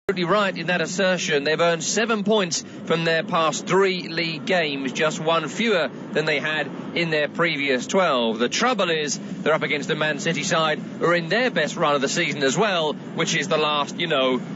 Absolutely right in that assertion. They've earned 7 points from their past 3 league games, just 1 fewer than they had in their previous 12. The trouble is they're up against the Man City side who are in their best run of the season as well, which is the last,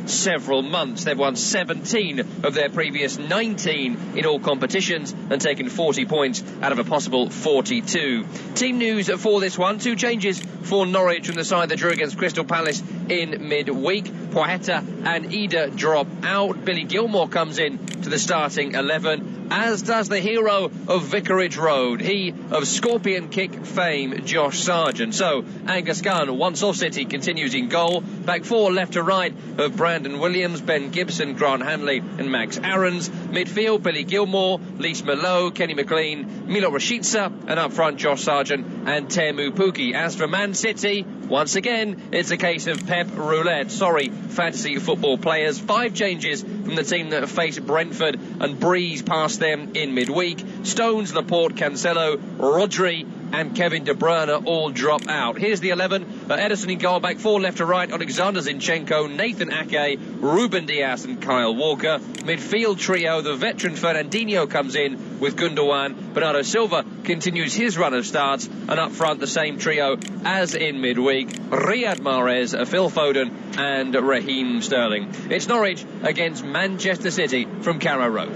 several months. They've won 17 of their previous 19 in all competitions and taken 40 points out of a possible 42. Team news for this one: 2 changes for Norwich from the side that drew against Crystal Palace in midweek. Poeta and Ida drop out. Billy Gilmore comes in to the starting 11, as does the hero of Vicarage Road, he of Scorpion Kick fame, Josh Sargent. So Angus Gunn, once off City, continues in goal. Back 4 left to right of Brandon Williams, Ben Gibson, Grant Hanley and Max Aarons. Midfield, Billy Gilmore, Lise Malo, Kenny McLean, Milo Rashica, and up front Josh Sargent and Teemu Pukki. As for Man City, once again, it's a case of Pep Roulette. Sorry, fantasy football players. 5 changes from the team that faced Brentford and breezed past them in midweek. Stones, Laporte, Cancelo, Rodri and Kevin De Bruyne all drop out. Here's the 11. Ederson in goal, back 4 left to right. Alexander Zinchenko, Nathan Ake, Ruben Dias and Kyle Walker. Midfield trio, the veteran Fernandinho comes in with Gundogan. Bernardo Silva continues his run of starts. And up front, the same trio as in midweek: Riyad Mahrez, Phil Foden and Raheem Sterling. It's Norwich against Manchester City from Carrow Road.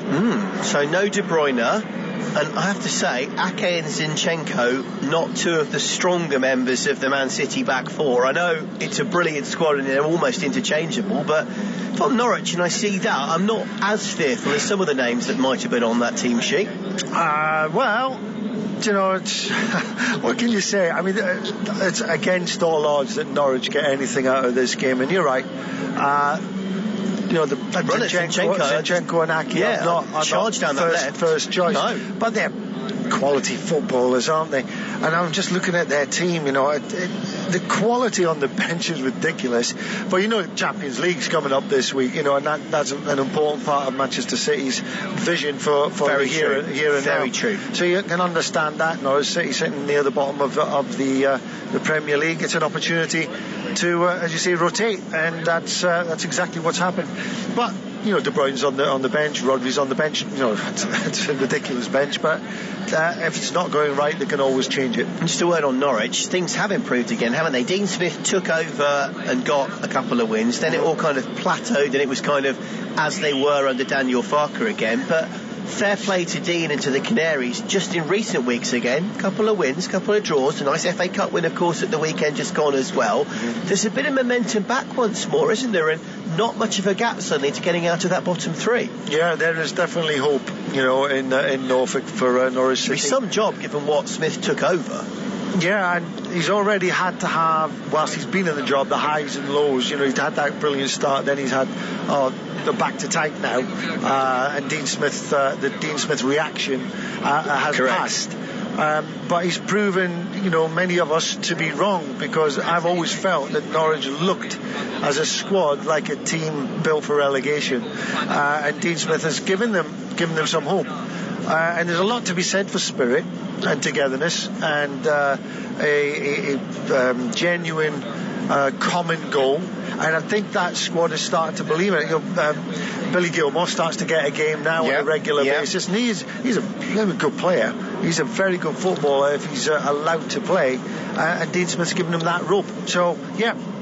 So no De Bruyne. And I have to say, Ake and Zinchenko, not 2 of the stronger members of the Man City back 4. I know it's a brilliant squad and they're almost interchangeable, but if I'm Norwich and I see that, I'm not as fearful as some of the names that might have been on that team sheet. It's what can you say? I mean, it's against all odds that Norwich get anything out of this game, and you're right. The Zinchenko and Ake are charge down not that first choice. No. But they're quality footballers, aren't they? And I'm just looking at their team, the quality on the bench is ridiculous. But Champions League's coming up this week, and that's an important part of Manchester City's vision for here and Very now. true. So you can understand that. Norwich City sitting near the bottom of the Premier League. It's an opportunity to, as you say, rotate, and that's exactly what's happened. But De Bruyne's on the bench, Rodri's on the bench. It's a ridiculous bench, but if it's not going right, they can always change it. And just a word on Norwich, things have improved again, haven't they? Dean Smith took over and got a couple of wins, then it all kind of plateaued and it was kind of as they were under Daniel Farke again. But fair play to Dean and to the Canaries, just in recent weeks again, couple of wins, couple of draws, a nice FA Cup win of course at the weekend just gone as well. There's a bit of momentum back once more, isn't there, and not much of a gap suddenly to getting out of that bottom 3. Yeah, there is definitely hope, in Norfolk for Norwich City. It's some job given what Smith took over. Yeah, and he's already had to have, whilst he's been in the job, the highs and lows. He's had that brilliant start, then he's had the back to type now, and Dean Smith, the Dean Smith reaction has passed. But he's proven, many of us to be wrong, because I've always felt that Norwich looked as a squad like a team built for relegation, and Dean Smith has given them some hope. And there's a lot to be said for spirit and togetherness and a genuine common goal. And I think that squad is starting to believe it. Billy Gilmore starts to get a game now on a regular basis, and he's a good player. He's a very good footballer if he's allowed to play. And Dean Smith's given him that rope. So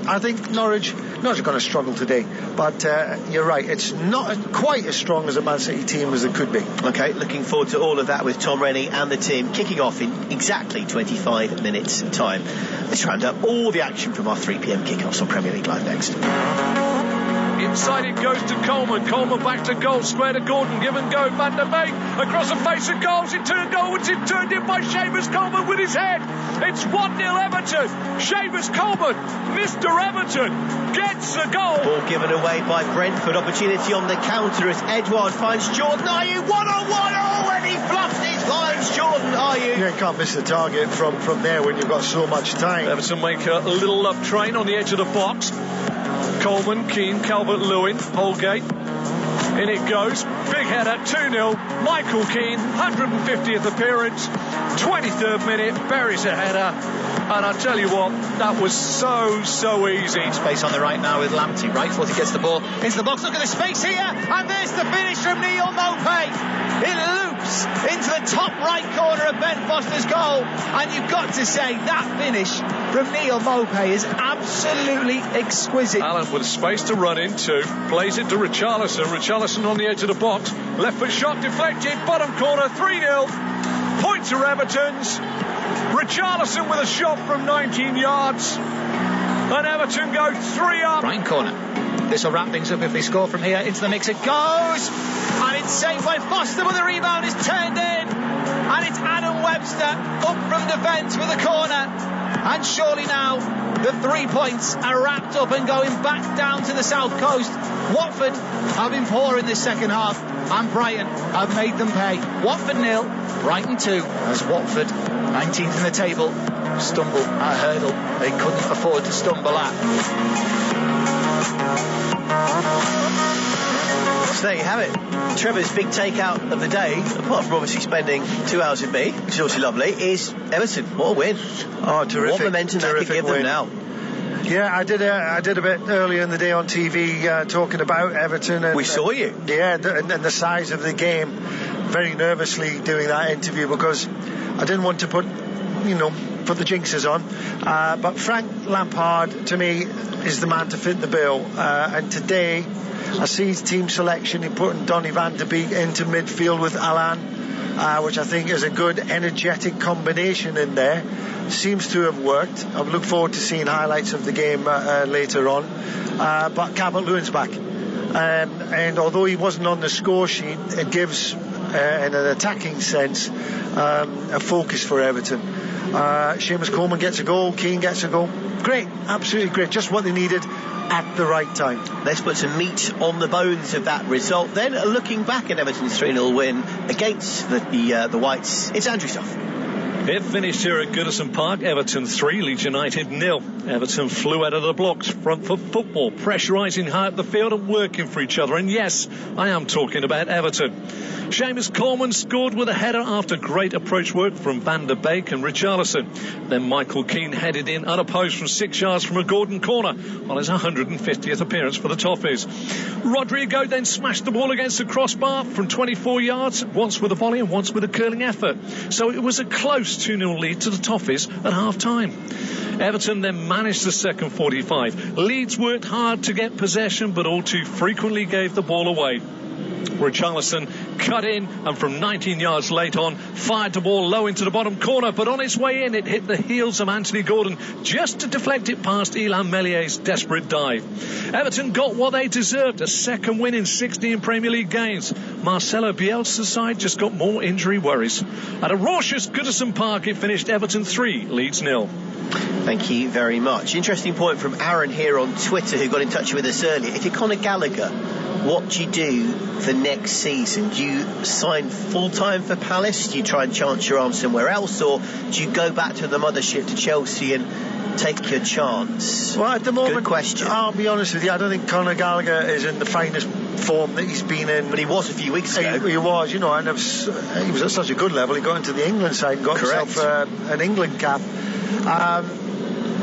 I think Norwich are going to struggle today, but you're right, it's not quite as strong as a Man City team as it could be. Okay, looking forward to all of that with Tom Rennie and the team kicking off in exactly 25 minutes time. Let's round up all the action from our 3pm kickoffs on Premier League Live next. Inside it goes to Coleman. Coleman back to goal. Square to Gordon. Give and go. Van der Beek across the face of goals. Into a goal. It's turned in by Seamus Coleman with his head. It's 1-0 Everton. Seamus Coleman, Mr. Everton, gets a goal. Ball given away by Brentford. Opportunity on the counter as Edouard finds Jordan Ayew. 1-on-1. Oh, and he fluffs his lines. Jordan Ayew. You can't miss the target from there when you've got so much time. Everton make a little love train on the edge of the box. Coleman, Keane, Calvert-Lewin, Holgate. In it goes. Big header, 2-0. Michael Keane, 150th appearance. 23rd minute, buries a header. And I tell you what, that was so easy. Space on the right now with Lamptey. Right foot, he gets the ball into the box. Look at the space here, and there's the finish from Neil Maupay. It loops into the top right corner of Ben Foster's goal, and you've got to say that finish from Neil Maupay is absolutely exquisite. Allen with space to run into, plays it to Richarlison on the edge of the box, left foot shot deflected, bottom corner, 3-0. Points are Everton's. Richarlison with a shot from 19 yards, and Everton go 3 up. Right corner. This will wrap things up if they score from here. Into the mix it goes, and it's saved by Foster, but the rebound is turned in, and it's Adam Webster up from defence with a corner. And surely now the 3 points are wrapped up and going back down to the south coast. Watford have been poor in this second half, and Brighton have made them pay. Watford 0, Brighton 2, as Watford, 19th in the table, stumble at a hurdle they couldn't afford to stumble at. So there you have it. Trevor's big takeout of the day, apart from obviously spending 2 hours with me, which is also lovely, is Everton. What a win. Oh, terrific. What momentum that could give them now. Yeah, I did a bit earlier in the day on TV talking about Everton. And, we saw you. Yeah, and the size of the game. Very nervously doing that interview because I didn't want to put the jinxes on. But Frank Lampard, to me, is the man to fit the bill. And today, I see his team selection. He put Donny van de Beek into midfield with Alan, which I think is a good, energetic combination in there. Seems to have worked. I look forward to seeing highlights of the game later on. But Calvert-Lewin's back. And although he wasn't on the score sheet, it gives, in an attacking sense, a focus for Everton. Seamus Coleman gets a goal, Keane gets a goal. Great, absolutely great. Just what they needed at the right time. Let's put some meat on the bones of that result. Then, looking back at Everton's 3-0 win against the Whites, it's Andrew Stuff. It finished here at Goodison Park. Everton 3, Leeds United 0. Everton flew out of the blocks, front foot football, pressurising high up the field and working for each other. And yes, I am talking about Everton. Seamus Coleman scored with a header after great approach work from Van der Beek and Richarlison. Then Michael Keane headed in unopposed from 6 yards from a Gordon corner on his 150th appearance for the Toffees. Rodrigo then smashed the ball against the crossbar from 24 yards, once with a volley and once with a curling effort. So it was a close 2-0 lead to the Toffees at half-time. Everton then managed the second 45. Leeds worked hard to get possession, but all too frequently gave the ball away. Richarlison cut in and from 19 yards late on fired the ball low into the bottom corner, but on its way in it hit the heels of Anthony Gordon just to deflect it past Illan Mellier's desperate dive. Everton got what they deserved, a second win in 16 Premier League games. Marcelo Bielsa's side just got more injury worries. At a raucous Goodison Park, it finished Everton 3, Leeds 0. Thank you very much. Interesting point from Aaron here on Twitter, who got in touch with us earlier. If you're Conor Gallagher, what do you do for next season? Do you sign full-time for Palace? Do you try and chance your arm somewhere else? Or do you go back to the mothership to Chelsea and take your chance? Well, at the moment, good question. I'll be honest with you, I don't think Conor Gallagher is in the finest form that he's been in. But he was a few weeks ago. He was, and he was at such a good level. He got into the England side and got himself an England cap.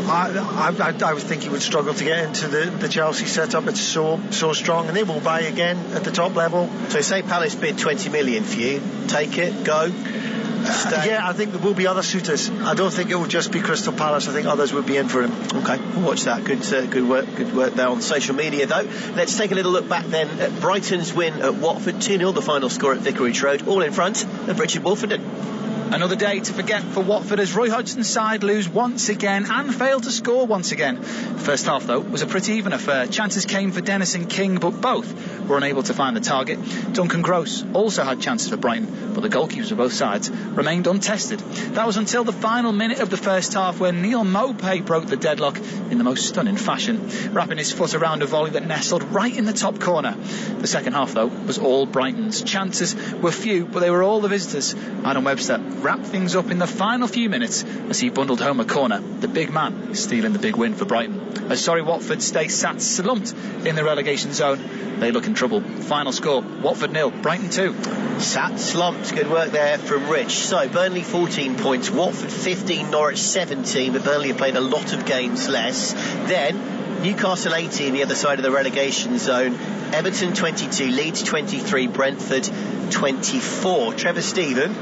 I would think he would struggle to get into the Chelsea setup. It's so strong, and they will buy again at the top level. So say Palace bid 20 million for you, take it, go, stay. Yeah, I think there will be other suitors. I don't think it will just be Crystal Palace. I think others would be in for him. Okay, we'll watch that. Good work there on social media, though. Let's take a little look back then at Brighton's win at Watford, 2-0, the final score at Vicarage Road, all in front of Richard Wolfenden. Another day to forget for Watford as Roy Hodgson's side lose once again and fail to score once again. First half, though, was a pretty even affair. Chances came for Dennis and King, but both were unable to find the target. Duncan Gross also had chances for Brighton, but the goalkeepers of both sides remained untested. That was until the final minute of the first half, where Neil Maupay broke the deadlock in the most stunning fashion, wrapping his foot around a volley that nestled right in the top corner. The second half, though, was all Brighton's. Chances were few, but they were all the visitors. Adam Webster wrap things up in the final few minutes as he bundled home a corner. The big man is stealing the big win for Brighton. Sorry, Watford stay sat slumped in the relegation zone. They look in trouble. Final score, Watford 0, Brighton 2. Sat slumped. Good work there from Rich. So Burnley 14 points, Watford 15, Norwich 17, but Burnley have played a lot of games less. Then Newcastle 18, the other side of the relegation zone. Everton 22, Leeds 23, Brentford 24. Trevor Stephen,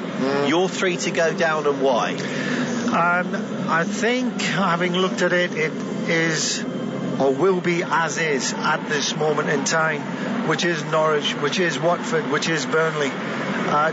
your 3 to go down and why? I think, having looked at it, it is or will be as is at this moment in time, which is Norwich, which is Watford, which is Burnley.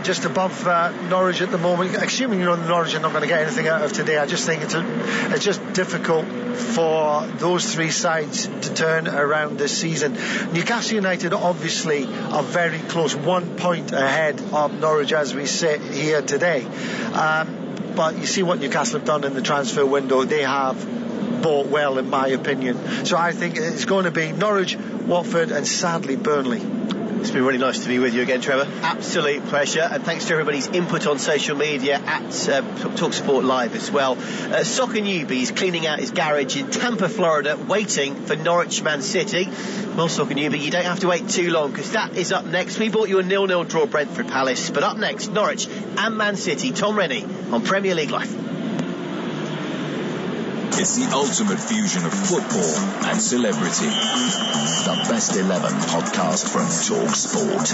Just above Norwich at the moment, assuming Norwich are not going to get anything out of today. I just think it's just difficult for those three sides to turn around this season. Newcastle United obviously are very close, 1 point ahead of Norwich as we sit here today. But you see what Newcastle have done in the transfer window. They have bought well, in my opinion. So I think it's going to be Norwich, Watford and sadly Burnley. It's been really nice to be with you again, Trevor. Absolute pleasure, and thanks to everybody's input on social media at TalkSport Live as well. Soccer Newbie is cleaning out his garage in Tampa, Florida, waiting for Norwich Man City. Well, Soccer Newbie, you don't have to wait too long, because that is up next. We brought you a 0-0 draw Brentford Palace, but up next, Norwich and Man City. Tom Rennie on Premier League Live. It's the ultimate fusion of football and celebrity. The Best 11 podcast from TalkSport.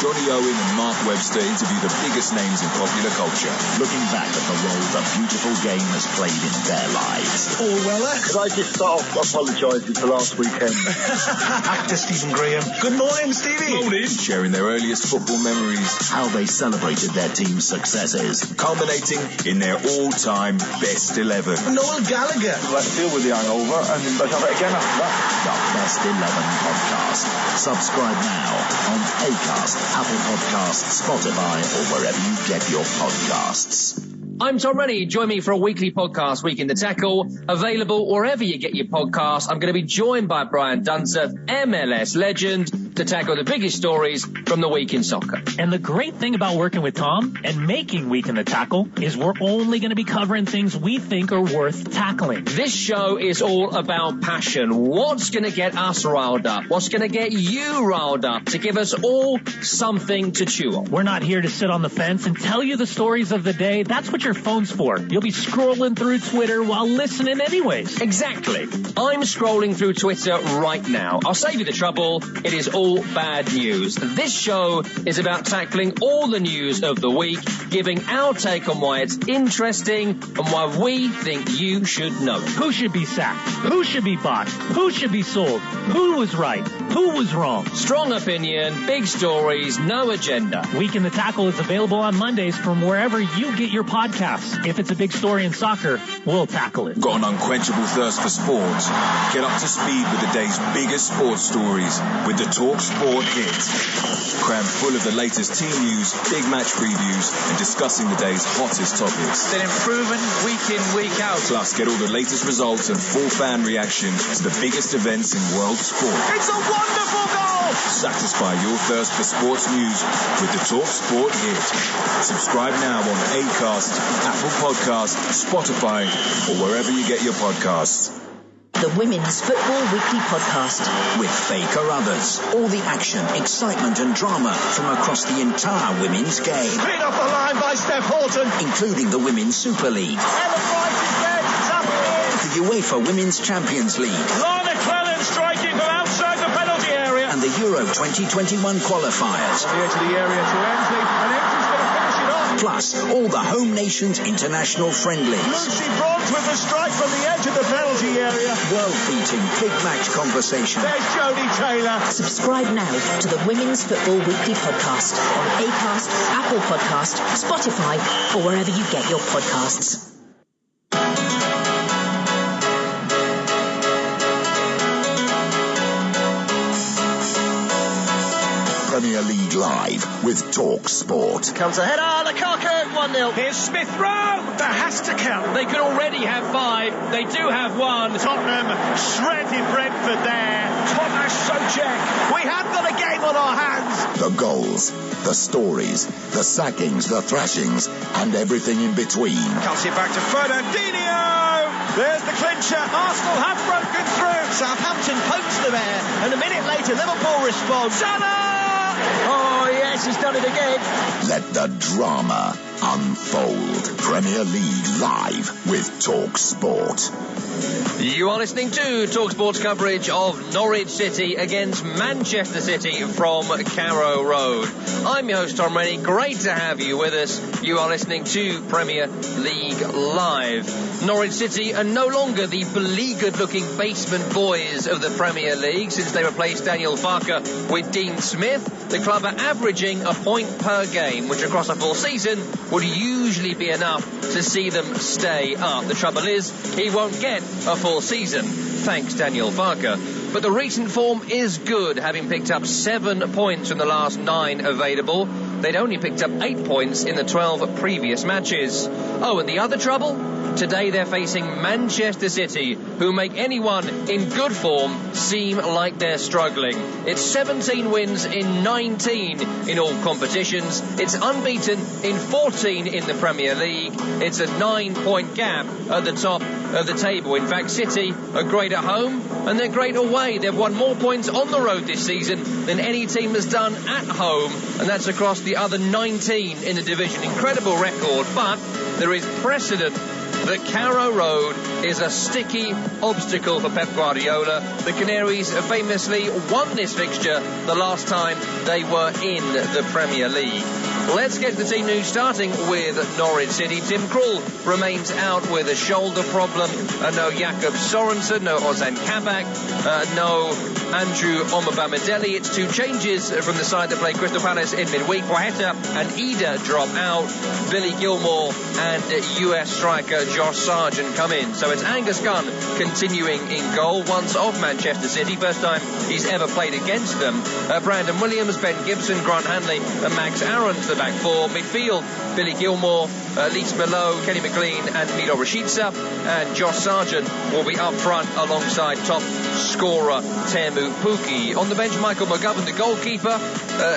Johnny Owen and Mark Webster interview the biggest names in popular culture, looking back at the role the beautiful game has played in their lives. Paul Weller. Could I just start off apologising for last weekend? Actor Stephen Graham. Good morning, Stevie. Morning. Sharing their earliest football memories, how they celebrated their team's successes, culminating in their all-time Best 11. Noel Gallagher. Let's deal with the hangover and let's have it again after that. The Best 11 podcast. Subscribe now on Acast, Apple Podcasts, Spotify, or wherever you get your podcasts. I'm Tom Rennie. Join me for a weekly podcast, Week in the Tackle, available wherever you get your podcasts. I'm going to be joined by Brian Dunseth, MLS legend, to tackle the biggest stories from the week in soccer. And the great thing about working with Tom and making Week in the Tackle is we're only going to be covering things we think are worth tackling. This show is all about passion. What's going to get us riled up? What's going to get you riled up to give us all something to chew on? We're not here to sit on the fence and tell you the stories of the day. That's what your phone's for. You'll be scrolling through Twitter while listening anyways. Exactly. I'm scrolling through Twitter right now. I'll save you the trouble. It is all bad news. This show is about tackling all the news of the week, giving our take on why it's interesting and why we think you should know. Who should be sacked? Who should be bought? Who should be sold? Who was right? Who was wrong? Strong opinion, big stories, no agenda. Week in the Tackle is available on Mondays from wherever you get your podcasts. If it's a big story in soccer, we'll tackle it. Got an unquenchable thirst for sports? Get up to speed with the day's biggest sports stories with the TalkSport hit. Crammed full of the latest team news, big match previews, and discussing the day's hottest topics. Then improving week in, week out. Plus, get all the latest results and full fan reaction to the biggest events in world sport. It's a wonderful goal! Satisfy your thirst for sports news with the TalkSport hit. Subscribe now on Acast, Apple Podcasts, Spotify, or wherever you get your podcasts. The Women's Football Weekly Podcast. With Faye Carruthers. All the action, excitement and drama from across the entire women's game. Hit off the line by Steph Horton. Including the Women's Super League. Ellen White is dead. It's happening. The UEFA Women's Champions League. Lorna Clellan striking from outside the penalty area. And the Euro 2021 qualifiers. On the edge of the area to Emsley. And Emsley's going to finish it off. Plus, all the home nations international friendlies. Lucy Bronze with a strike from the edge of the penalty area. World-beating big match conversation. There's Jodie Taylor. Subscribe now to the Women's Football Weekly Podcast on Acast, Apple Podcast, Spotify, or wherever you get your podcasts. Premier League Live with TalkSport. Comes a header, Lukaku, 1-0. Here's Smith Rowe. That has to count. They could already have 5. They do have 1. Tottenham shredded Brentford there. Tomasz Souček. We have got a game on our hands. The The goals, the stories, the sackings, the thrashings, and everything in between. Cuts it back to Fernandinho! There's the clincher. Arsenal have broken through. Southampton pokes the air, and a minute later Liverpool responds. Salah! Oh, yes, he's done it again. Let the drama unfold. Premier League live with Talk Sport. You are listening to TalkSport's coverage of Norwich City against Manchester City from Carrow Road. I'm your host, Tom Rennie. Great to have you with us. You are listening to Premier League Live. Norwich City are no longer the beleaguered-looking basement boys of the Premier League since they replaced Daniel Farke with Dean Smith. The club are averaging a point per game, which across a full season would usually be enough to see them stay up. The trouble is, he won't get a full season, thanks Daniel Farke. But the recent form is good, having picked up 7 points from the last 9 available. They'd only picked up 8 points in the 12 previous matches. Oh, and the other trouble? Today they're facing Manchester City, who make anyone in good form seem like they're struggling. It's 17 wins in 19 in all competitions. It's unbeaten in 14 in the Premier League. It's a 9-point gap at the top of the table. In fact, City are great at home and they're great away. They've won more points on the road this season than any team has done at home, and that's across the other 19 in the division. Incredible record, but there is precedent that Carrow Road is a sticky obstacle for Pep Guardiola. The Canaries famously won this fixture the last time they were in the Premier League. Let's get to the team news, starting with Norwich City. Tim Krul remains out with a shoulder problem. No Jakob Sorensen, no Ozan Kabak, no Andrew Omobamidele. It's 2 changes from the side that played Crystal Palace in midweek. Waheta and Ida drop out. Billy Gilmore and US striker Josh Sargent come in. So it's Angus Gunn continuing in goal, once of Manchester City. First time he's ever played against them. Brandon Williams, Ben Gibson, Grant Hanley and Max Aarons, the back 4. Midfield, Billy Gilmore, Leeds Milo, Kenny McLean and Milo Rashica. And Josh Sargent will be up front alongside top scorer Teemu Pukki. On the bench, Michael McGovern, the goalkeeper.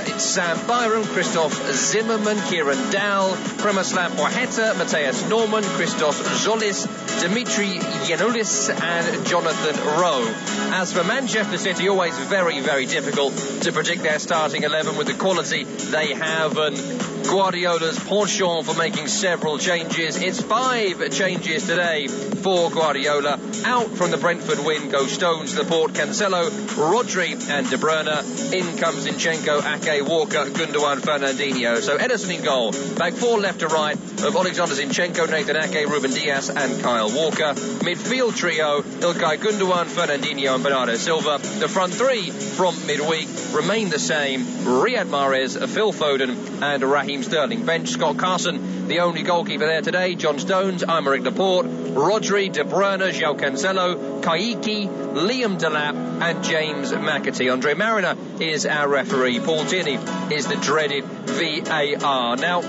It's Sam Byram, Christoph Zimmerman, Kieran Dow, Premaslav Waheta, Matthias Norman, Christos Zolis, Dimitri Yanulis and Jonathan Rowe. As for Manchester City, always very, very difficult to predict their starting 11 with the quality they have, and Guardiola's penchant for making several changes. It's 5 changes today for Guardiola. Out from the Brentford win go Stones, Laporte, Cancelo, Rodri and De Bruyne. In comes Zinchenko, Ake, Walker, Gundogan, Fernandinho. So Ederson in goal. Back 4 left to right of Alexander Zinchenko, Nathan Ake, Ruben Dias and Kyle Walker. Midfield trio, Ilkay Gundogan, Fernandinho and Bernardo Silva. The front 3 from midweek remain the same. Riyad Mahrez, Phil Foden and Raheem Sterling. Bench, Scott Carson, the only goalkeeper there today. John Stones, Aymeric Laporte, Rodri, De Bruyne, João Cancelo, Kaiki, Liam Delap and James McAtee. Andre Mariner is our referee. Paul Tierney is the dreaded VAR. Now,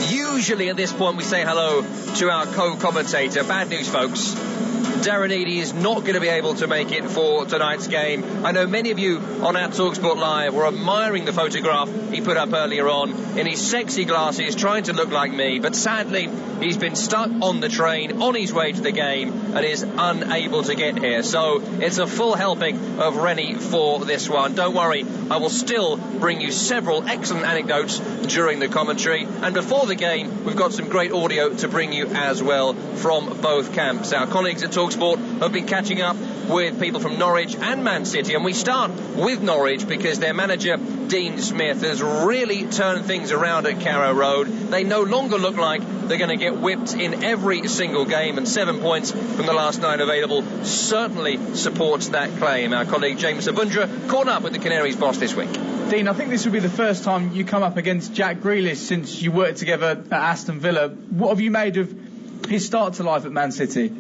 usually at this point we say hello to our co-commentator. Bad news, folks. Darren Eadie is not going to be able to make it for tonight's game. I know many of you on our TalkSport Live were admiring the photograph he put up earlier on in his sexy glasses, trying to look like me, but sadly he's been stuck on the train on his way to the game and is unable to get here. So it's a full helping of Rennie for this one. Don't worry, I will still bring you several excellent anecdotes during the commentary, and before the game we've got some great audio to bring you as well from both camps. Our colleagues at TalkSport have been catching up with people from Norwich and Man City, and we start with Norwich because their manager Dean Smith has really turned things around at Carrow Road. They no longer look like they're going to get whipped in every single game, and 7 points from the last 9 available certainly supports that claim. Our colleague James Sabundra caught up with the Canaries boss this week. Dean, I think this will be the first time you come up against Jack Grealish since you worked together at Aston Villa. What have you made of his start to life at Man City?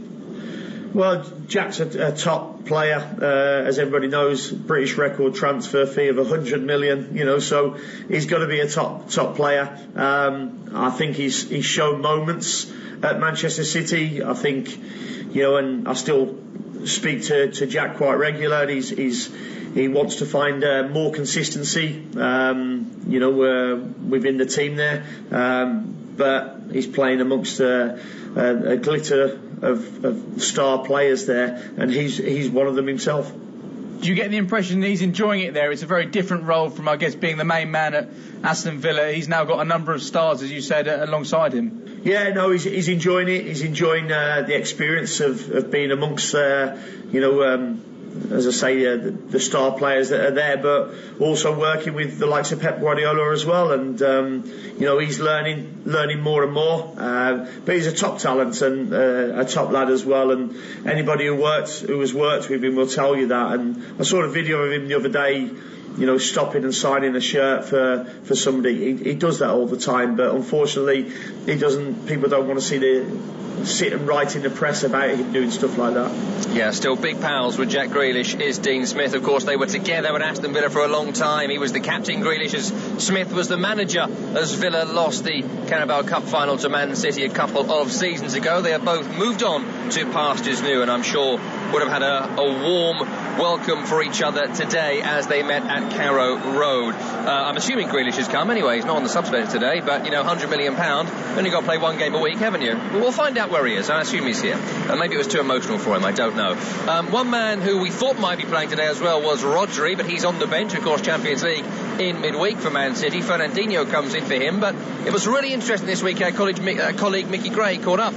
Well, Jack's a top player, as everybody knows. British record transfer fee of 100 million, so he's got to be a top player. I think he's shown moments at Manchester City. I think, and I still speak to Jack quite regularly. He's he wants to find more consistency, within the team there. But he's playing amongst a glitter of star players there, and he's one of them himself. Do you get the impression that he's enjoying it there? It's a very different role from, I guess, being the main man at Aston Villa. He's now got a number of stars, as you said, alongside him. Yeah, no, he's enjoying it. He's enjoying the experience of being amongst, as I say, the star players that are there, but also working with the likes of Pep Guardiola as well. And he's learning more and more. But he's a top talent and a top lad as well. And anybody who has worked with him will tell you that. And I saw a video of him the other day, stopping and signing a shirt for somebody. He does that all the time, but unfortunately, people don't want to see sit and write in the press about him doing stuff like that. Yeah, still big pals with Jack Grealish is Dean Smith. Of course, they were together at Aston Villa for a long time. He was the captain, Grealish, as Smith was the manager as Villa lost the Carabao Cup final to Man City a couple of seasons ago. They have both moved on to pastures new, and I'm sure would have had a warm welcome for each other today as they met at Carrow Road. I'm assuming Grealish has come anyway. He's not on the subs bench today, but £100 million, only got to play one game a week, haven't you? But we'll find out where he is. I assume he's here. Maybe it was too emotional for him, I don't know. One man who we thought might be playing today as well was Rodri, but he's on the bench, of course, Champions League in midweek for Man City. Fernandinho comes in for him, but it was really interesting this week. Our colleague Mickey Gray caught up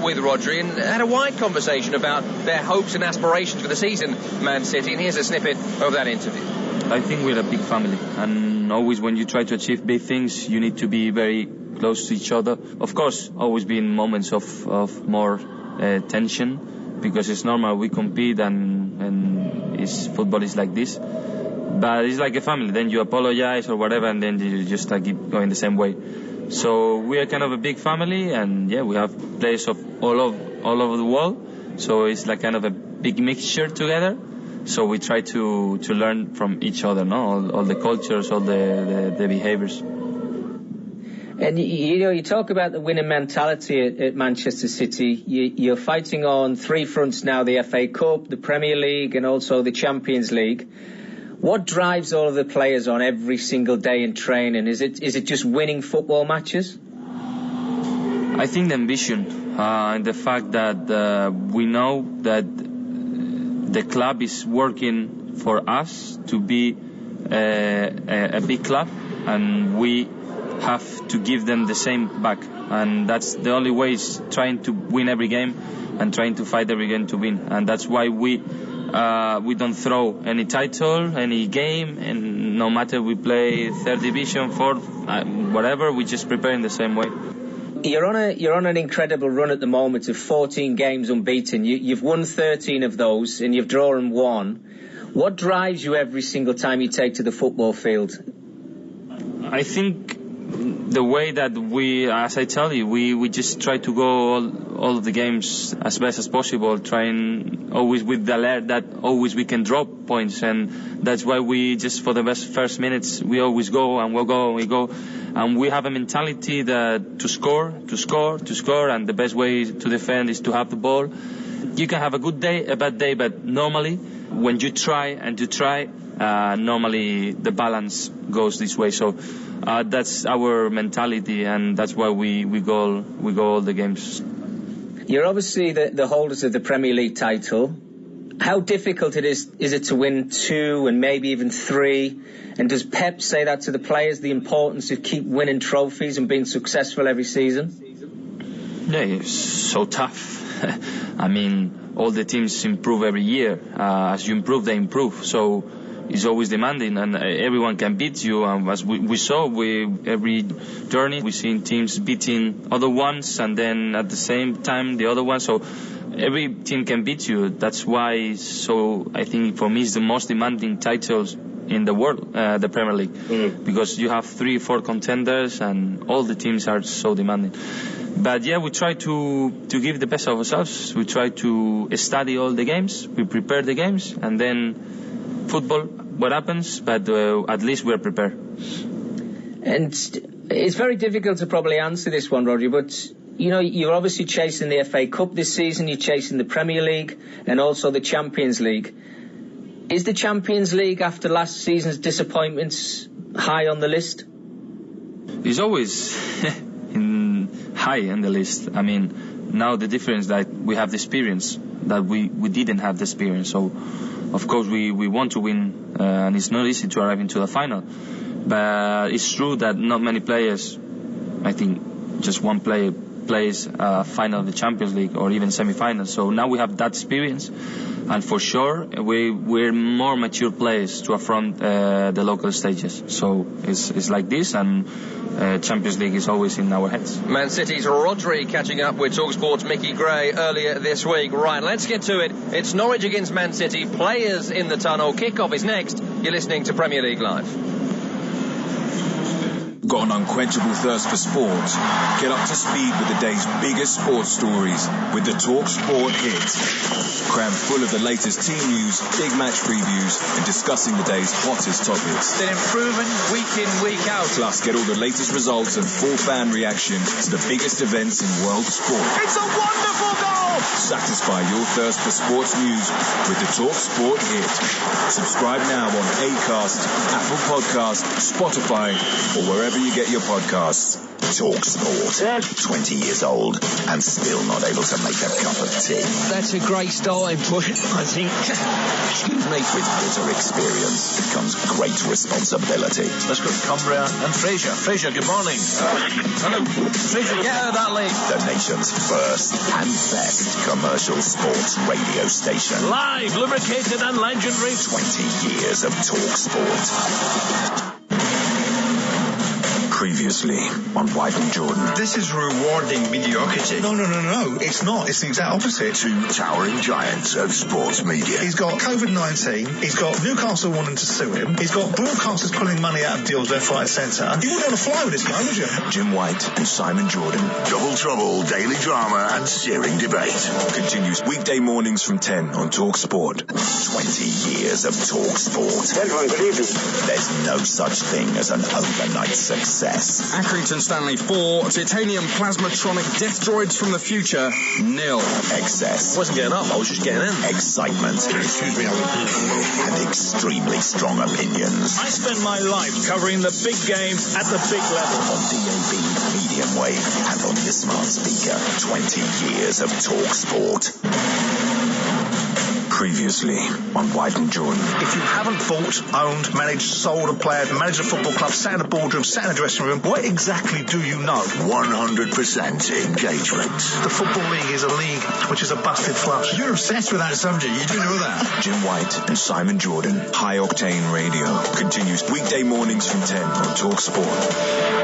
with Rodri and had a wide conversation about their hopes and aspirations for the season, Man City, and here's a snippet of that interview. I think we're a big family, and always when you try to achieve big things, you need to be very close to each other. Of course, always been moments of more tension, because it's normal, we compete and football is like this. But it's like a family, then you apologize or whatever, and then you just keep going the same way. So we are kind of a big family, and yeah, we have players of all over the world. So it's like kind of a big mixture together. So we try to learn from each other, no? All the cultures, all the behaviors. And you talk about the winning mentality at Manchester City. You're fighting on three fronts now: the FA Cup, the Premier League, and also the Champions League. What drives all of the players on every single day in training? Is it just winning football matches? I think the ambition and the fact that we know that the club is working for us to be a big club, and we have to give them the same back, and that's the only way, is trying to win every game and trying to fight every game to win. And that's why we don't throw any title, any game, and no matter we play third division, fourth, whatever, we just prepare in the same way. You're on an incredible run at the moment of 14 games unbeaten. You've won 13 of those and you've drawn 1. What drives you every single time you take to the football field? I think the way that we, as I tell you, we just try to go all of the games as best as possible, trying always with the alert that always we can drop points, and that's why we just, for the first minutes, we always go, and we go, and we have a mentality that to score, and the best way to defend is to have the ball. You can have a good day, a bad day, but normally when you try, normally the balance goes this way. So that's our mentality, and that's why we go all the games. You're obviously the holders of the Premier League title. How difficult is it to win 2 and maybe even 3? And does Pep say that to the players, the importance of keep winning trophies and being successful every season? Yeah, it's so tough. I mean, all the teams improve every year. As you improve, they improve. So it's always demanding, and everyone can beat you. As we saw, every journey we seen teams beating other ones, and then at the same time the other one. So every team can beat you. That's why. So I think for me, it's the most demanding titles in the world, the Premier League, because you have 3-4 contenders, and all the teams are so demanding. But yeah, we try to give the best of ourselves. We try to study all the games. We prepare the games, and then football, what happens, but at least we're prepared. And it's very difficult to probably answer this one, Roger, but you're obviously chasing the FA Cup this season, you're chasing the Premier League and also the Champions League. Is the Champions League, after last season's disappointments, high on the list? It's always high in the list. I mean, now the difference that we have the experience, that we didn't have the experience. So, of course, we want to win, and it's not easy to arrive into the final. But it's true that not many players, I think just one player plays final of the Champions League or even semi-final. So now we have that experience, and for sure we're more mature players to affront the local stages. So it's like this, and Champions League is always in our heads. Man City's Rodri catching up with TalkSport's Mickey Gray earlier this week. Right, let's get to it. It's Norwich against Man City. Players in the tunnel. Kickoff is next. You're listening to Premier League Live. Got an unquenchable thirst for sport? Get up to speed with the day's biggest sports stories with the TalkSport Hit. Crammed full of the latest team news, big match previews, and discussing the day's hottest topics. They're improving week in, week out. Plus, get all the latest results and full fan reaction to the biggest events in world sport. It's a wonderful goal! Satisfy your thirst for sports news with the TalkSport Hit. Subscribe now on Acast, Apple Podcast, Spotify, or wherever you get your podcasts. TalkSport. 20 years old and still not able to make a cup of tea. That's a great starting point, I think. Excuse me. With bitter experience comes great responsibility. Let's go to Cumbria and Fraser. Fraser, good morning. Hello. Fraser, get out of that league. The nation's first and best commercial sports radio station. Live, lubricated and legendary. 20 years of TalkSport. Previously on White and Jordan. This is rewarding mediocrity. No. It's not. It's the exact opposite. Two towering giants of sports media. He's got COVID-19. He's got Newcastle wanting to sue him. He's got broadcasters pulling money out of deals left, right, centre. You wouldn't want to fly with this guy, would you? Jim White and Simon Jordan. Double trouble, daily drama and searing debate. Continues weekday mornings from 10 on TalkSport. 20 years of TalkSport. Gentlemen, good evening. There's no such thing as an overnight success. Accrington Stanley 4, titanium plasmatronic death droids from the future, 0. Excess. Wasn't getting up, I was just getting in. Excitement. Excuse me, and extremely strong opinions. I spend my life covering the big game at the big level. On DAB, medium wave, and on your smart speaker. 20 years of TalkSport. Previously on White and Jordan. If you haven't bought, owned, managed, sold a player, managed a football club, sat in a boardroom, sat in a dressing room, what exactly do you know? 100% engagement. The Football League is a league which is a busted flush. You're obsessed with that subject, you do know that. Jim White and Simon Jordan, High Octane Radio, continues weekday mornings from 10 on TalkSport.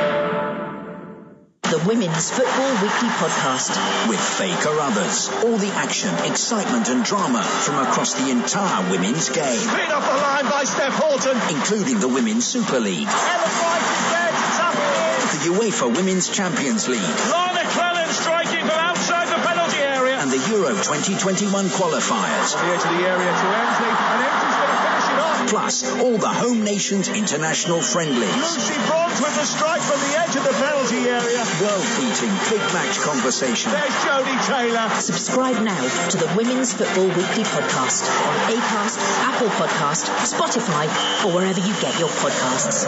The Women's Football Weekly Podcast. With Faye Carruthers. All the action, excitement and drama from across the entire women's game. Beat off the line by Steph Horton. Including the Women's Super League. Ellen White is dead. It's up it is. The UEFA Women's Champions League. Lorna Clellan striking from outside the penalty area. And the Euro 2021 qualifiers. On the edge of the area to Emsley. And Emsley's going to finish it off. Plus, all the home nations' international friendlies. Lucy Bronze with the strike from the edge of the penalty area. World-beating big match conversation. There's Jodie Taylor. Subscribe now to the Women's Football Weekly Podcast on Acast, Apple Podcast, Spotify, or wherever you get your podcasts.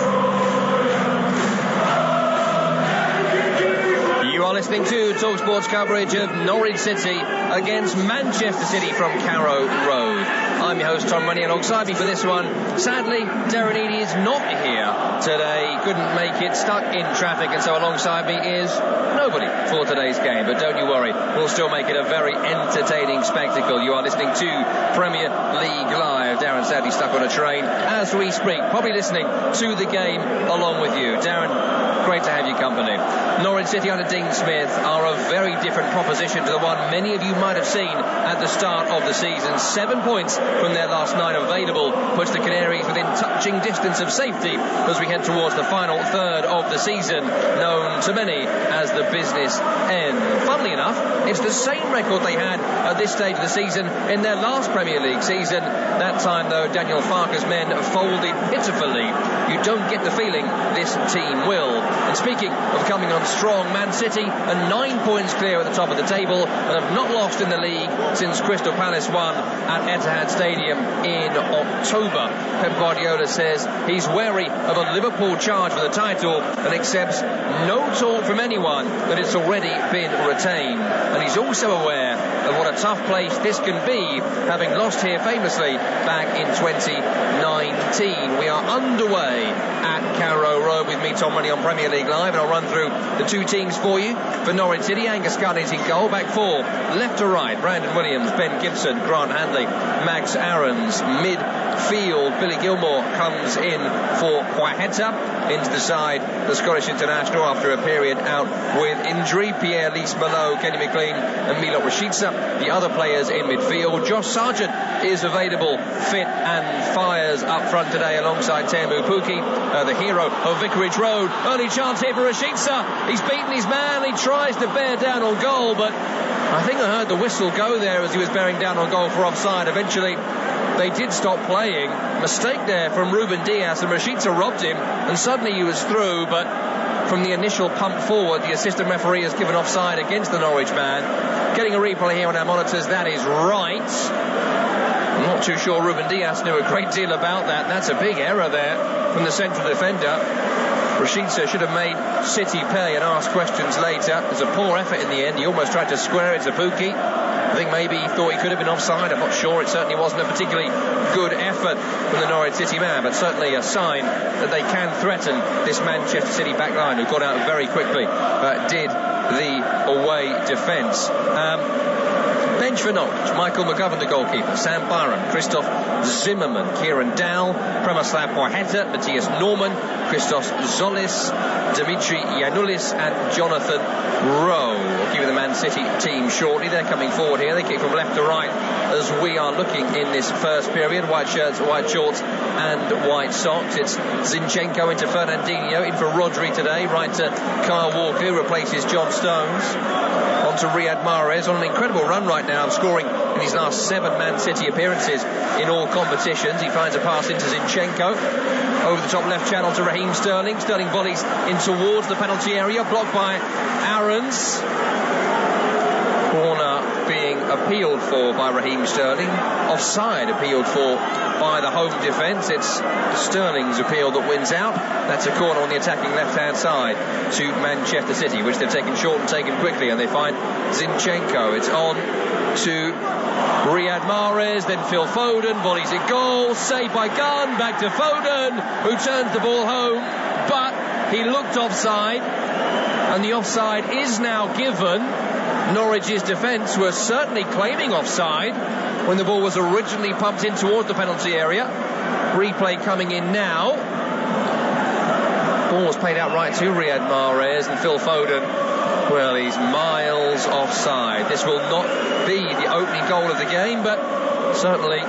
You are listening to TalkSport's coverage of Norwich City against Manchester City from Carrow Road. I'm your host, Tom Money, alongside me for this one. Sadly, Darren Eady is not here today. Couldn't make it, stuck in traffic, and so alongside me is nobody for today's game. But don't you worry, we'll still make it a very entertaining spectacle. You are listening to Premier League Live. Darren sadly stuck on a train as we speak, probably listening to the game along with you. Darren, great to have your company. Norwich City under Dean Smith are a very different proposition to the one many of you might have seen at the start of the season. 7 points from their last 9 available puts the Canaries within touching distance of safety as we head towards the final third of the season, known to many as the business end. Funnily enough, it's the same record they had at this stage of the season in their last Premier League season. That time, though, Daniel Farke's men folded pitifully. You don't get the feeling this team will. And speaking of coming on strong, Man City are 9 points clear at the top of the table and have not lost in the league since Crystal Palace won at Etihad Stadium Stadium in October. Pep Guardiola says he's wary of a Liverpool charge for the title and accepts no talk from anyone that it's already been retained. And he's also aware of what a tough place this can be, having lost here famously back in 2019. We are underway at Carrow Road with me, Tom Rennie, on Premier League Live, and I'll run through the two teams for you. For Norwich City, Angus Gunney's in goal, back four, left to right, Brandon Williams, Ben Gibson, Grant Handley, Max Aarons. Midfield, Billy Gilmore comes in for Quaheta. Into the side, the Scottish international after a period out with injury. Pierre-Lise Malot, Kenny McLean and Milot Rashica, the other players in midfield. Josh Sargent is available, fit and fires up front today alongside Teemu Pukki, the hero of Vicarage Road. Early chance here for Rashica. He's beaten his man. He tries to bear down on goal, but I think I heard the whistle go there as he was bearing down on goal for offside. Eventually they did stop playing. Mistake there from Ruben Dias, and Rashica robbed him, and suddenly he was through. But from the initial pump forward, the assistant referee has given offside against the Norwich man. Getting a replay here on our monitors, that is right. I'm not too sure Ruben Dias knew a great deal about that. That's a big error there from the central defender. Rashica should have made City pay and ask questions later. There's a poor effort in the end. He almost tried to square it to Pukki. I think maybe he thought he could have been offside. I'm not sure. It certainly wasn't a particularly good effort from the Norwich City man, but certainly a sign that they can threaten this Manchester City back line, who got out very quickly, did the away defence. Bench for Norwich: Michael McGovern, the goalkeeper, Sam Byron, Christoph Zimmerman, Kieran Dow, Premaslav Quaheta, Matthias Norman, Christos Zolis, Dimitri Yanoulis and Jonathan Rowe. We'll give you the Man City team shortly. They're coming forward here. They kick from left to right as we are looking in this first period. White shirts, white shorts and white socks. It's Zinchenko into Fernandinho, in for Rodri today, right to Kyle Walker, who replaces John Stones. On to Riyad Mahrez, on an incredible run right now of scoring in his last 7 Man City appearances in all competitions. He finds a pass into Zinchenko. Over the top left channel to Raheem Sterling. Sterling volleys in towards the penalty area, blocked by Aarons. Corner being appealed for by Raheem Sterling. Offside appealed for by the home defence. It's Sterling's appeal that wins out. That's a corner on the attacking left-hand side to Manchester City, which they've taken short and taken quickly, and they find Zinchenko. It's on to Riyad Mahrez, then Phil Foden volleys it goal, saved by Gunn, back to Foden, who turns the ball home, but he looked offside, and the offside is now given. Norwich's defence was certainly claiming offside when the ball was originally pumped in towards the penalty area. Replay coming in now. Ball was played out right to Riyad Mahrez, and Phil Foden, well, he's miles offside. This will not be the opening goal of the game, but certainly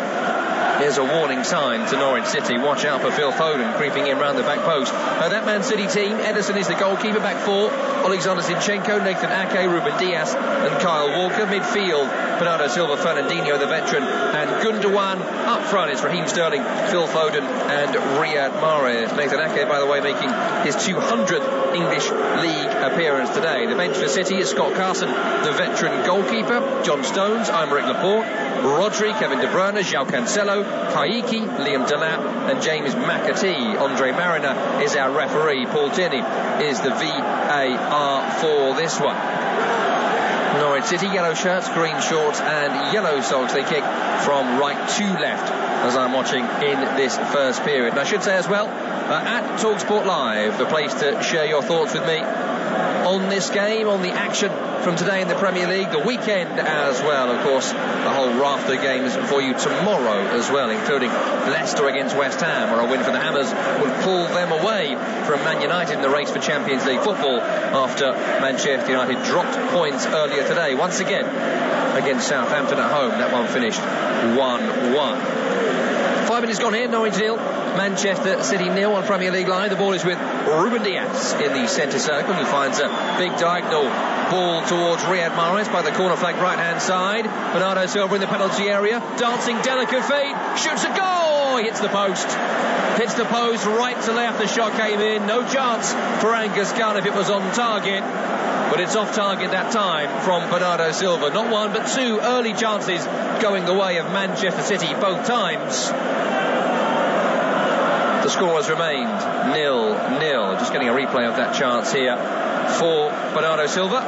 here's a warning sign to Norwich City. Watch out for Phil Foden creeping in round the back post. That Man City team: Ederson is the goalkeeper, back four, Alexander Zinchenko, Nathan Ake, Ruben Dias and Kyle Walker. Midfield: Bernardo Silva, Fernandinho, the veteran, and Gundogan. Up front is Raheem Sterling, Phil Foden and Riyad Mahrez. Nathan Ake, by the way, making his 200th English League appearance today. The bench for City is Scott Carson, the veteran goalkeeper, John Stones, Aymeric Laporte, Rodri, Kevin De Bruyne, João Cancelo, Kaiki, Liam Delap and James McAtee. Andre Mariner is our referee. Paul Tierney is the VAR for this one. Norwich City, yellow shirts, green shorts and yellow socks. They kick from right to left as I'm watching in this first period. And I should say as well, at TalkSport Live, the place to share your thoughts with me on this game, on the action from today in the Premier League, the weekend as well. Of course, the whole raft of games for you tomorrow as well, including Leicester against West Ham, where a win for the Hammers would pull them away from Man United in the race for Champions League football after Manchester United dropped points earlier today. Once again, against Southampton at home, that one finished 1-1. 5 minutes gone here, Norwich 0, Manchester City 0 on Premier League Live. The ball is with Ruben Dias in the centre circle, who finds a big diagonal ball towards Riyad Mahrez by the corner flag right hand side. Bernardo Silva in the penalty area, dancing delicate feet, shoots a goal, hits the post right to left. The shot came in, no chance for Angus Gunn if it was on target. but it's off target that time from Bernardo Silva. Not one but two early chances going the way of Manchester City both times. The score has remained 0-0. Just getting a replay of that chance here for Bernardo Silva.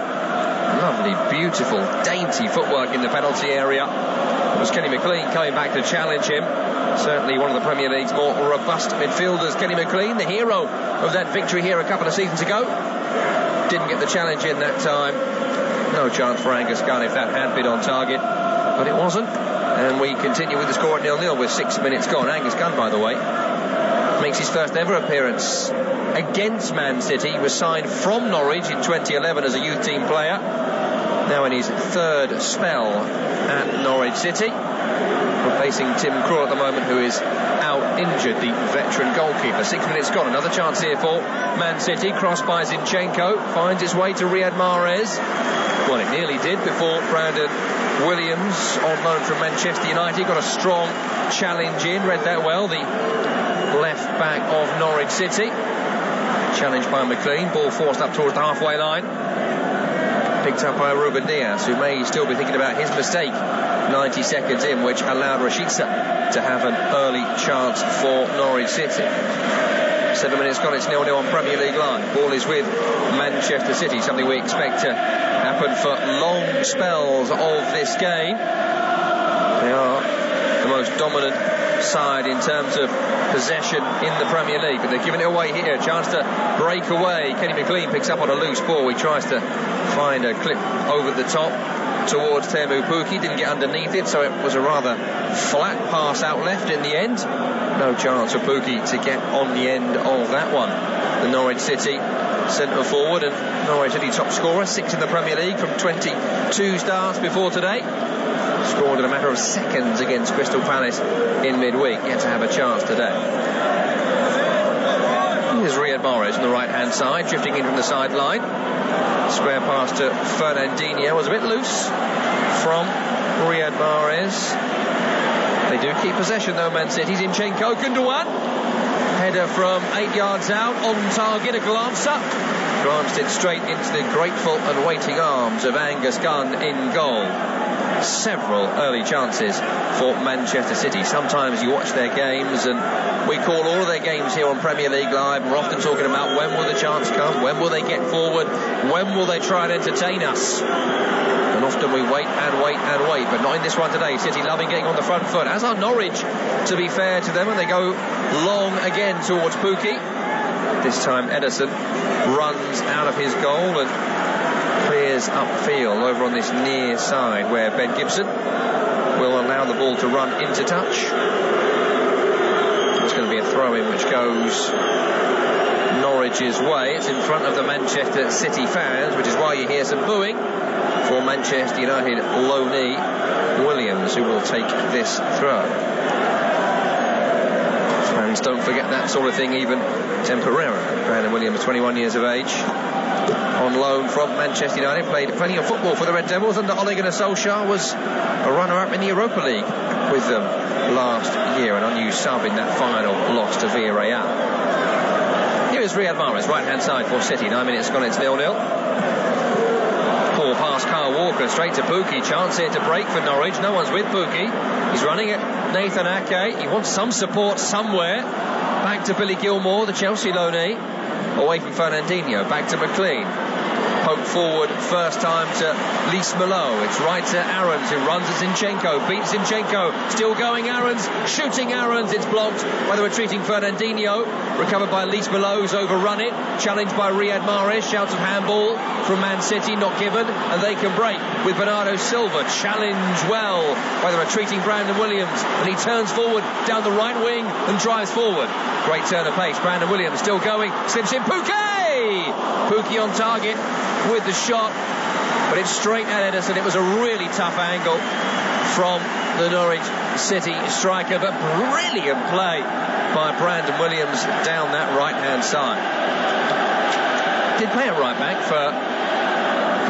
Lovely, beautiful, dainty footwork in the penalty area. It was Kenny McLean coming back to challenge him. Certainly one of the Premier League's more robust midfielders, Kenny McLean, the hero of that victory here a couple of seasons ago. Didn't get the challenge in that time. No chance for Angus Gunn if that had been on target, but it wasn't. And we continue with the score at 0-0 with 6 minutes gone. Angus Gunn, by the way, makes his first ever appearance against Man City. He was signed from Norwich in 2011 as a youth team player. Now in his third spell at Norwich City, replacing Tim Krul at the moment, who is out injured, the veteran goalkeeper. 6 minutes gone. Another chance here for Man City. Crossed by Zinchenko, finds its way to Riyad Mahrez. Well, it nearly did before Brandon Williams, on loan from Manchester United, got a strong challenge in. Read that well, the left back of Norwich City. Challenged by McLean, ball forced up towards the halfway line. Picked up by Ruben Dias, who may still be thinking about his mistake 90 seconds in, which allowed Rashica to have an early chance for Norwich City. 7 minutes gone, it's 0-0 on Premier League Live. Ball is with Manchester City, something we expect to happen for long spells of this game. They are the most dominant side in terms of possession in the Premier League, but they're giving it away here. Chance to break away. Kenny McLean picks up on a loose ball. He tries to find a clip over the top towards Teemu Pukki. Didn't get underneath it, so it was a rather flat pass out left in the end. No chance for Pukki to get on the end of that one. The Norwich City centre forward and Norwich City top scorer, 6 in the Premier League from 22 starts before today. Scored in a matter of seconds against Crystal Palace in midweek. Yet to have a chance today. Here's Riyad Mahrez on the right hand side, drifting in from the sideline. Square pass to Fernandinho was a bit loose from Riyad Mahrez. They do keep possession though, Man City. Zinchenko, Gundogan. Header from 8 yards out, on target, a glancer. Glanced it straight into the grateful and waiting arms of Angus Gunn in goal. Several early chances for Manchester City. Sometimes you watch their games, and we call all of their games here on Premier League Live. We're often talking about when will the chance come, when will they get forward, when will they try and entertain us. And often we wait and wait and wait, but not in this one today. City loving getting on the front foot, as are Norwich, to be fair to them, and they go long again towards Pukki. This time Ederson runs out of his goal and clears upfield over on this near side, where Ben Gibson will allow the ball to run into touch. It's going to be a throw-in which goes Norwich's way. It's in front of the Manchester City fans, which is why you hear some booing for Manchester United loanee Williams, who will take this throw. Fans don't forget that sort of thing even temporarily. Brandon Williams, 21 years of age, on loan from Manchester United, played plenty of football for the Red Devils under Ole Gunnar Solskjaer, was a runner-up in the Europa League with them last year, an unused sub in that final loss to Villarreal. Here is Riyad Mahrez, right-hand side for City. 9 minutes gone, it's 0-0. Ball past Kyle Walker, straight to Pukki. Chance here to break for Norwich. No one's with Pukki. He's running at Nathan Ake. He wants some support somewhere. Back to Billy Gilmore, the Chelsea loanee. Away from Fernandinho, back to McLean. Poke forward, first time to Lys Malo. It's right to Aarons, who runs at Zinchenko, beats Zinchenko, still going Aarons, shooting Aarons. It's blocked by the retreating Fernandinho. Recovered by Lys Malo, who's overrun it. Challenged by Riyad Mahrez. Shouts of handball from Man City, not given, and they can break with Bernardo Silva. Challenged well by the retreating Brandon Williams, and he turns forward down the right wing and drives forward. Great turn of pace. Brandon Williams still going, slips in. Pukki on target with the shot, but it's straight at Ederson. It was a really tough angle from the Norwich City striker, but brilliant play by Brandon Williams down that right-hand side. Did play at right back for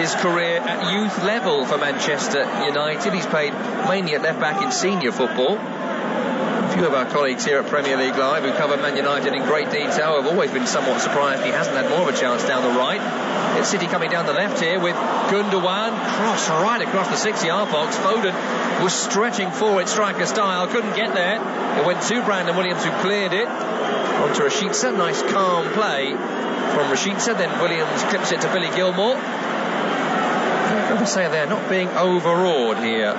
his career at youth level for Manchester United. He's played mainly at left back in senior football. If few of our colleagues here at Premier League Live who cover Man United in great detail have always been somewhat surprised he hasn't had more of a chance down the right. It's City coming down the left here with Gundogan, cross right across the 6-yard box. Foden was stretching forward striker style, couldn't get there. It went to Brandon Williams, who cleared it onto Rashica. Nice calm play from Rashica. Then Williams clips it to Billy Gilmore. I've got to say they're not being overawed here,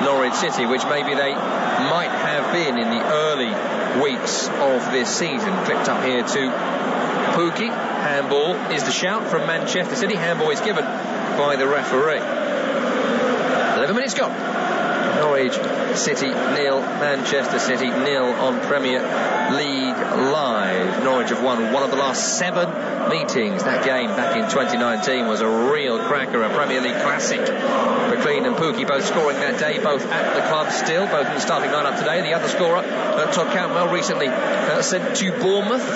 Norwich City, which maybe they might have been in the early weeks of this season. Clipped up here to Pukki. Handball is the shout from Manchester City. Handball is given by the referee. 11 minutes gone. Norwich City 0, Manchester City 0 on Premier League Live. Norwich have won one of the last 7 meetings. That game back in 2019 was a real cracker, a Premier League classic. McLean and Pukki both scoring that day, both at the club still, both in the starting lineup today. The other scorer, Todd Cantwell, recently sent to Bournemouth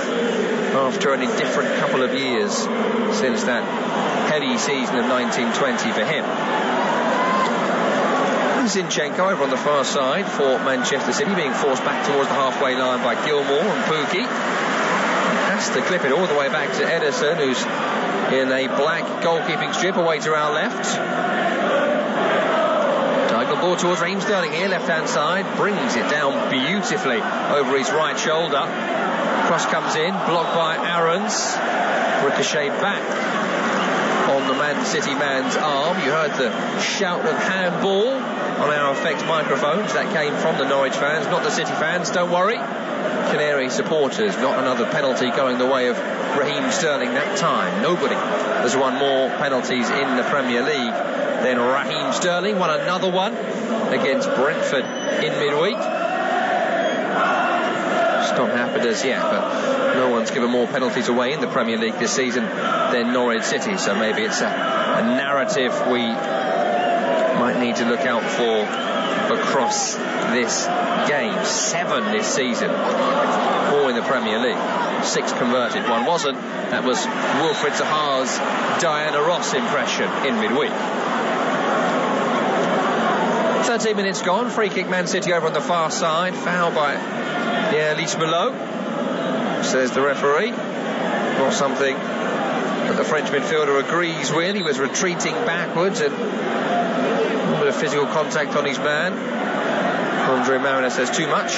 after an indifferent couple of years since that heady season of 1920 for him. Zinchenko over on the far side for Manchester City, being forced back towards the halfway line by Gilmore and Pukki. Has to clip it all the way back to Ederson, who's in a black goalkeeping strip away to our left. Diagonal ball towards Raheem Sterling here, left hand side, brings it down beautifully over his right shoulder. Cross comes in, blocked by Aarons, ricochet back on the Man City man's arm. You heard the shout of handball on our effects microphones. That came from the Norwich fans, not the City fans, don't worry. Canary supporters. Not another penalty going the way of Raheem Sterling that time. Nobody has won more penalties in the Premier League than Raheem Sterling. Won another one against Brentford in midweek. It's not happened as yet, but no one's given more penalties away in the Premier League this season than Norwich City, so maybe it's a narrative we might need to look out for across this game. 7 this season, 4 in the Premier League, 6 converted, 1 wasn't. That was Wilfred Zaha's Diana Ross impression in midweek. 13 minutes gone, free kick Man City over on the far side, foul by Elise Malo, says the referee. Not something that the French midfielder agrees with. He was retreating backwards and a little bit of physical contact on his man. Andre Mariner says too much.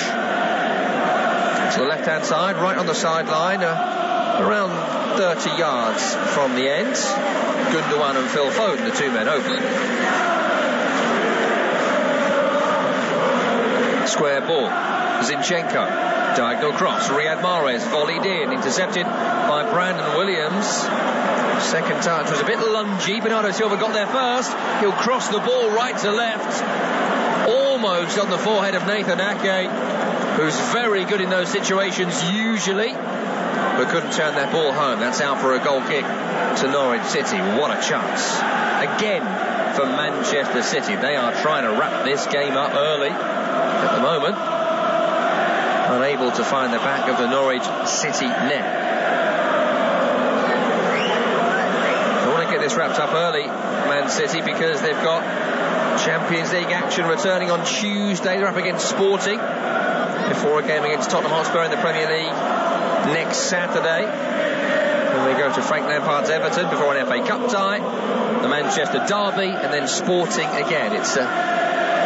To the left hand side, right on the sideline, around 30 yards from the end. Gundogan and Phil Foden, the 2 men over it. Square ball. Zinchenko, diagonal cross, Riyad Mahrez volleyed in, intercepted by Brandon Williams. Second touch was a bit lungy. Bernardo Silva got there first. He'll cross the ball right to left, almost on the forehead of Nathan Ake, who's very good in those situations usually, but couldn't turn that ball home. That's out for a goal kick to Norwich City. What a chance again for Manchester City. They are trying to wrap this game up early at the moment, unable to find the back of the Norwich City net. They want to get this wrapped up early, Man City, because they've got Champions League action returning on Tuesday. They're up against Sporting before a game against Tottenham Hotspur in the Premier League next Saturday. Then they go to Frank Lampard's Everton before an FA Cup tie, the Manchester Derby, and then Sporting again. It's a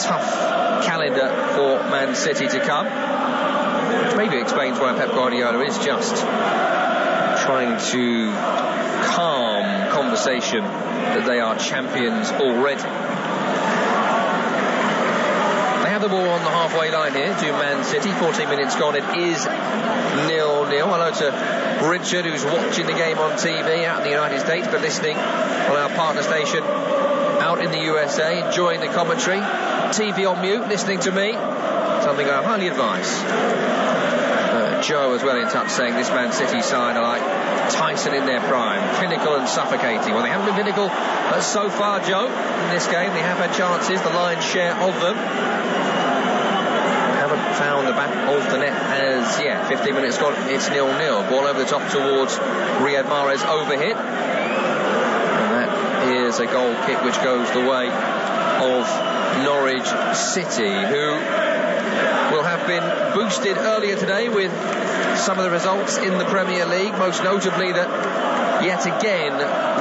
tough calendar for Man City to come, which maybe explains why Pep Guardiola is just trying to calm conversation that they are champions already. They have the ball on the halfway line here to Man City. 14 minutes gone. It is 0-0. Hello to Richard, who's watching the game on TV out in the United States, but listening on our partner station out in the USA, enjoying the commentary. TV on mute, listening to me, something I highly advise. Joe as well in touch, saying this Man City side are like Tyson in their prime, clinical and suffocating. Well, they haven't been clinical so far, Joe, in this game. They have had chances, the lion's share of them. Haven't found the back of the net as yet. 15 minutes gone, it's 0-0. Ball over the top towards Riyad Mahrez, overhit. And that is a goal kick which goes the way of Norwich City, who will have been boosted earlier today with some of the results in the Premier League, most notably that yet again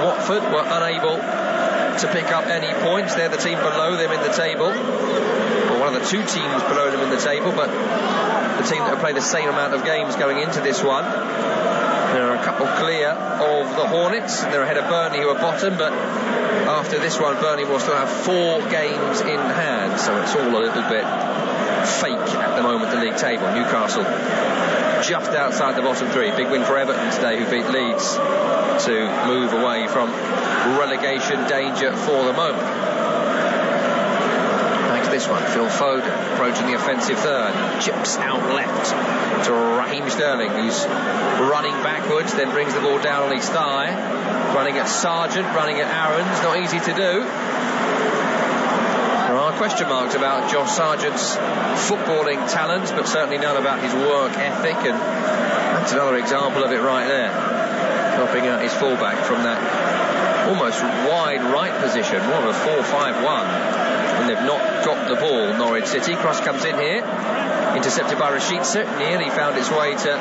Watford were unable to pick up any points. They're the team below them in the table, or one of the two teams below them in the table, but the team that have played the same amount of games going into this one. There are a couple clear of the Hornets, and they're ahead of Burnley, who are bottom, but after this one Burnley will still have 4 games in hand, so it's all a little bit fake at the moment, the league table. Newcastle just outside the bottom 3. Big win for Everton today, who beat Leeds to move away from relegation danger for the moment. Thanks to this one, Phil Foden approaching the offensive third, chips out left to Raheem Sterling, who's running backwards, then brings the ball down on his thigh, running at Sargent, running at Aarons. Not easy to do. There are question marks about Josh Sargent's footballing talents, but certainly none about his work ethic, and that's another example of it right there, helping out his fullback from that almost wide right position, more of a 4-5-1, and they've not got the ball. Norwich City. Cross comes in here, intercepted by Rashica, nearly found its way to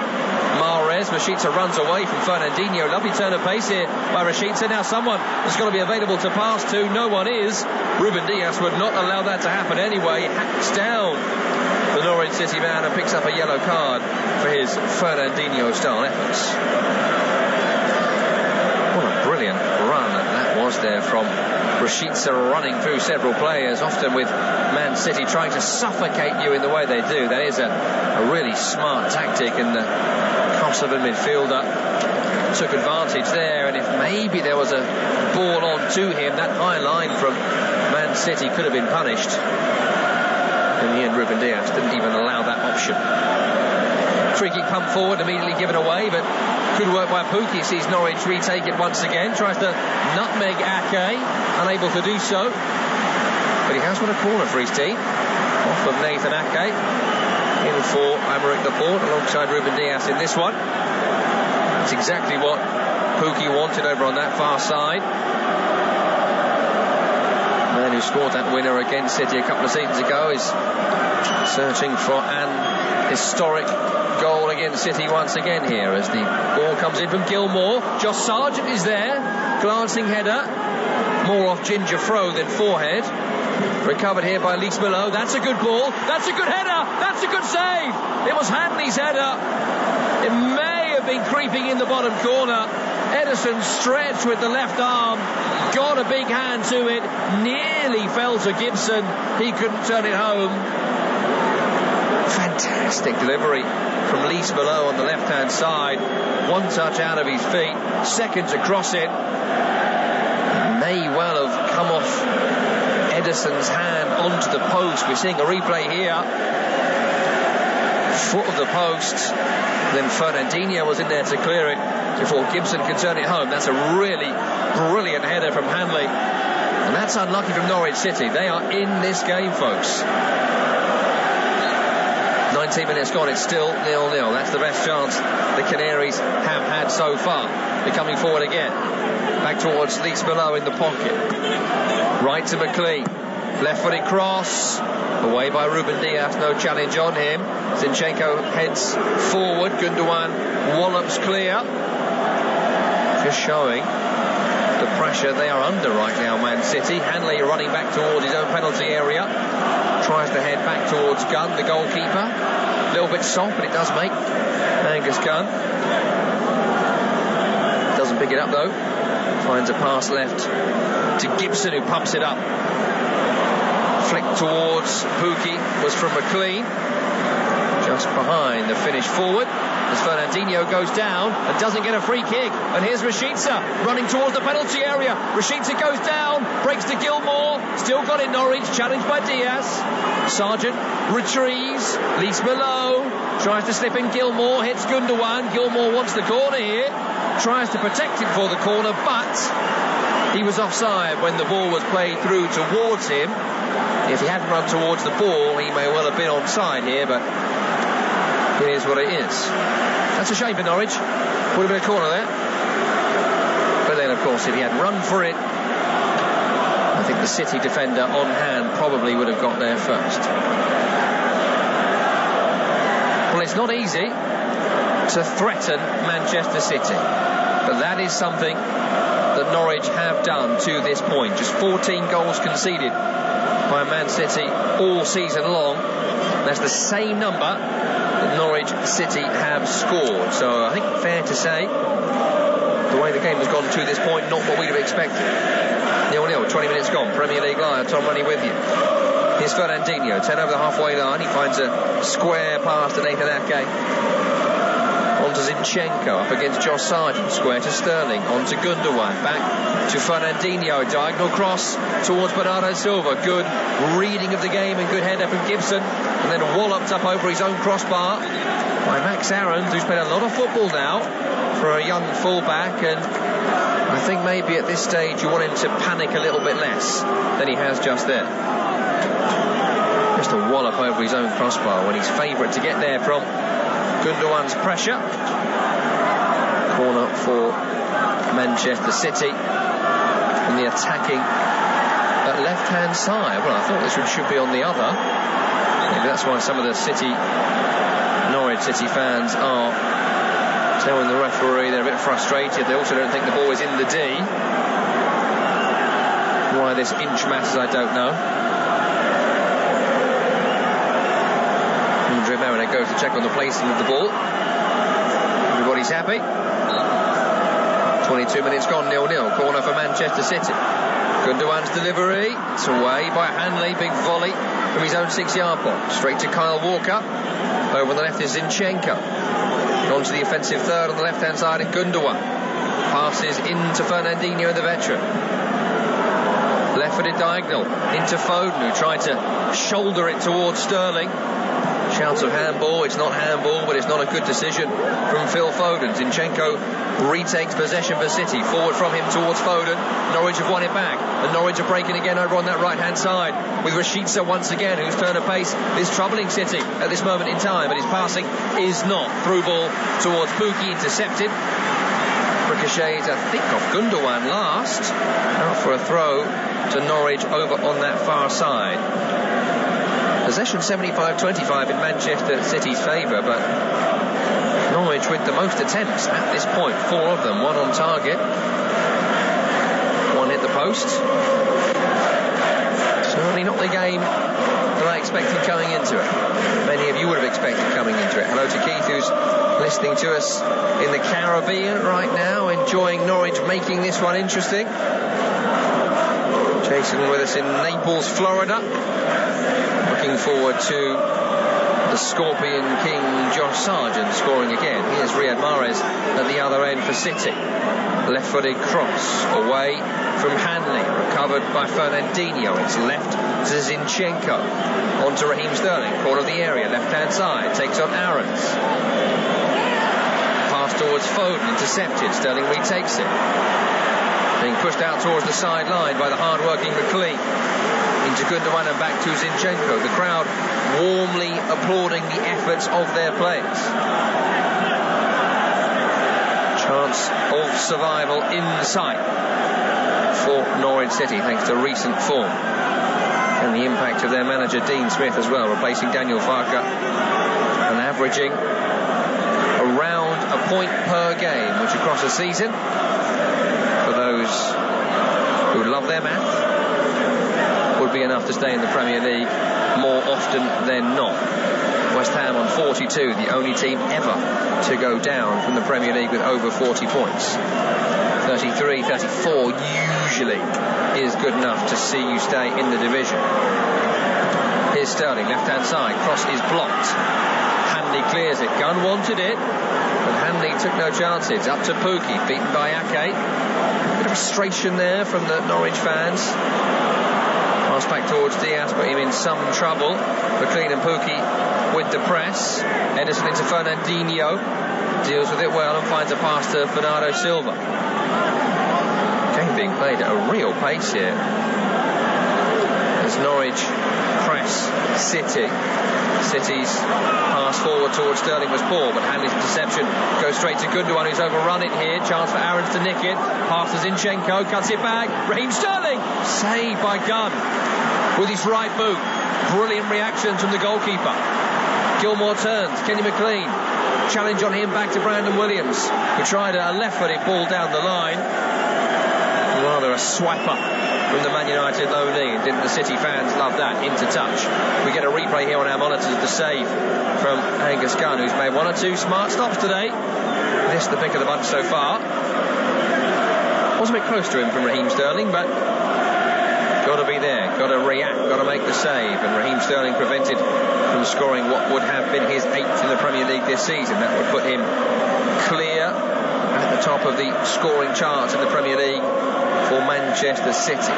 Mahrez. Rashica runs away from Fernandinho. Lovely turn of pace here by Rashica. Now someone has got to be available to pass to. No one is. Ruben Dias would not allow that to happen anyway. Hacks down the Norwich City man and picks up a yellow card for his Fernandinho style efforts. What a brilliant run that was there from Rashica, running through several players, often with Man City trying to suffocate you in the way they do. That is a really smart tactic, and the Kosovan midfielder took advantage there, and if maybe there was a ball on to him, that high line from Man City could have been punished. In the end, Ruben Dias didn't even allow that option. Free kick pump forward, immediately given away, but good work by Pukki. Sees Norwich retake it once again, tries to nutmeg Ake, unable to do so, but he has won a corner for his team off of Nathan Ake, in for Aymeric Laporte alongside Ruben Dias in this one. It's exactly what Pukki wanted over on that far side. The man who scored that winner against City a couple of seasons ago is searching for an historic goal against City once again here, as the ball comes in from Gilmour. Josh Sargent is there, glancing header, more off Ginger Fro than forehead. Recovered here by Lys Below. That's a good ball, that's a good header, that's a good save. It was Hanley's header. It may have been creeping in the bottom corner. Ederson stretched with the left arm, got a big hand to it, nearly fell to Gibson. He couldn't turn it home. Fantastic delivery from Lys Below on the left hand side. One touch out of his feet, second to cross it. May well have come off Ederson's hand onto the post. We're seeing a replay here. Foot of the post. Then Fernandinho was in there to clear it before Gibson could turn it home. That's a really brilliant header from Hanley. And that's unlucky from Norwich City. They are in this game, folks. 19 minutes gone, it's still 0-0. That's the best chance the Canaries have had so far. They're coming forward again. Back towards Lys Below in the pocket. Right to McLean. Left-footed cross. Away by Ruben Dias. No challenge on him. Zinchenko heads forward. Gundogan wallops clear. Just showing the pressure they are under right now, Man City. Hanley running back towards his own penalty area. Tries to head back towards Gunn, the goalkeeper. A little bit soft, but it does make Angus Gunn. Doesn't pick it up though. Finds a pass left to Gibson, who pumps it up. Flick towards Pukki was from McLean. Just behind the finish forward as Fernandinho goes down and doesn't get a free kick. And here's Rashica running towards the penalty area. Rashica goes down, breaks to Gilmour. Still got it, Norwich, challenged by Diaz. Sargent retrieves. Lys Below tries to slip in Gilmour, hits Gundogan. Gilmour wants the corner here. Tries to protect it for the corner, but he was offside when the ball was played through towards him. If he hadn't run towards the ball, he may well have been onside here, but it is what it is. That's a shame for Norwich. Would have been a corner there. But then, of course, if he had run for it, I think the City defender on hand probably would have got there first. Well, it's not easy to threaten Manchester City, but that is something that Norwich have done to this point. Just 14 goals conceded by Man City all season long. That's the same number that Norwich City have scored. So I think fair to say, the way the game has gone to this point, not what we'd have expected. 0-0, 20 minutes gone. Premier League Live, Tom Runny with you. Here's Fernandinho, 10 over the halfway line. He finds a square pass to Nathan Ake. On to Zinchenko, up against Josh Sargent. Square to Sterling, on to Gundogan. Back to Fernandinho, diagonal cross towards Bernardo Silva. Good reading of the game and good header from Gibson. And then walloped up over his own crossbar by Max Aarons, who's played a lot of football now for a young fullback, and I think maybe at this stage you want him to panic a little bit less than he has just there. Just a wallop over his own crossbar when he's favourite to get there from Gundogan's pressure. Corner for Manchester City on the attacking left-hand side. Well, I thought this one should be on the other. Maybe that's why some of the Norwich City fans are telling the referee they're a bit frustrated. They also don't think the ball is in the D. Why this inch matters, I don't know. Andre Mariner goes to check on the placing of the ball. Everybody's happy. 22 minutes gone, 0-0. Corner for Manchester City. Gundogan's delivery. It's away by Hanley. Big volley from his own 6-yard box. Straight to Kyle Walker. Over on the left is Zinchenko. On to the offensive third on the left-hand side, and Gundogan passes into Fernandinho, the veteran. Left-footed diagonal into Foden, who tried to shoulder it towards Sterling. Shouts of handball. It's not handball, but it's not a good decision from Phil Foden. Zinchenko retakes possession for City. Forward from him towards Foden. Norwich have won it back, and Norwich are breaking again over on that right-hand side with Rashica once again, whose turn of pace is troubling City at this moment in time, but his passing is not. Through ball towards Pukki, intercepted. Ricochets, I think, off Gundogan last. Out for a throw to Norwich over on that far side. Possession 75-25 in Manchester City's favour, but Norwich with the most attempts at this point. 4 of them, 1 on target. 1 hit the post. Certainly not the game that I expected coming into it. Many of you would have expected coming into it. Hello to Keith, who's listening to us in the Caribbean right now, enjoying Norwich making this one interesting. Jason with us in Naples, Florida. Looking forward to the Scorpion King Josh Sargent scoring again. Here's Riyad Mahrez at the other end for City. Left-footed cross away from Hanley, recovered by Fernandinho. It's left to Zinchenko. On to Raheem Sterling, corner of the area, left-hand side, takes on Aarons. Pass towards Foden, intercepted. Sterling retakes it. Being pushed out towards the sideline by the hard-working McLean. Into Gundogan and back to Zinchenko. The crowd warmly applauding the efforts of their players. Chance of survival in sight for Norwich City, thanks to recent form and the impact of their manager Dean Smith as well, replacing Daniel Farke and averaging around a point per game, which across a season, for those who love their math, would be enough to stay in the Premier League more often than not. West Ham on 42, the only team ever to go down from the Premier League with over 40 points. 33, 34 usually is good enough to see you stay in the division. Here's Sterling, left-hand side, cross is blocked. Hanley clears it. Gunn wanted it, but Hanley took no chances. Up to Pukki, beaten by Ake. A bit of frustration there from the Norwich fans. Pass back towards Diaz, put him in some trouble. McLean and Pukki with the press. Ederson into Fernandinho. Deals with it well and finds a pass to Bernardo Silva. Game being played at a real pace here. As Norwich press City. City's pass forward towards Sterling was poor, but Hanley's interception goes straight to Gundogan, who's overrun it here. Chance for Aarons to nick it. Pass to Zinchenko, cuts it back. Raheem Sterling, saved by Gunn with his right boot. Brilliant reaction from the goalkeeper. Gilmore turns. Kenny McLean. Challenge on him back to Brandon Williams, who tried a left-footed ball down the line. Rather a swiper from the Man United low knee. Didn't the City fans love that? Into touch. We get a replay here on our monitors. The save from Angus Gunn, who's made one or two smart stops today. This the pick of the bunch so far. Was a bit close to him from Raheem Sterling, but got to be there, got to react, got to make the save. And Raheem Sterling prevented from scoring what would have been his 8th in the Premier League this season. That would put him clear at the top of the scoring charts in the Premier League for Manchester City.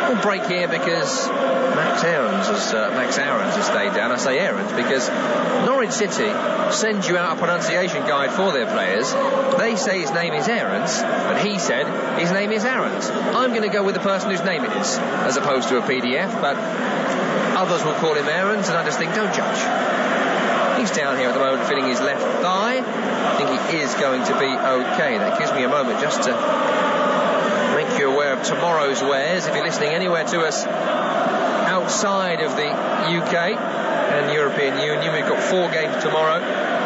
We'll break here because Max Aarons has stayed down. I say Aarons because Norwich City sends you out a pronunciation guide for their players. They say his name is Aarons, but he said his name is Aarons. I'm going to go with the person whose name it is, as opposed to a PDF, but others will call him Aarons, and I just think, don't judge. He's down here at the moment feeling his left thigh. I think he is going to be okay. That gives me a moment just to make you aware of tomorrow's wares. If you're listening anywhere to us outside of the UK and European Union, we've got 4 games tomorrow.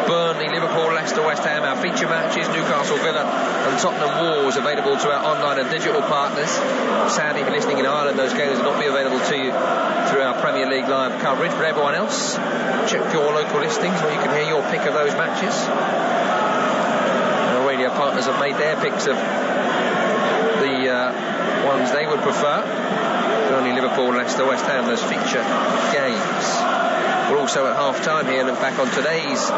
Burnley, Liverpool, Leicester, West Ham, our feature matches, Newcastle, Villa and Tottenham Wolves available to our online and digital partners. Sadly, if you're listening in Ireland, those games will not be available to you through our Premier League live coverage, but everyone else, check your local listings where you can hear your pick of those matches. Our radio partners have made their picks of the ones they would prefer. Burnley, Liverpool, Leicester, West Ham, those feature games. We're also at half-time here. Look back on today's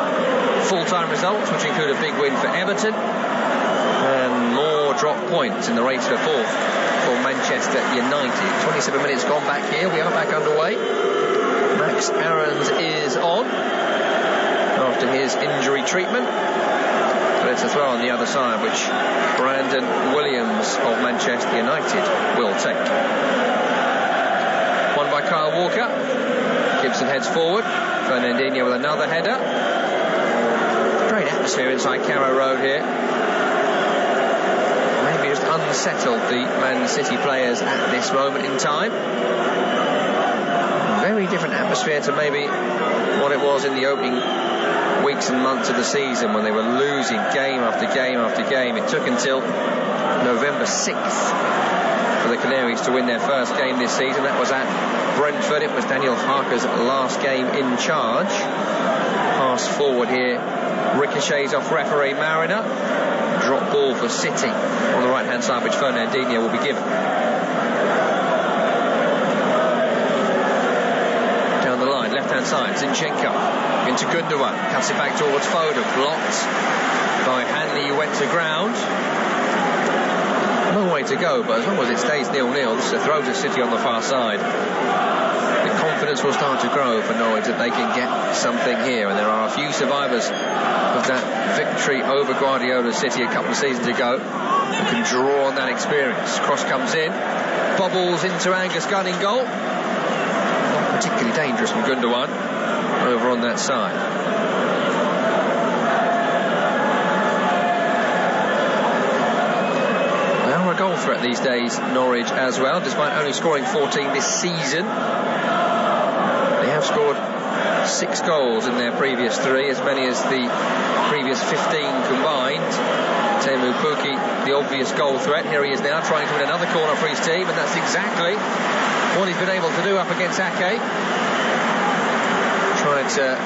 full-time results, which include a big win for Everton and more drop points in the race for fourth for Manchester United. 27 minutes gone back here. We are back underway. Max Aarons is on after his injury treatment. But it's a throw on the other side, which Brandon Williams of Manchester United will take. Won by Kyle Walker. Gibson heads forward. Fernandinho with another header. Great atmosphere inside Carrow Road here. Maybe just unsettled the Man City players at this moment in time. Very different atmosphere to maybe what it was in the opening weeks and months of the season when they were losing game after game after game. It took until November 6th for the Canaries to win their first game this season. That was at Brentford. It was Daniel Harker's last game in charge. Pass forward here, ricochets off referee Mariner. Drop ball for City on the right hand side, which Fernandinho will be given. Down the line, left hand side, Zinchenko into Gundogan, cuts it back towards Foden, blocked by Hanley, who went to ground. Long way to go, but as long as it stays 0-0, this is a throw to City on the far side. The confidence will start to grow for Norwich that they can get something here, and there are a few survivors of that victory over Guardiola City a couple of seasons ago who can draw on that experience. Cross comes in, bobbles into Angus Gunn in goal. Not particularly dangerous from Gundogan over on that side. A goal threat these days, Norwich as well, despite only scoring 14 this season. They have scored 6 goals in their previous 3, as many as the previous 15 combined. Teemu Pukki, the obvious goal threat. Here he is now trying to win another corner for his team, and that's exactly what he's been able to do up against Ake. Trying to,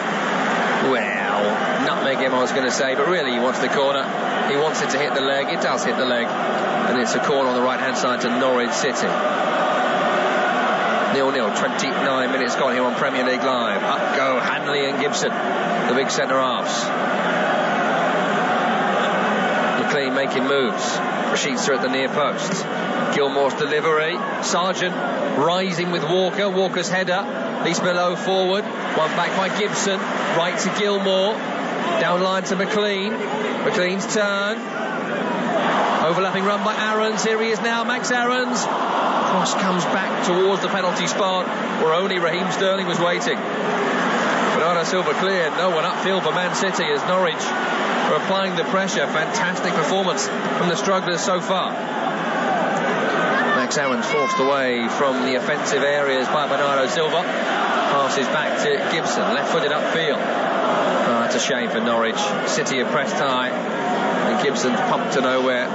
nutmeg him, I was going to say, but really he wants the corner. He wants it to hit the leg. It does hit the leg. And it's a corner on the right-hand side to Norwich City. 0-0, 29 minutes gone here on Premier League Live. Up go Hanley and Gibson, the big centre-halves. McLean making moves. Rashica at the near post. Gilmore's delivery. Sargent rising with Walker. Walker's header. Least below forward. One back by Gibson. Right to Gilmore. Down line to McLean. McLean's turn. Overlapping run by Aarons. Here he is now, Max Aarons. Cross comes back towards the penalty spot where only Raheem Sterling was waiting. Bernardo Silva cleared. No one upfield for Man City as Norwich are applying the pressure. Fantastic performance from the strugglers so far. Max Aarons forced away from the offensive areas by Bernardo Silva. Passes back to Gibson, left-footed upfield. It's a shame for Norwich. City have pressed high, and Gibson pumped to nowhere.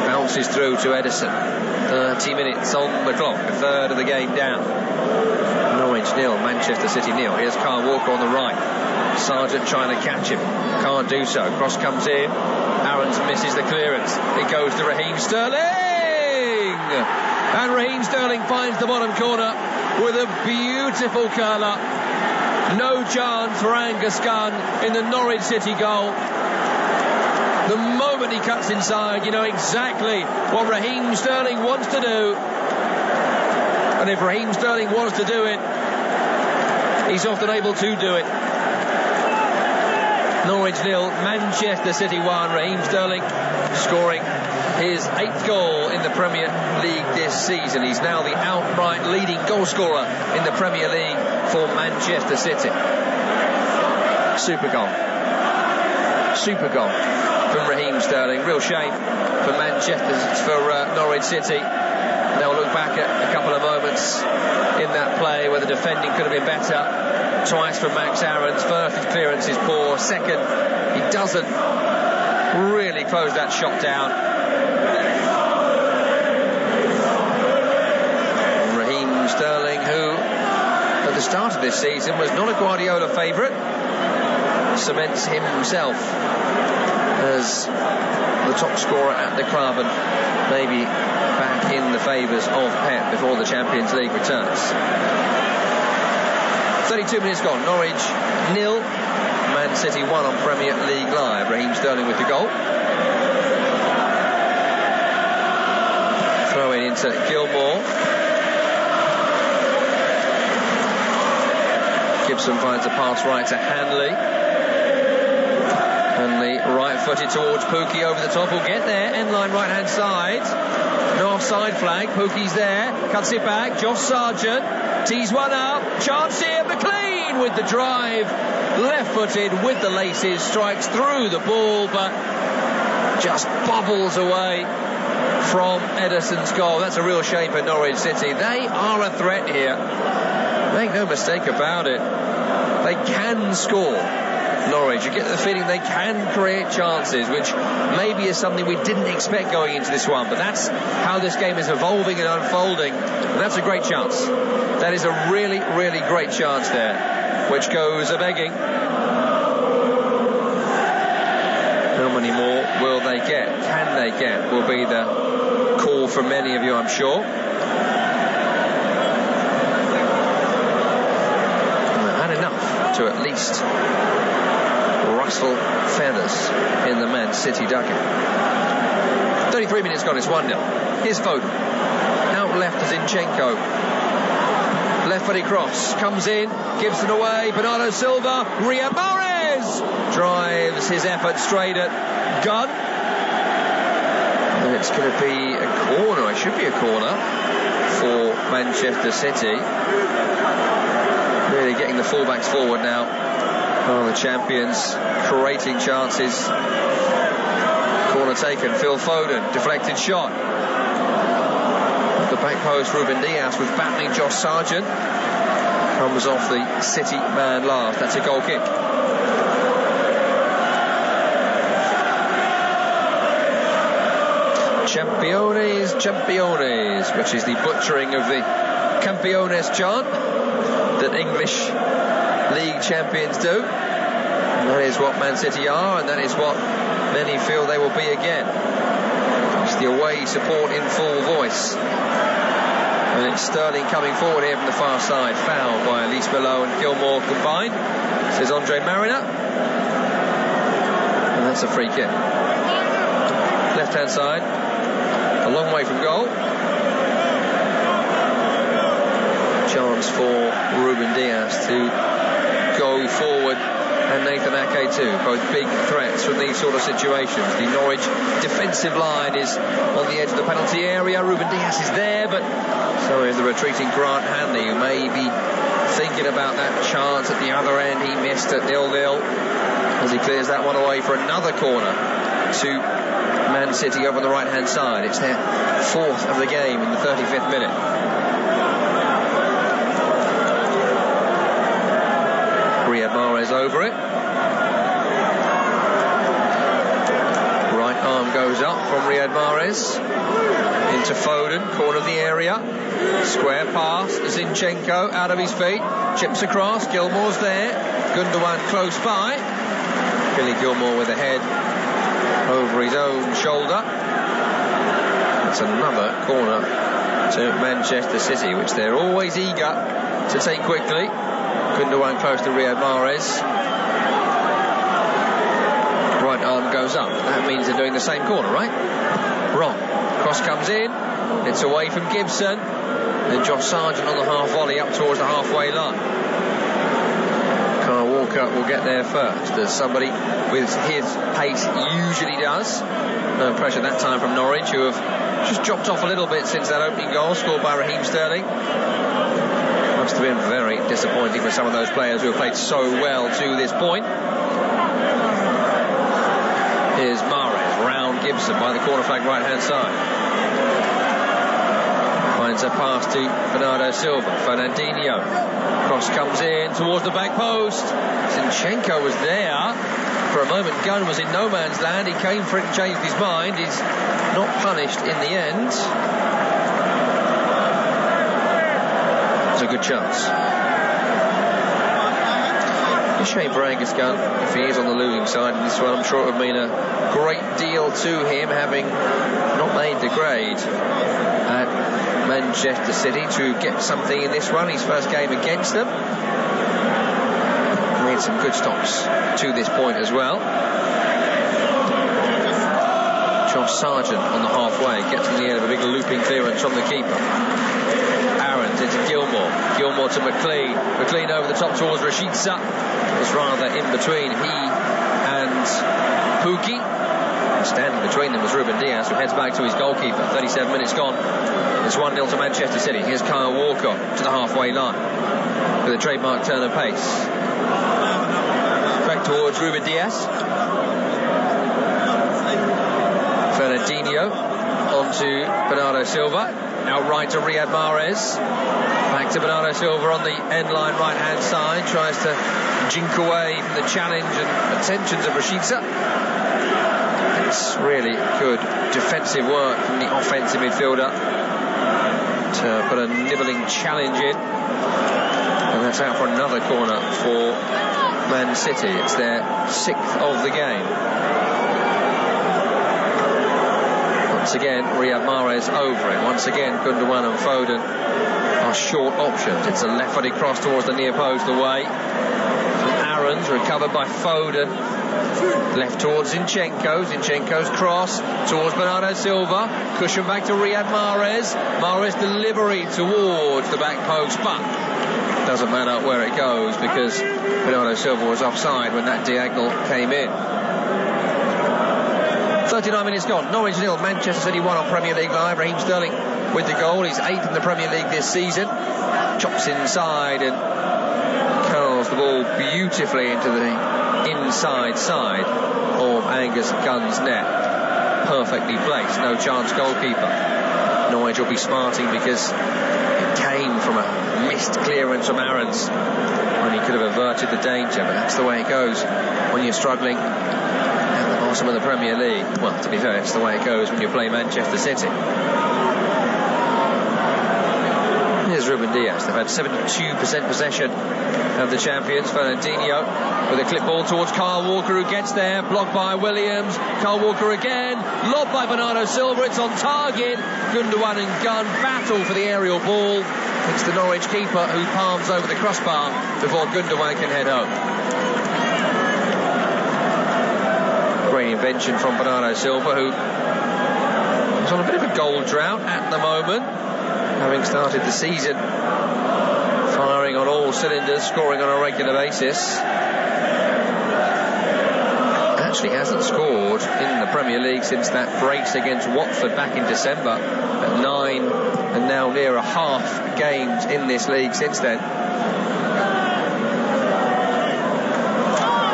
Bounces through to Edison. 30 minutes on the clock, a third of the game down. Norwich 0, Manchester City 0. Here's Kyle Walker on the right. Sargent trying to catch him, can't do so. Cross comes in, Aarons misses the clearance. It goes to Raheem Sterling, and Raheem Sterling finds the bottom corner with a beautiful curler. No chance for Angus Gunn in the Norwich City goal. The moment he cuts inside, you know exactly what Raheem Sterling wants to do. And if Raheem Sterling wants to do it, he's often able to do it. Norwich 0, Manchester City 1. Raheem Sterling scoring his 8th goal in the Premier League this season. He's now the outright leading goal scorer in the Premier League for Manchester City. Super goal from Raheem Sterling. Real shame for Norwich City. They'll look back at a couple of moments in that play where the defending could have been better. Twice from Max Aarons. First, his clearance is poor. Second, he doesn't really close that shot down. Raheem Sterling, who at the start of this season was not a Guardiola favourite, cements himself as the top scorer at the club, and maybe back in the favours of Pep before the Champions League returns. 32 minutes gone. Norwich 0, Man City 1 on Premier League Live. Raheem Sterling with the goal. Throw in into Gilmore. Gibson finds a pass right to Hanley. Hanley right-footed towards Pookie over the top. Will get there. End line right-hand side. No offside flag. Pookie's there. Cuts it back. Josh Sargent tees one up. Chance here. McLean with the drive. Left-footed with the laces. Strikes through the ball, but just bubbles away from Edison's goal. That's a real shame for Norwich City. They are a threat here. Make no mistake about it. They can score. Norwich, you get the feeling they can create chances, which maybe is something we didn't expect going into this one, but that's how this game is evolving and unfolding, and that's a great chance. That is a really, really great chance there, which goes a-begging. How many more will they get? Can they get? Will be the call from many of you, I'm sure. And enough to at least rustle feathers in the Man City dugout. 33 minutes gone, it's 1-0. Here's Foden. Out left is Zinchenko. Left-footed cross. Comes in. Gibson away. Bernardo Silva. Riyad Mahrez drives his effort straight at Gunn. And it's going to be a corner. It should be a corner for Manchester City. Really getting the fullbacks forward now. Oh, the champions creating chances. Corner taken. Phil Foden. Deflected shot. At the back post, Ruben Dias was battling Josh Sargent. Comes off the City man last. That's a goal kick. Championes, Championes, which is the butchering of the Campeones chant that English league champions do. And that is what Man City are, and that is what many feel they will be again. It's the away support in full voice. And it's Sterling coming forward here from the far side. Fouled by Elise Below and Gilmore combined, says Andre Mariner. And that's a free kick. Left hand side, a long way from goal. Chance for Ruben Dias to go forward, and Nathan Ake too. Both big threats from these sort of situations. The Norwich defensive line is on the edge of the penalty area. Ruben Dias is there, but so is the retreating Grant Hanley, who may be thinking about that chance at the other end. He missed at 0-0 as he clears that one away for another corner to Man City over on the right hand side. It's their fourth of the game in the 35th minute. Riyad Mahrez over it. Right arm goes up from Riyad Mahrez into Foden, corner of the area. Square pass, Zinchenko out of his feet, chips across, Gilmore's there, Gundogan close by. Billy Gilmore with a head over his own shoulder. It's another corner to Manchester City, which they're always eager to take quickly. Gundogan close to Riyad Mahrez. Right arm goes up. That means they're doing the same corner, right? Wrong. Cross comes in. It's away from Gibson. And Josh Sargent on the half volley up towards the halfway line. Kyle Walker will get there first, as somebody with his pace usually does. No pressure that time from Norwich, who have just dropped off a little bit since that opening goal scored by Raheem Sterling. Must have been very disappointing for some of those players who have played so well to this point. Here's Mahrez round Gibson by the corner flag right hand side. Finds a pass to Bernardo Silva. Fernandinho. Cross comes in towards the back post. Zinchenko was there. For a moment, Gunn was in no man's land. He came for it and changed his mind. He's not punished in the end. It's a good chance. A shame for Angus Gunn if he is on the losing side in this one. I'm sure it would mean a great deal to him, having not made the grade at Manchester City, to get something in this one, his first game against them. Made some good stops to this point as well. Josh Sargent on the halfway gets in the end of a big looping clearance from the keeper. Aarons into Gilmore. Gilmore to McLean. McLean over the top towards Rashica. It's rather in between he and Pukki. Standing between them was Ruben Diaz, who heads back to his goalkeeper. 37 minutes gone. It's 1-0 to Manchester City. Here's Kyle Walker to the halfway line with a trademark turn of pace. Back towards Ruben Diaz. Fernandinho onto Bernardo Silva. Out right to Riyad Mahrez. Back to Bernardo Silva on the end line right hand side. Tries to jink away from the challenge and attentions of Rashica. It's really good defensive work from the offensive midfielder to put a nibbling challenge in. And that's out for another corner for Man City. It's their 6th of the game. Once again, Riyad Mahrez over it. Once again, Gundogan and Foden are short options. It's a left-footed cross towards the near post away. Aarons recovered by Foden. Left towards Zinchenko. Zinchenko's cross towards Bernardo Silva. Cushion back to Riyad Mahrez. Mahrez delivery towards the back post, but doesn't matter where it goes because Bernardo Silva was offside when that diagonal came in. 39 minutes gone. Norwich 0, Manchester City 1 on Premier League Live. Raheem Sterling with the goal. He's 8th in the Premier League this season. Chops inside and curls the ball beautifully into the inside side of Angus Gunn's net. Perfectly placed. No chance goalkeeper. Norwich will be smarting because it came from a missed clearance from Aarons when he could have averted the danger, but that's the way it goes when you're struggling at the bottom of the Premier League. Well, to be fair, it's the way it goes when you play Manchester City. Here's Ruben Diaz. They've had 72% possession of the champions. Fernandinho with a clip ball towards Kyle Walker, who gets there, blocked by Williams. Kyle Walker again, lobbed by Bernardo Silva. It's on target. Gundogan and Gunn battle for the aerial ball. It's the Norwich keeper who palms over the crossbar before Gundogan can head home. Great invention from Bernardo Silva, who is on a bit of a goal drought at the moment, having started the season firing on all cylinders, scoring on a regular basis. Actually hasn't scored in the Premier League since that brace against Watford back in December at 9 and now near a half games in this league since then.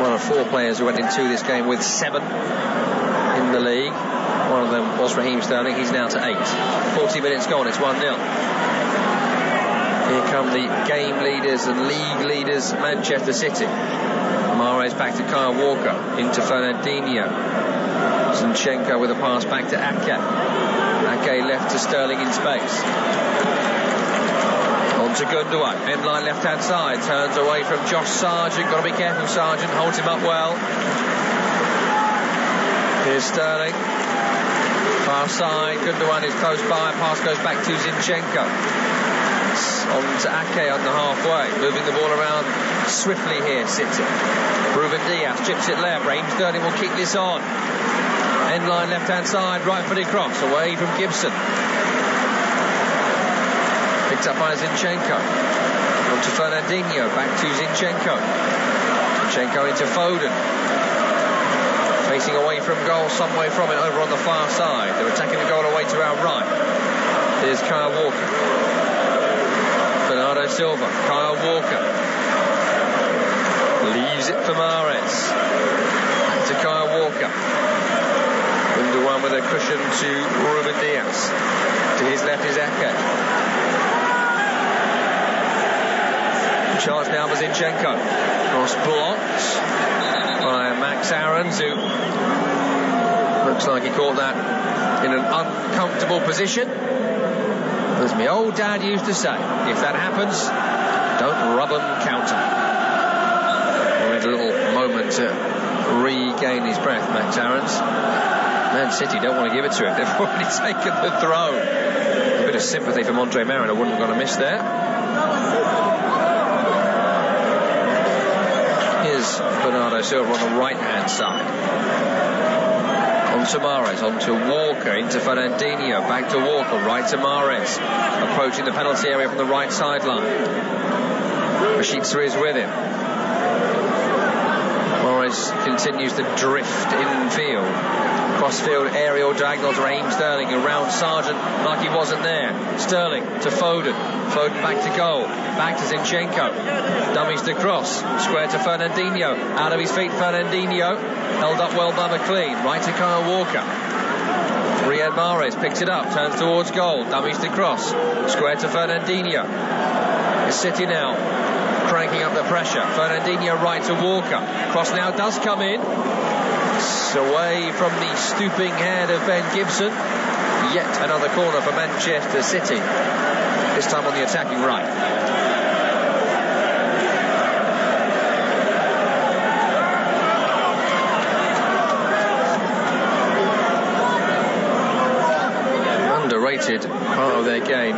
One of 4 players who went into this game with 7 in the league. One of them was Raheem Sterling. He's now to 8. 40 minutes gone. It's 1-0. Here come the game leaders and league leaders, Manchester City. Mahrez back to Kyle Walker, into Fernandinho. Zinchenko with a pass back to Ake. Ake left to Sterling in space. On to Gundogan, end line left hand side, turns away from Josh Sargent. Got to be careful, Sargent holds him up well. Here's Sterling, far side. Gundogan is close by, pass goes back to Zinchenko. On to Ake on the halfway, moving the ball around swiftly here, City. Ruben Diaz chips it left, Raheem Sterling will keep this on. End line left hand side, right footed cross away from Gibson. Picked up by Zinchenko. On to Fernandinho, back to Zinchenko. Zinchenko into Foden. Facing away from goal, some way from it, over on the far side. They're attacking the goal away to our right. Here's Kyle Walker. Bernardo Silva, Kyle Walker. Leaves it for Mahrez. Back to Kyle Walker. Gundogan with a cushion to Ruben Diaz. To his left is Ake. Chance now for Zinchenko. Cross blocked by Max Aarons, who looks like he caught that in an uncomfortable position. As my old dad used to say, if that happens, don't rub 'em, count 'em. He had a little moment to regain his breath, Max Aarons. Man City don't want to give it to him. They've already taken the throw. A bit of sympathy from Andre Marin. I wouldn't have gone to miss there. Here's Bernardo Silva on the right hand side. On to Mahrez, on to Walker, into Fernandinho, back to Walker, right to Mahrez, approaching the penalty area from the right sideline. Rashica is with him. Mahrez continues to drift infield. Crossfield aerial diagonal to Raheem Sterling, around Sargent like he wasn't there. Sterling to Foden. Foden back to goal. Back to Zinchenko. Dummies to cross. Square to Fernandinho. Out of his feet, Fernandinho. Held up well by McLean. Right to Kyle Walker. Riyad Mahrez picks it up. Turns towards goal. Dummies to cross. Square to Fernandinho. It's City now cranking up the pressure. Fernandinho right to Walker. Cross now does come in. It's away from the stooping head of Ben Gibson. Yet another corner for Manchester City. This time on the attacking right. Underrated part of their game.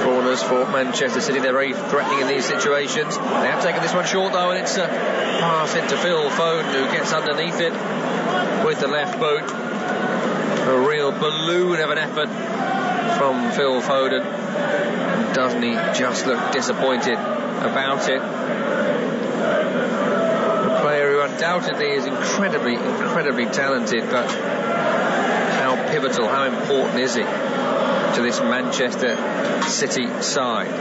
Corners for Manchester City. They're very threatening in these situations. They have taken this one short though, and it's a pass into Phil Foden, who gets underneath it with the left boot. A real balloon of an effort from Phil Foden. Doesn't he just look disappointed about it? A player who undoubtedly is incredibly talented, but how pivotal, how important is he to this Manchester City side?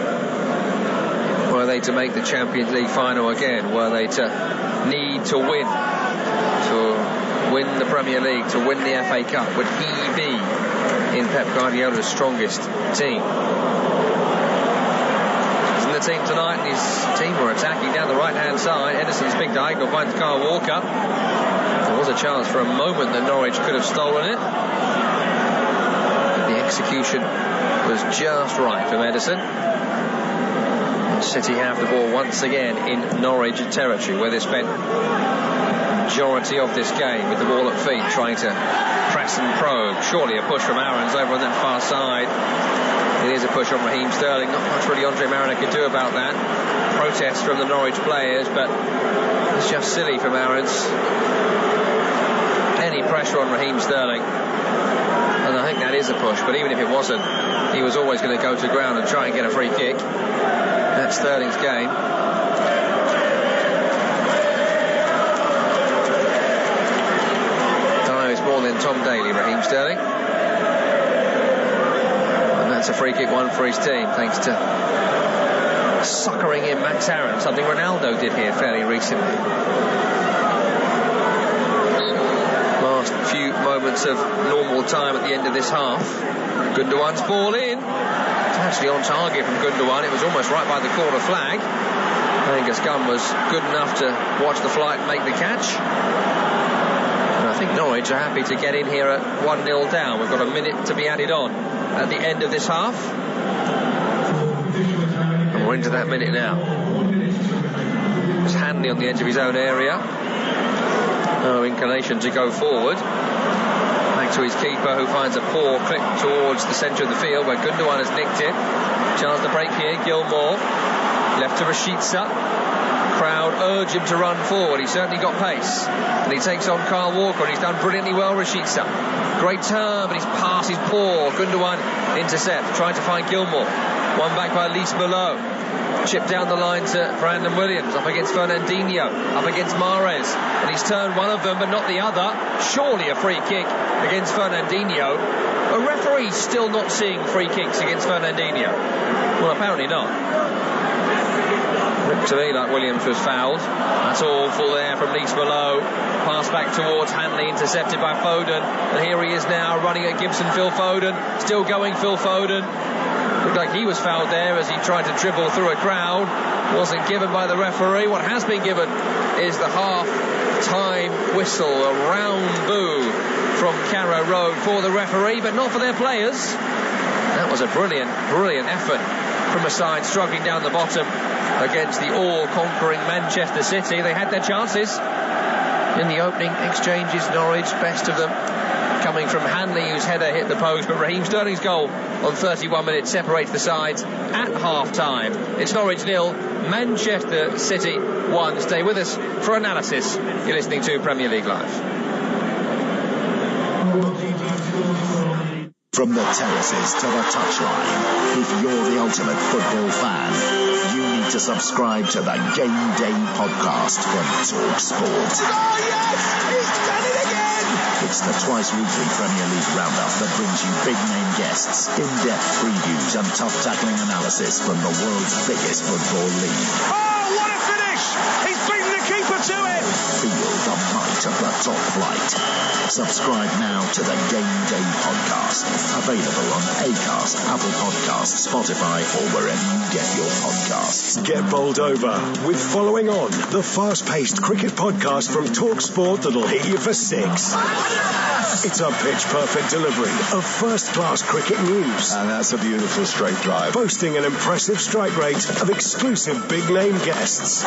Were they to make the Champions League final again? Were they to need to win the Premier League, to win the FA Cup? Would he be in Pep Guardiola's strongest team? He's in the team tonight, and his team were attacking down the right hand side. Ederson's big diagonal finds Kyle Walker. There was a chance for a moment that Norwich could have stolen it. The execution was just right from Ederson. And City have the ball once again in Norwich territory, where they spent the majority of this game with the ball at feet, trying to press and probe. Surely a push from Aarons over on that far side. It is a push on Raheem Sterling. Not much really Andre Mariner could do about that. Protest from the Norwich players, but it's just silly from Aarons. Any pressure on Raheem Sterling, and I think that is a push, but even if it wasn't, he was always going to go to ground and try and get a free kick. That's Sterling's game. Knows more than Tom Daly, Raheem Sterling. And that's a free kick one for his team, thanks to suckering in Max Aarons, something Ronaldo did here fairly recently. Last few moments of normal time at the end of this half. Gundogan's ball in. It's actually on target from Gundogan. It was almost right by the corner flag. Angus Gunn was good enough to watch the flight and make the catch. And I think Norwich are happy to get in here at 1-0 down. We've got a minute to be added on at the end of this half. And we're into that minute now. It's Hanley on the edge of his own area. No inclination to go forward. Back to his keeper, who finds a poor clip towards the centre of the field where Gundogan has nicked it. Chance to break here. Gilmour left to Rashica. Crowd urge him to run forward. He's certainly got pace. And he takes on Kyle Walker, and he's done brilliantly well, Rashica. Great turn, but his pass is poor. Gundogan intercept, trying to find Gilmour. One back by Lise below. Chip down the line to Brandon Williams, up against Fernandinho, up against Mahrez, and he's turned one of them but not the other. Surely a free kick against Fernandinho. A referee still not seeing free kicks against Fernandinho. Well, apparently not. Looked to me like Williams was fouled. That's awful there from Lise below. Pass back towards Hanley, intercepted by Foden, and here he is now running at Gibson. Phil Foden, still going Phil Foden. Looked like he was fouled there as he tried to dribble through a crowd. Wasn't given by the referee. What has been given is the half-time whistle, a round boo from Carrow Road for the referee, but not for their players. That was a brilliant effort from a side struggling down the bottom against the all-conquering Manchester City. They had their chances in the opening exchanges. Norwich, best of them coming from Hanley, whose header hit the post, but Raheem Sterling's goal on 31 minutes separates the sides at half-time. It's Norwich 0, Manchester City 1. Stay with us for analysis. You're listening to Premier League Live. From the terraces to the touchline, if you're the ultimate football fan, you need to subscribe to the Game Day podcast from TalkSport. Oh yes! He's done it again! It's the twice-weekly Premier League roundup that brings you big-name guests, in-depth previews and tough-tackling analysis from the world's biggest football league. Oh, what a finish! He's beaten the keeper to it! Feel the might of the top flight. Subscribe now to the Game Day podcast, available on Acast, Apple Podcasts, Spotify, or wherever you get your podcasts. Get bowled over with Following On, the fast-paced cricket podcast from TalkSport that'll hit you for 6. It's a pitch-perfect delivery of first-class cricket news. And that's a beautiful straight drive. Boasting an impressive strike rate of exclusive big-name guests.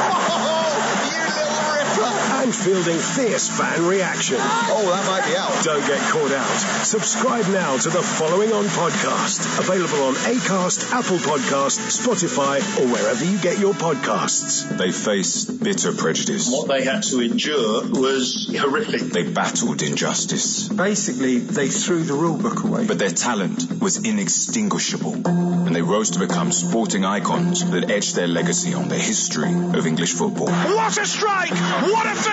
And fielding fierce fan reaction. Oh, that might be out. Don't get caught out. Subscribe now to the Following On podcast. Available on Acast, Apple Podcasts, Spotify, or wherever you get your podcasts. They faced bitter prejudice. What they had to endure was horrific. They battled injustice. Basically, they threw the rule book away. But their talent was inextinguishable. And they rose to become sporting icons that etched their legacy on the history of English football. What a strike! What a finish!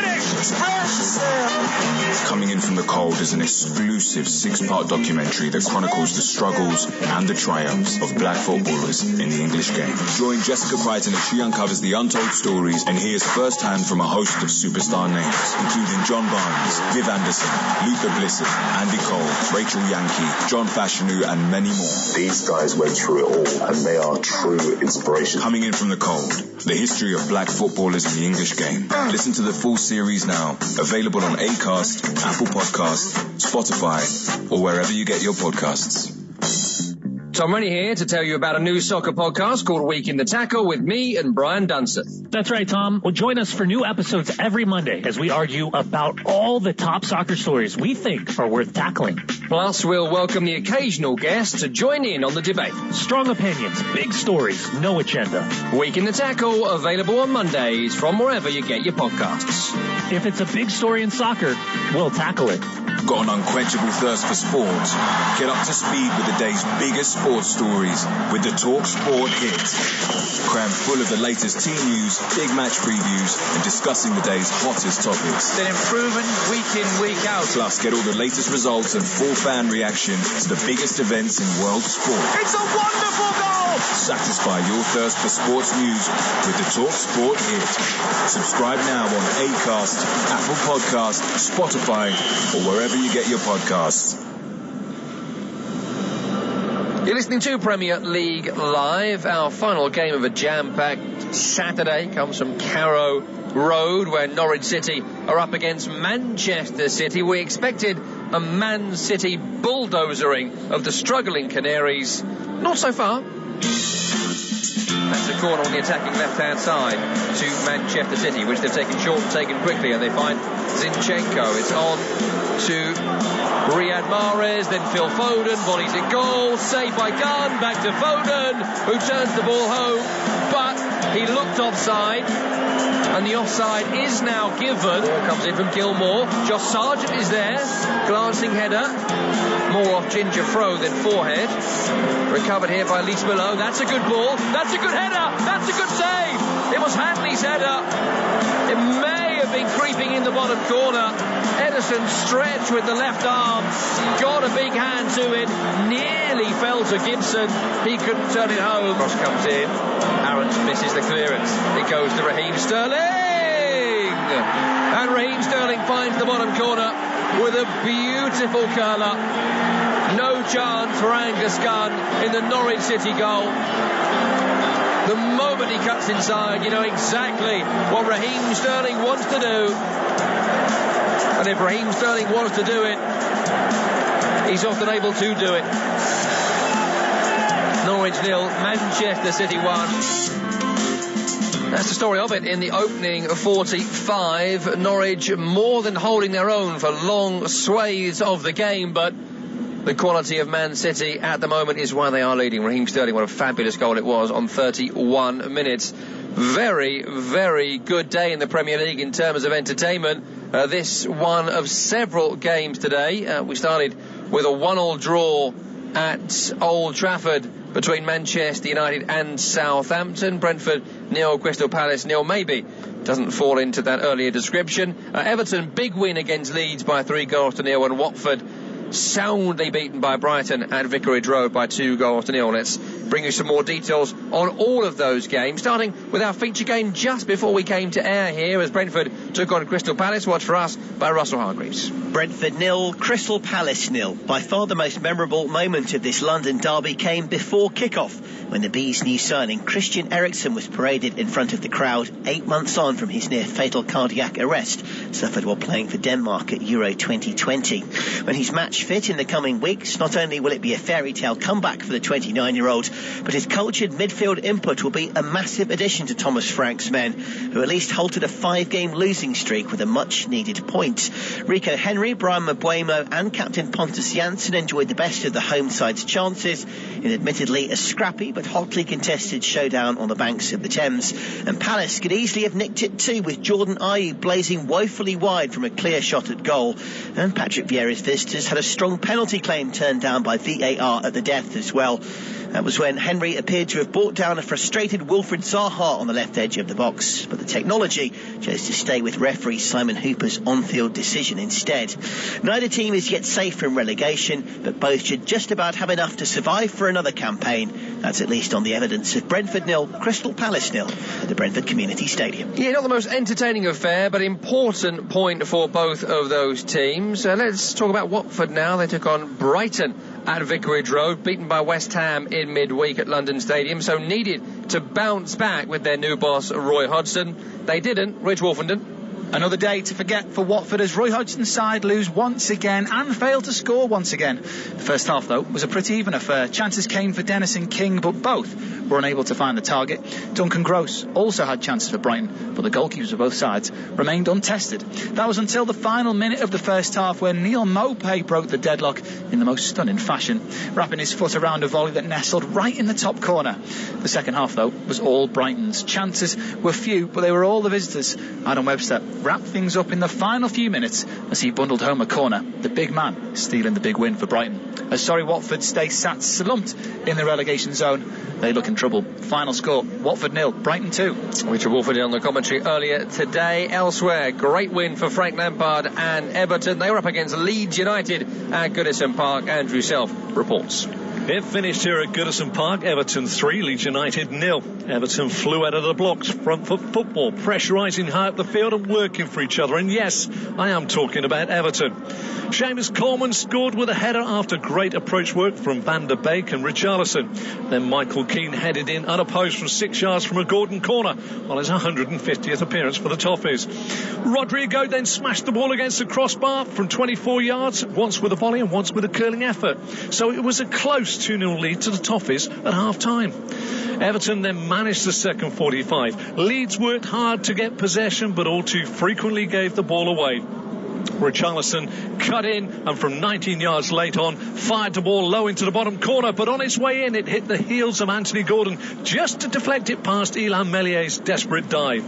Coming in from the cold is an exclusive 6-part documentary that chronicles the struggles and the triumphs of black footballers in the English game. Join Jessica Crichton as she uncovers the untold stories and hears firsthand from a host of superstar names, including John Barnes, Viv Anderson, Luther Blissett, Andy Cole, Rachel Yankee, John Fashanu, and many more. These guys went through it all, and they are true inspiration. Coming in from the cold, the history of black footballers in the English game. Listen to the full series now, available on Acast, Apple Podcasts, Spotify, or wherever you get your podcasts. Tom Rennie here to tell you about a new soccer podcast called Week in the Tackle with me and Brian Dunseth. That's right, Tom. Well, join us for new episodes every Monday as we argue about all the top soccer stories we think are worth tackling. Plus, we'll welcome the occasional guest to join in on the debate. Strong opinions, big stories, no agenda. Week in the Tackle, available on Mondays from wherever you get your podcasts. If it's a big story in soccer, we'll tackle it. Got an unquenchable thirst for sport? Get up to speed with the day's biggest sport sports stories with the Talk Sport hit. Crammed full of the latest team news, big match previews, and discussing the day's hottest topics. They're improving week in, week out. Plus, get all the latest results and full fan reaction to the biggest events in world sport. It's a wonderful goal! Satisfy your thirst for sports news with the Talk Sport hit. Subscribe now on Acast, Apple Podcast, Spotify, or wherever you get your podcasts. You're listening to Premier League Live. Our final game of a jam-packed Saturday comes from Carrow Road, where Norwich City are up against Manchester City. We expected a Man City bulldozering of the struggling Canaries. Not so far. That's a corner on the attacking left-hand side to Manchester City, which they've taken short and taken quickly, and they find Zinchenko. It's on to Riyad Mahrez, then Phil Foden, volleys it goal, saved by Gunn, back to Foden, who turns the ball home, but he looked offside, and the offside is now given. Ball comes in from Gilmore, Josh Sargent is there, glancing header, more off Ginger Fro than forehead, recovered here by Lys Below. That's a good ball, that's a good header, that's a good save. It was Hanley's header. It may have been creeping in the bottom corner. Ederson stretched with the left arm, got a big hand to it, nearly fell to Gibson. He couldn't turn it home. Cross comes in, Aarons misses the clearance. It goes to Raheem Sterling, and Raheem Sterling finds the bottom corner with a beautiful curler. No chance for Angus Gunn in the Norwich City goal. The moment he cuts inside, you know exactly what Raheem Sterling wants to do. And if Raheem Sterling wants to do it, he's often able to do it. Norwich 0, Manchester City 1. That's the story of it in the opening 45. Norwich more than holding their own for long swathes of the game, but the quality of Man City at the moment is why they are leading. Raheem Sterling, what a fabulous goal it was on 31 minutes. Very, very good day in the Premier League in terms of entertainment. This one of several games today. We started with a 1-1 draw at Old Trafford between Manchester United and Southampton. Brentford 0, Crystal Palace 0. Maybe doesn't fall into that earlier description. Everton, big win against Leeds by 3-0, and Watford soundly beaten by Brighton at Vicarage Road by 2-0. Let's bring you some more details on all of those games, starting with our feature game just before we came to air here as Brentford took on Crystal Palace. Watched for us by Russell Hargreaves. Brentford 0, Crystal Palace 0. By far the most memorable moment of this London derby came before kick-off, when the Bees' new signing Christian Eriksen was paraded in front of the crowd 8 months on from his near-fatal cardiac arrest suffered while playing for Denmark at Euro 2020. When he's match fit in the coming weeks, not only will it be a fairy tale comeback for the 29-year-old, but his cultured midfield input will be a massive addition to Thomas Frank's men, who at least halted a 5-game losing streak with a much-needed point. Rico Henry, Brian Mbeumo and captain Pontus Jansson enjoyed the best of the home side's chances in admittedly a scrappy but hotly contested showdown on the banks of the Thames. And Palace could easily have nicked it too, with Jordan Ayew blazing woefully wide from a clear shot at goal. And Patrick Vieira's visitors had a strong penalty claim turned down by VAR at the death as well. That was when Henry appeared to have brought down a frustrated Wilfried Zaha on the left edge of the box, but the technology chose to stay with referee Simon Hooper's on-field decision instead. Neither team is yet safe from relegation, but both should just about have enough to survive for another campaign. That's at least on the evidence of Brentford 0, Crystal Palace 0 at the Brentford Community Stadium. Yeah, not the most entertaining affair, but important point for both of those teams. Let's talk about Watford now. They took on Brighton at Vicarage Road, beaten by West Ham in midweek at London Stadium, so needed to bounce back with their new boss Roy Hodgson. They didn't. Rich Wolfenden. Another day to forget for Watford as Roy Hodgson's side lose once again and fail to score once again. The first half, though, was a pretty even affair. Chances came for Dennis and King, but both were unable to find the target. Duncan Gross also had chances for Brighton, but the goalkeepers of both sides remained untested. That was until the final minute of the first half, where Neil Maupay broke the deadlock in the most stunning fashion, wrapping his foot around a volley that nestled right in the top corner. The second half, though, was all Brighton's. Chances were few, but they were all the visitors. Adam Webster wrap things up in the final few minutes as he bundled home a corner. The big man stealing the big win for Brighton. As Surrey Watford stay sat slumped in the relegation zone, they look in trouble. Final score, Watford 0, Brighton 2. Richard Wolford on the commentary earlier today. Elsewhere, great win for Frank Lampard and Everton. They were up against Leeds United at Goodison Park. Andrew Self reports. It finished here at Goodison Park. Everton 3, Leeds United 0. Everton flew out of the blocks. Front foot football, pressurising high up the field and working for each other. And yes, I am talking about Everton. Seamus Coleman scored with a header after great approach work from Van der Beek and Richarlison. Then Michael Keane headed in unopposed from 6 yards from a Gordon corner on his 150th appearance for the Toffees. Rodrigo then smashed the ball against the crossbar from 24 yards, once with a volley and once with a curling effort. So it was a close 2-0 lead to the Toffees at half-time. Everton then managed the second 45. Leeds worked hard to get possession, but all too frequently gave the ball away. Richarlison cut in and from 19 yards late on fired the ball low into the bottom corner, but on its way in it hit the heels of Anthony Gordon just to deflect it past Ilhan Mellier's desperate dive.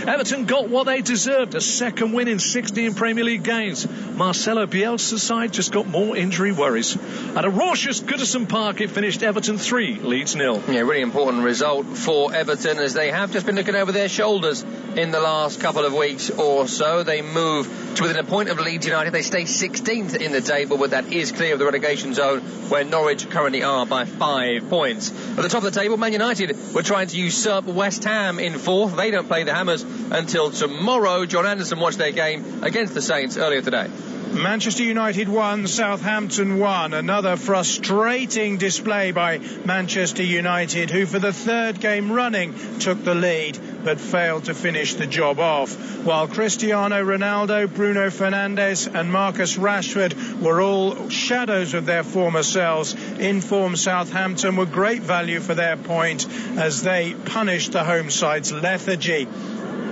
Everton got what they deserved, a second win in 16 Premier League games. Marcelo Bielsa's side just got more injury worries. At a raucous Goodison Park, it finished Everton 3, Leeds 0. Yeah, really important result for Everton, as they have just been looking over their shoulders in the last couple of weeks or so. They move to within a point of Leeds United. They stay 16th in the table, but that is clear of the relegation zone where Norwich currently are by 5 points. At the top of the table, Man United were trying to usurp West Ham in 4th. They don't play the Hammers until tomorrow. John Anderson watched their game against the Saints earlier today. Manchester United 1, Southampton 1. Another frustrating display by Manchester United, who for the third game running took the lead but failed to finish the job off. While Cristiano Ronaldo, Bruno Fernandes and Marcus Rashford were all shadows of their former selves, in-form Southampton were great value for their point as they punished the home side's lethargy.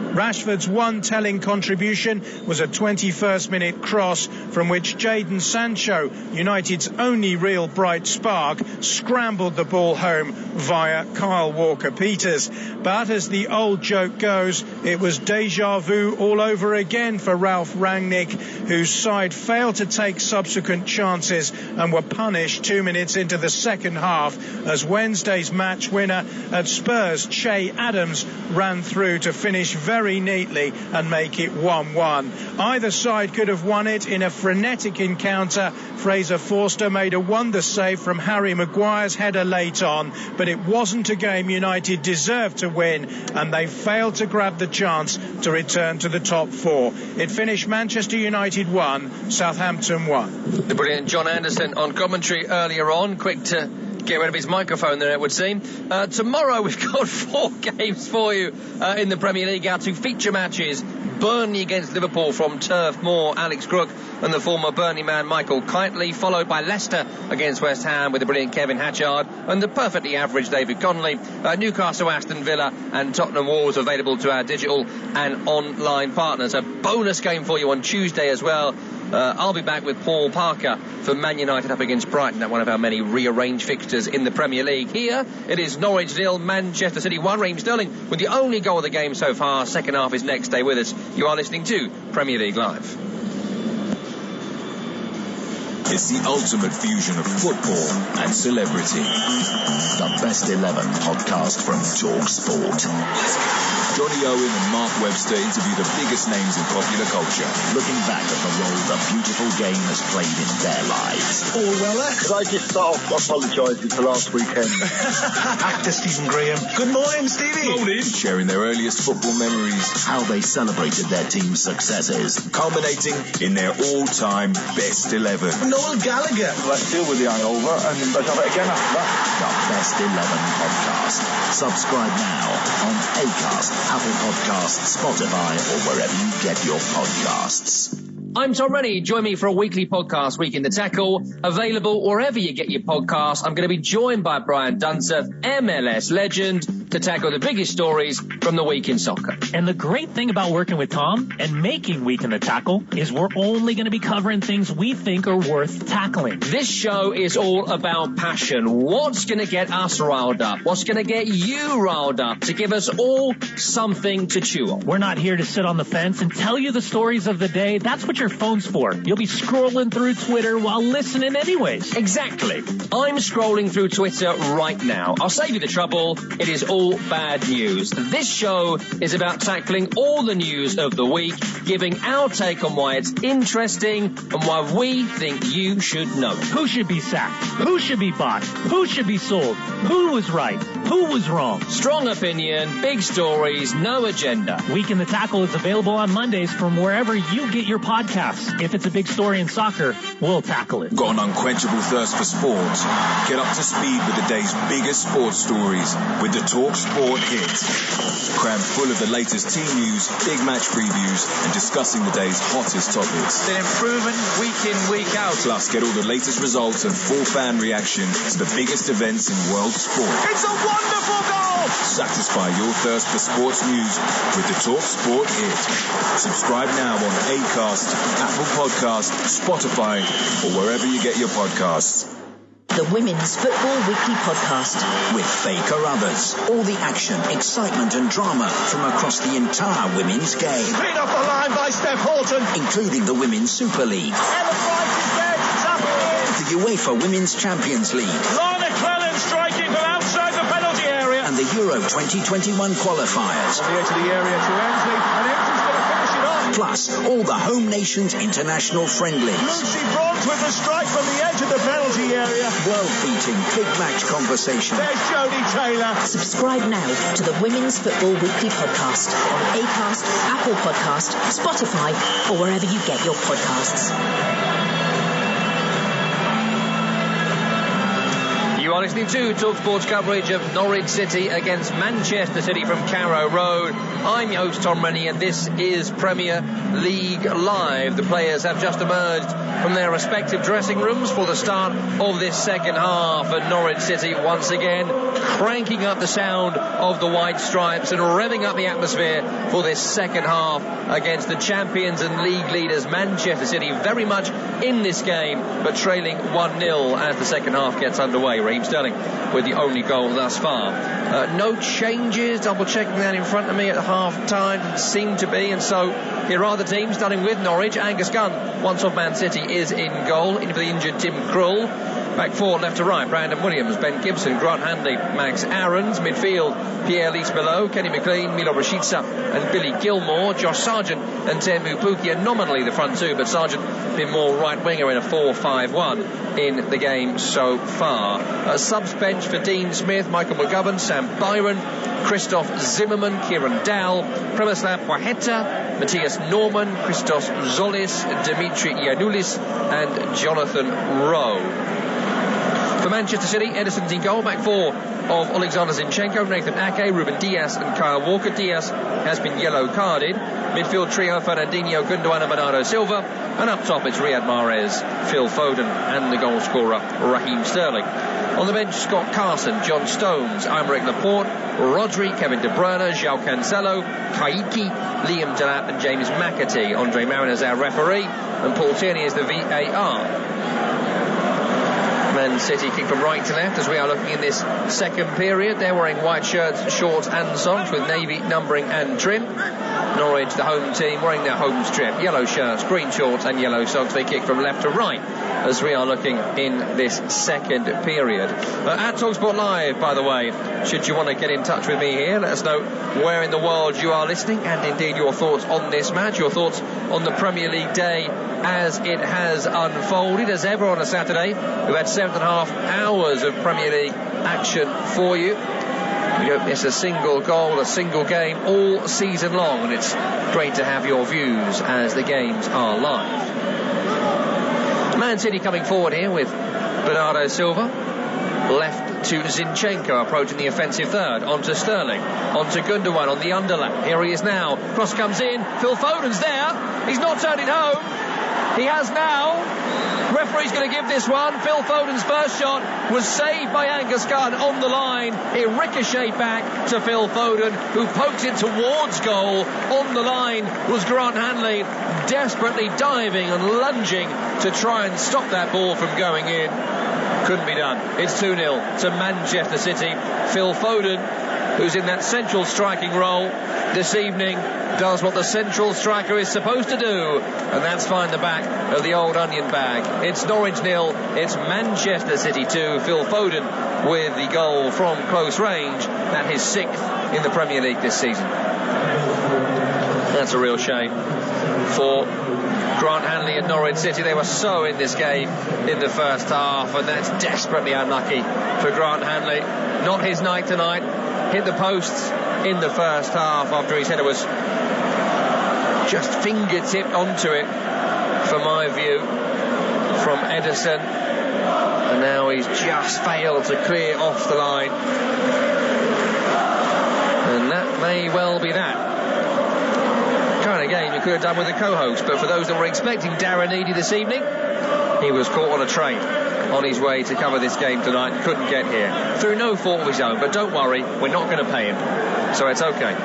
Rashford's one telling contribution was a 21st minute cross from which Jadon Sancho, United's only real bright spark, scrambled the ball home via Kyle Walker-Peters. But as the old joke goes, it was deja vu all over again for Ralph Rangnick, whose side failed to take subsequent chances and were punished 2 minutes into the second half as Wednesday's match winner at Spurs, Che Adams, ran through to finish very neatly and make it 1-1. Either side could have won it in a frenetic encounter. Fraser Forster made a wonder save from Harry Maguire's header late on, but it wasn't a game United deserved to win, and they failed to grab the chance to return to the top 4. It finished Manchester United 1, Southampton 1. The brilliant John Anderson on commentary earlier on, quick to get rid of his microphone there, it would seem. Tomorrow we've got 4 games for you in the Premier League. Our 2 feature matches: Burnley against Liverpool from Turf Moor, Alex Crook and the former Burnley man Michael Kitely, followed by Leicester against West Ham with the brilliant Kevin Hatchard and the perfectly average David Connolly. Newcastle, Aston Villa and Tottenham Wolves available to our digital and online partners. A bonus game for you on Tuesday as well. I'll be back with Paul Parker for Man United up against Brighton at one of our many rearranged fixtures in the Premier League. Here it is Norwich 0, Manchester City 1. Raheem Sterling with the only goal of the game so far. Second half is next. Stay with us. You are listening to Premier League Live. It's the ultimate fusion of football and celebrity. The Best 11 podcast from Talk Sport. Johnny Owen and Mark Webster interview the biggest names in popular culture, looking back at the role the beautiful game has played in their lives. Paul Weller. Could I just start off apologising for last weekend? Actor Stephen Graham. Good morning, Stevie. Morning. Sharing their earliest football memories, how they celebrated their team's successes, culminating in their all-time best 11. Noel Gallagher. Let's deal with the hangover and let's have it again after that. The Best 11 podcast. Subscribe now on Acast, Apple Podcasts, Spotify, or wherever you get your podcasts. I'm Tom Rennie. Join me for a weekly podcast, Week in the Tackle, available wherever you get your podcasts. I'm going to be joined by Brian Dunseth, MLS legend, to tackle the biggest stories from the week in soccer. And the great thing about working with Tom and making Week in the Tackle is we're only going to be covering things we think are worth tackling. This show is all about passion. What's going to get us riled up? What's going to get you riled up to give us all something to chew on? We're not here to sit on the fence and tell you the stories of the day. That's what your phone's for. You'll be scrolling through Twitter while listening anyways. Exactly. I'm scrolling through Twitter right now. I'll save you the trouble. It is all bad news. This show is about tackling all the news of the week, giving our take on why it's interesting and why we think you should know. Who should be sacked? Who should be bought? Who should be sold? Who was right? Who was wrong? Strong opinion, big stories, no agenda. Week in the Tackle is available on Mondays from wherever you get your podcasts. If it's a big story in soccer, we'll tackle it. Got an unquenchable thirst for sports? Get up to speed with the day's biggest sports stories with the Talk Sport Hit. Crammed full of the latest team news, big match previews, and discussing the day's hottest topics. Been improving week in, week out. Plus, get all the latest results and full fan reaction to the biggest events in world sport. It's a wonderful goal! Satisfy your thirst for sports news with the Talk Sport Hit. Subscribe now on Acast, Apple Podcasts, Spotify, or wherever you get your podcasts. The Women's Football Weekly Podcast. With Faye Carruthers. All the action, excitement and drama from across the entire women's game. Clean off the line by Steph Horton. Including the Women's Super League. Emma Price is dead. Tap in. The UEFA Women's Champions League. Lana Clellan striking from outside the penalty area. And the Euro 2021 qualifiers. On the edge of the area to Emsley. And Emsley's going to finish it off. Plus, all the home nations' international friendlies. Lucy Bronze with the strike from the edge of the penalty area. World-beating big match conversation. There's Jodie Taylor. Subscribe now to the Women's Football Weekly Podcast on Acast, Apple Podcast, Spotify, or wherever you get your podcasts. You are listening to TalkSport's coverage of Norwich City against Manchester City from Carrow Road. I'm your host, Tom Rennie, and this is Premier League Live. The players have just emerged from their respective dressing rooms for the start of this second half, and Norwich City once again cranking up the sound of the white stripes and revving up the atmosphere for this second half against the champions and league leaders Manchester City, very much in this game but trailing 1-0 as the second half gets underway. Raheem Sterling with the only goal thus far. No changes, double checking that in front of me at half time, didn't seem to be, and so here are the teams starting with Norwich. Angus Gunn, once off Man City, is in goal, in for the injured Tim Krul. Back four, left to right, Brandon Williams, Ben Gibson, Grant Handley, Max Aarons. Midfield, Pierre Lees below, Kenny McLean, Milo Rashica and Billy Gilmore. Josh Sargent and Temu Pukki are nominally the front two, but Sargent been more right winger in a 4-5-1 in the game so far. Subs bench for Dean Smith, Michael McGovern, Sam Byron, Christoph Zimmerman, Kieran Dow, Premislav Waheta, Matthias Norman, Christos Zolis, Dimitri Iannoulis and Jonathan Rowe. For Manchester City, Ederson's in goal. Back four of Alexander Zinchenko, Nathan Ake, Ruben Diaz and Kyle Walker. Diaz has been yellow carded. Midfield trio, Fernandinho, Gundogan and Bernardo Silva. And up top it's Riyad Mahrez, Phil Foden and the goal scorer Raheem Sterling. On the bench, Scott Carson, John Stones, Aymeric Laporte, Rodri, Kevin De Bruyne, João Cancelo, Kaiki, Liam Delap and James McAtee. Andre Marin is our referee and Paul Tierney is the VAR. Man City kick from right to left as we are looking in this second period. They're wearing white shirts, shorts and socks with navy numbering and trim. Norwich, the home team, wearing their home strip, yellow shirts, green shorts and yellow socks. They kick from left to right as we are looking in this second period. At TalkSport Live, by the way, should you want to get in touch with me here, let us know where in the world you are listening and indeed your thoughts on this match, your thoughts on the Premier League day as it has unfolded. As ever on a Saturday, we've had 7.5 hours of Premier League action for you. We don't miss a single goal, a single game all season long, and it's great to have your views as the games are live. Man City coming forward here with Bernardo Silva, left to Zinchenko approaching the offensive third, onto Sterling, onto Gundogan on the underlap. Here he is now, cross comes in, Phil Foden's there, he's not turning home, He has now. Referee's going to give this one. Phil Foden's first shot was saved by Angus Gunn on the line. It ricocheted back to Phil Foden, who pokes it towards goal. On the line was Grant Hanley, desperately diving and lunging to try and stop that ball from going in. Couldn't be done. It's 2-0 to Manchester City. Phil Foden, who's in that central striking role this evening, does what the central striker is supposed to do, and that's find the back of the old onion bag. It's Norwich 0, it's Manchester City 2. Phil Foden with the goal from close range, and his 6th in the Premier League this season. That's a real shame for Grant Hanley and Norwich City. They were so in this game in the first half, and that's desperately unlucky for Grant Hanley. Not his night tonight. Hit the posts in the first half after his header was just fingertipped onto it, for my view, from Ederson, and now he's just failed to clear off the line, and that may well be that kind of game you could have done with a co-host. But for those that were expecting Darren Eady this evening, he was caught on a train on his way to cover this game tonight and couldn't get here through no fault of his own. But don't worry, we're not going to pay him, so it's okay.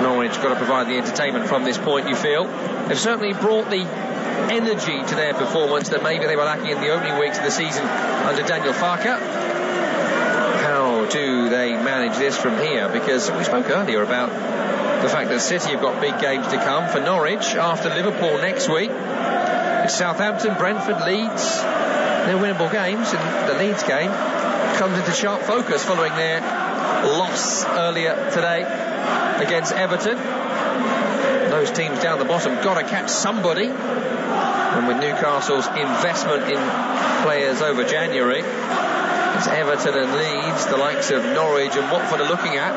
Norwich got to provide the entertainment from this point, you feel. They've certainly brought the energy to their performance that maybe they were lacking in the opening weeks of the season under Daniel Farke. How do they manage this from here? Because we spoke earlier about the fact that City have got big games to come. For Norwich, after Liverpool next week, it's Southampton, Brentford, Leeds. They're winnable games, and the Leeds game comes into sharp focus following their loss earlier today against Everton. Those teams down the bottom got to catch somebody, and with Newcastle's investment in players over January, it's Everton and Leeds, the likes of Norwich and Watford are looking at.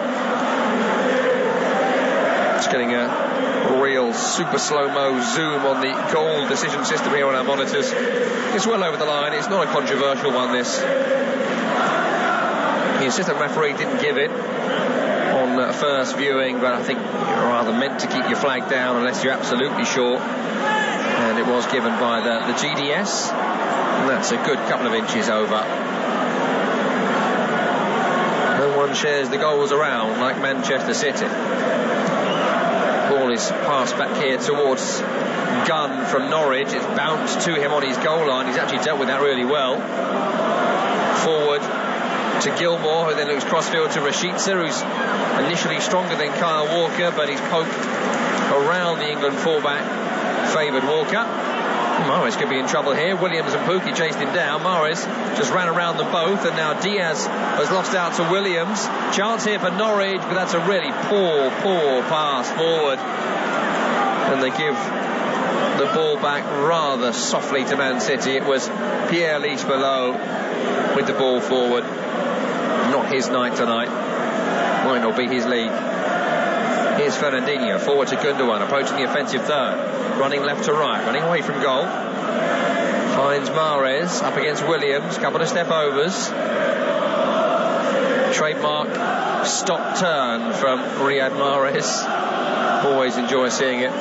Just getting a real super slow-mo zoom on the goal decision system here on our monitors. It's well over the line. It's not a controversial one, this. The assistant referee didn't give it on first viewing, but I think you're rather meant to keep your flag down unless you're absolutely sure. And it was given by the GDS, and that's a good couple of inches over. No one shares the goals around like Manchester City. Ball is passed back here towards Gunn from Norwich. It's bounced to him on his goal line. He's actually dealt with that really well. Forward to Gilmour, who then looks crossfield to Rashica, who's initially stronger than Kyle Walker, but he's poked around the England fullback, favoured Walker. Mahrez could be in trouble here. Williams and Pukki chased him down. Mahrez just ran around them both, and now Diaz has lost out to Williams. Chance here for Norwich, but that's a really poor pass forward, and they give the ball back rather softly to Man City. It was Pierre Lich below with the ball forward. Not his night tonight. Might not be his league. Here's Fernandinho, forward to Gundogan, approaching the offensive third, running left to right, running away from goal. Finds Mahrez up against Williams, couple of step overs. Trademark stop turn from Riyad Mahrez. Always enjoy seeing it.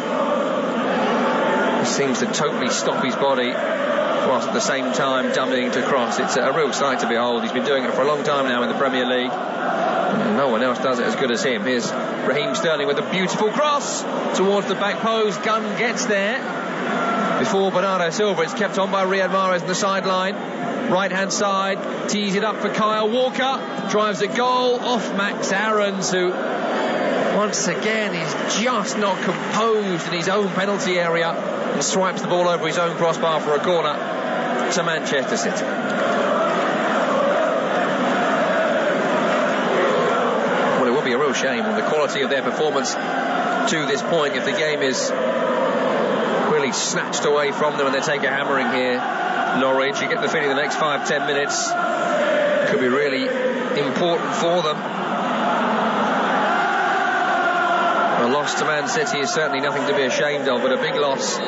He seems to totally stop his body whilst at the same time dumbing to cross. It's a real sight to behold. He's been doing it for a long time now in the Premier League. No one else does it as good as him. Here's Raheem Sterling with a beautiful cross towards the back post. Gunn gets there before Bernardo Silva. It's kept on by Riyad Mahrez on the sideline. Right hand side, tees it up for Kyle Walker. Drives a goal off Max Aarons, who once again is just not composed in his own penalty area and swipes the ball over his own crossbar for a corner to Manchester City. Be a real shame on the quality of their performance to this point if the game is really snatched away from them and they take a hammering here. Norwich, you get the feeling the next 5-10 minutes could be really important for them. A loss to Man City is certainly nothing to be ashamed of, but a big loss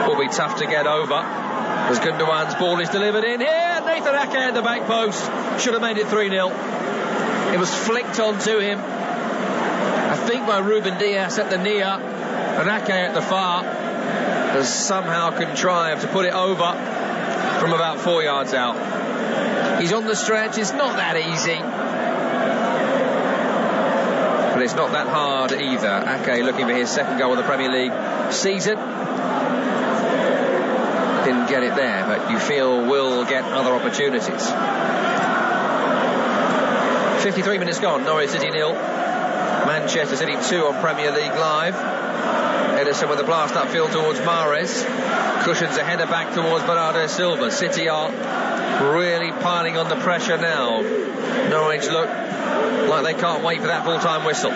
will be tough to get over. As Gundogan's ball is delivered in here, Nathan Ake at the back post, should have made it 3-0. It was flicked onto him, I think, by Ruben Diaz at the near and Ake at the far. has somehow contrived to put it over from about 4 yards out. He's on the stretch. It's not that easy, but it's not that hard either. Ake looking for his second goal of the Premier League season. Didn't get it there, but you feel will get other opportunities. 53 minutes gone. Norwich City 0, Manchester City 2 on Premier League Live. Edison with a blast upfield towards Mahrez. Cushions a header back towards Bernardo Silva. City are really piling on the pressure now. Norwich look like they can't wait for that full-time whistle.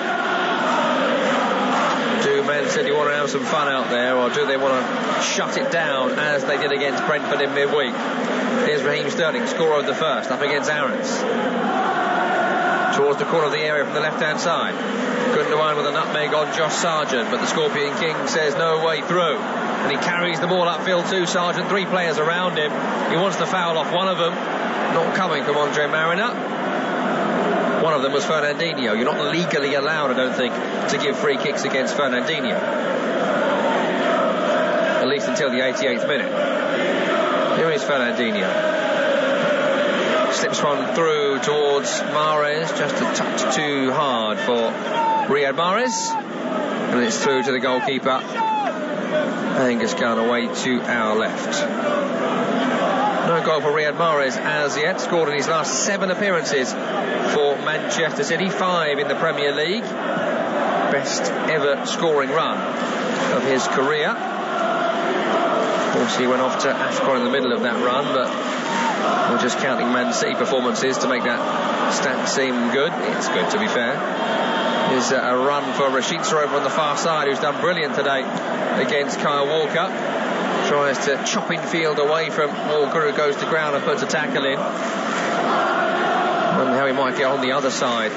Do Man City want to have some fun out there, or do they want to shut it down as they did against Brentford in midweek? Here's Raheem Sterling, scorer of the first, up against Aarons. Towards the corner of the area from the left-hand side. Gundogan with a nutmeg on Josh Sargent, but the Scorpion King says no way through. And he carries the ball upfield to Sargent. 3 players around him. He wants to foul off one of them. Not coming from Andre Mariner. One of them was Fernandinho. You're not legally allowed, I don't think, to give free kicks against Fernandinho. At least until the 88th minute. Here is Fernandinho. Slips one through towards Mahrez. Just a touch too hard for Riyad Mahrez. And it's through to the goalkeeper. Angus Gunn away to our left. No goal for Riyad Mahrez as yet. Scored in his last 7 appearances for Manchester City. 5 in the Premier League. Best ever scoring run of his career. Of course, he went off to AFCON in the middle of that run, but we're just counting Man City performances to make that stat seem good. It's good, to be fair. There's a run for Rashica over on the far side, who's done brilliant today against Kyle Walker. Tries to chop in field away from Walker, who goes to ground and puts a tackle in. Wonder how he might get on the other side.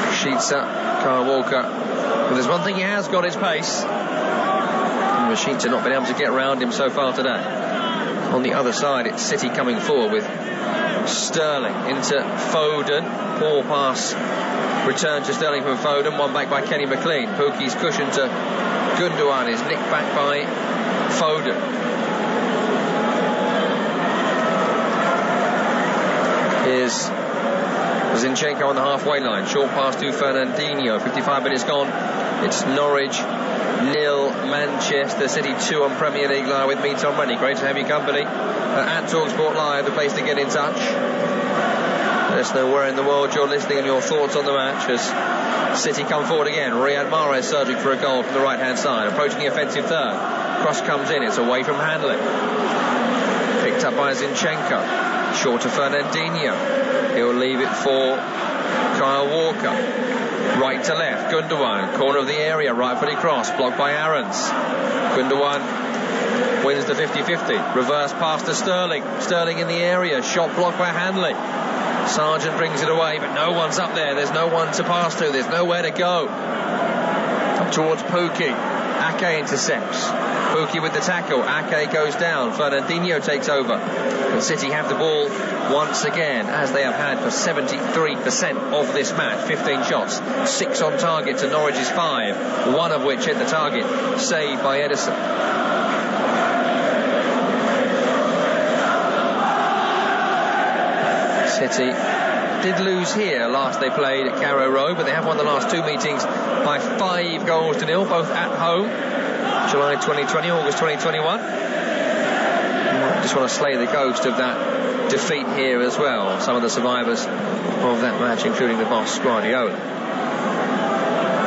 Rashica, Kyle Walker. But there's one thing he has got, his pace. And Rashica not been able to get around him so far today. On the other side, it's City coming forward with Sterling into Foden. Poor pass return to Sterling from Foden. One back by Kenny McLean. Pukki's cushion to Gundogan is nicked back by Foden. Here's Zinchenko on the halfway line. Short pass to Fernandinho. 55 minutes gone. It's Norwich 0, Manchester City 2 on Premier League Live with me, Tom Rennie. Great to have you company at TalkSport Live, the place to get in touch. Let us know where in the world you're listening and your thoughts on the match as City come forward again. Riyad Mahrez searching for a goal from the right-hand side, approaching the offensive third. Cross comes in, it's away from Hanley. Picked up by Zinchenko. Short to Fernandinho. He'll leave it for Kyle Walker. Right to left, Gundogan, corner of the area, right-footed cross, blocked by Aarons. Gundogan wins the 50-50. Reverse pass to Sterling. Sterling in the area, shot blocked by Hanley. Sargent brings it away, but no one's up there. There's no one to pass to. There's nowhere to go. Up towards Pukki. Ake intercepts. Pukki with the tackle. Ake goes down. Fernandinho takes over. And City have the ball once again, as they have had for 73% of this match. 15 shots, 6 on target to Norwich's 5, one of which hit the target, saved by Edison. City did lose here last they played at Carrow Road, but they have won the last 2 meetings by 5 goals to 0, both at home. July 2020, August 2021. I just want to slay the ghost of that defeat here as well. Some of the survivors of that match, including the boss Guardiola.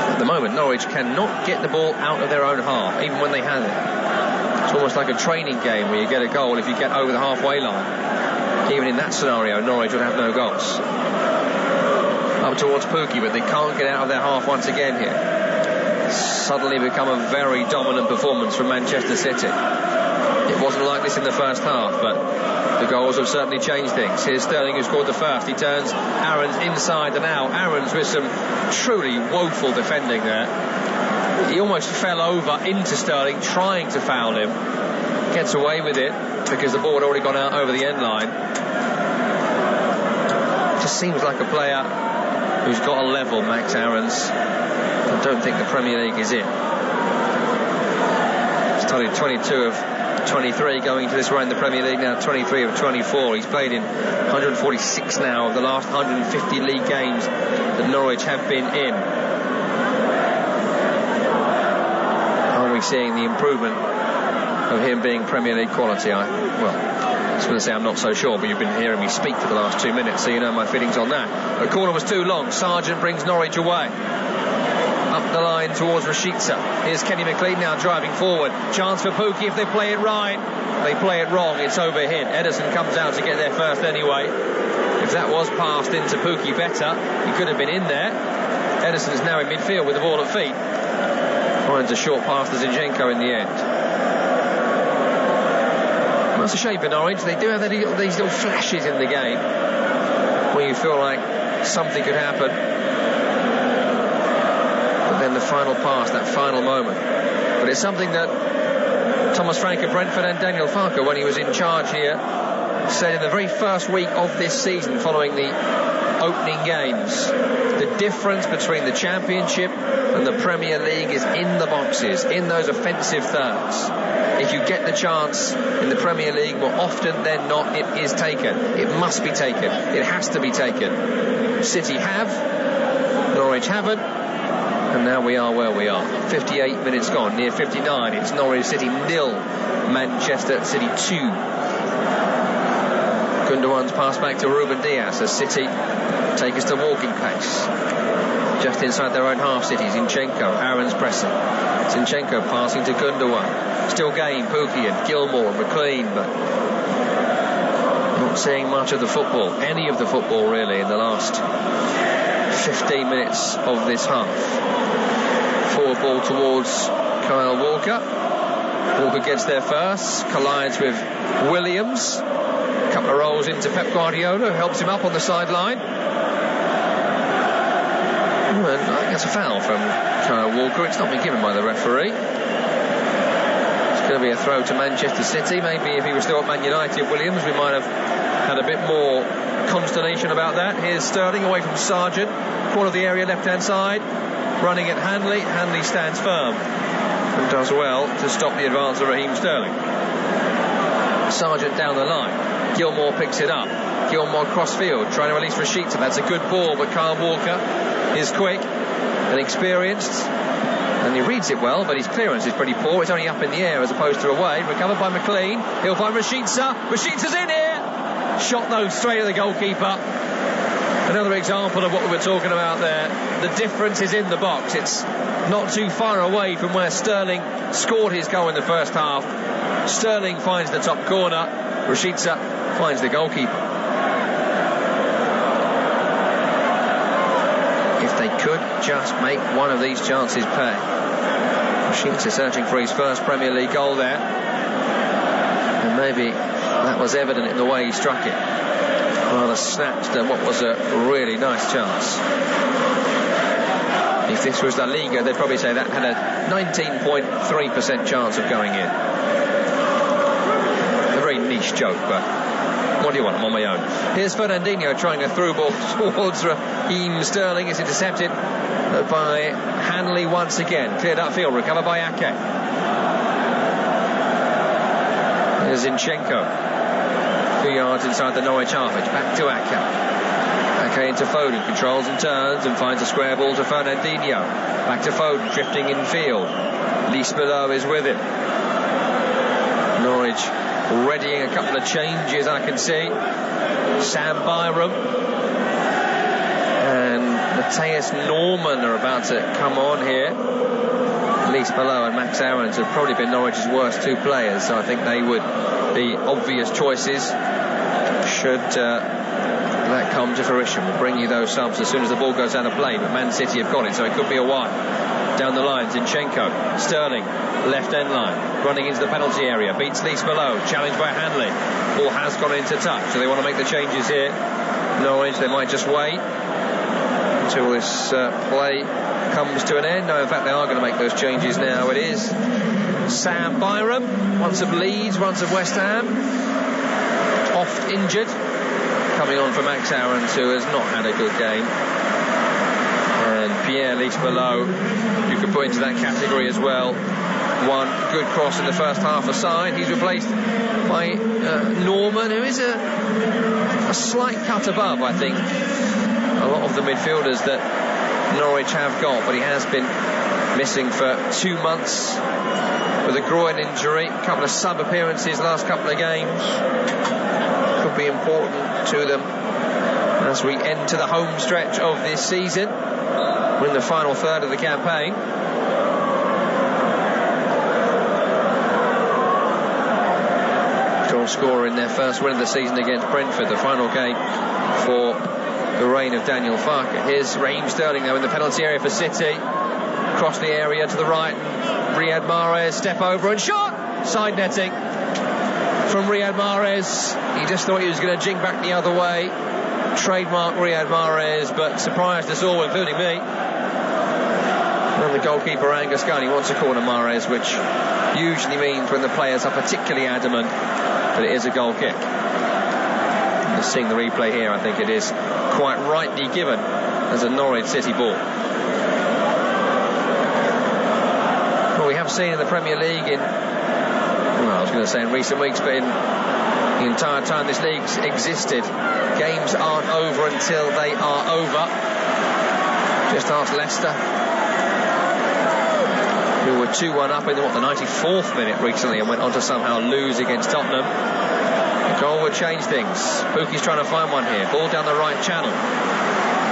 At the moment, Norwich cannot get the ball out of their own half, even when they have it. It's almost like a training game where you get a goal if you get over the halfway line. Even in that scenario, Norwich would have no goals. Up towards Pukki, but they can't get out of their half once again here. Suddenly become a very dominant performance from Manchester City. It wasn't like this in the first half, but the goals have certainly changed things. Here's Sterling, who scored the first. He turns Aarons inside and out. Aarons with some truly woeful defending there. He almost fell over into Sterling, trying to foul him. Gets away with it because the ball had already gone out over the end line. Just seems like a player who's got a level, Max Aarons. I don't think the Premier League is it. Started 22 of 23 going into this round in the Premier League, now 23 of 24. He's played in 146 now of the last 150 league games that Norwich have been in. Are we seeing the improvement of him being Premier League quality? I was going to say I'm not so sure, but you've been hearing me speak for the last 2 minutes, so you know my feelings on that. The corner was too long. Sargent brings Norwich away. Up the line towards Rashica. Here's Kenny McLean now driving forward. Chance for Pookie if they play it right. They play it wrong. It's overhit. Edison comes out to get there first anyway. If that was passed into Pookie better, he could have been in there. Edison is now in midfield with the ball at feet. Finds a short pass to Zinchenko in the end. That's a shame for Norwich. They do have these little flashes in the game where you feel like something could happen. But then the final pass, that final moment. But it's something that Thomas Frank of Brentford and Daniel Farke, when he was in charge here, said in the very first week of this season following the opening games. The difference between the Championship and the Premier League is in the boxes, in those offensive thirds. If you get the chance in the Premier League, more often than not, it is taken. It must be taken. It has to be taken. City have, Norwich haven't, and now we are where we are. 58 minutes gone, near 59. It's Norwich City 0, Manchester City 2. Gundogan's pass back to Ruben Dias as City take us to walking pace. Just inside their own half, City. Zinchenko, Aaron's pressing. Zinchenko passing to Gundogan. Still game, Pookie and Gilmore and McLean, but not seeing much of the football, any of the football really, in the last 15 minutes of this half. Forward ball towards Kyle Walker. Walker gets there first, collides with Williams. A couple of rolls into Pep Guardiola, who helps him up on the sideline. I think that's a foul from Kyle Walker. It's not been given by the referee. It's going to be a throw to Manchester City. Maybe if he was still at Man United, Williams, we might have had a bit more consternation about that. Here's Sterling away from Sargent. Corner of the area, left-hand side. Running at Hanley. Hanley stands firm and does well to stop the advance of Raheem Sterling. Sargent down the line. Gilmore picks it up. Gilmore cross-field, trying to release Rashica. That's a good ball, but Kyle Walker is quick and experienced, and he reads it well, but his clearance is pretty poor. It's only up in the air as opposed to away. Recovered by McLean. He'll find Rashica. Rashica's in here. Shot though straight at the goalkeeper. Another example of what we were talking about there. The difference is in the box. It's not too far away from where Sterling scored his goal in the first half. Sterling finds the top corner. Rashica finds the goalkeeper. If they could just make one of these chances pay. Rashica searching for his first Premier League goal there, and maybe that was evident in the way he struck it. Rather snatched at what was a really nice chance. If this was La Liga, they'd probably say that had a 19.3% chance of going in. A very niche joke, but what do you want? I'm on my own. Here's Fernandinho trying a through ball towards Raheem Sterling. It's intercepted by Hanley once again. Cleared upfield, recovered by Ake. There's Zinchenko. 2 yards inside the Norwich half. It's back to Ake. Ake into Foden. Controls and turns and finds a square ball to Fernandinho. Back to Foden, drifting in field. Lys below is with him. Norwich readying a couple of changes, I can see. Sam Byram and Matthias Norman are about to come on here. Lys below and Max Aarons have probably been Norwich's worst two players, so I think they would be obvious choices should that come to fruition. We'll bring you those subs as soon as the ball goes out of play, but Man City have got it, so it could be a while. Down the line, Zinchenko, Sterling, left end line, running into the penalty area, beats Lys below, challenged by Hanley. Ball has gone into touch, so they want to make the changes here. Norwich, they might just wait until this play comes to an end. No, in fact, they are going to make those changes now. It is Sam Byram, once of Leeds, once of West Ham, oft injured, coming on for Max Aarons, who has not had a good game. And Pierre Lys below, you could put into that category as well. one good cross in the first half aside. He's replaced by Norman, who is a slight cut above, I think, a lot of the midfielders that Norwich have got, but he has been missing for 2 months with a groin injury, a couple of sub appearances last couple of games. Could be important to them as we enter the home stretch of this season. We're in the final third of the campaign. Goal scorer in their first win of the season against Brentford, the final game for the reign of Daniel Farke. Here's Raheem Sterling now in the penalty area for City. Across the area to the right, Riyad Mahrez, step over and shot! Side netting from Riyad Mahrez. He just thought he was going to jig back the other way. Trademark Riyad Mahrez, but surprised us all, including me. And the goalkeeper Angus Gunn, wants a corner, Mahrez, which usually means when the players are particularly adamant that it is a goal kick. Just seeing the replay here, I think it is quite rightly given as a Norwich City ball. Well, we have seen in the Premier League I was going to say in recent weeks, but in the entire time this league's existed, games aren't over until they are over. Just ask Leicester, who were 2-1 up in the 94th minute recently and went on to somehow lose against Tottenham. A goal would change things. Pukki's trying to find one here. Ball down the right channel.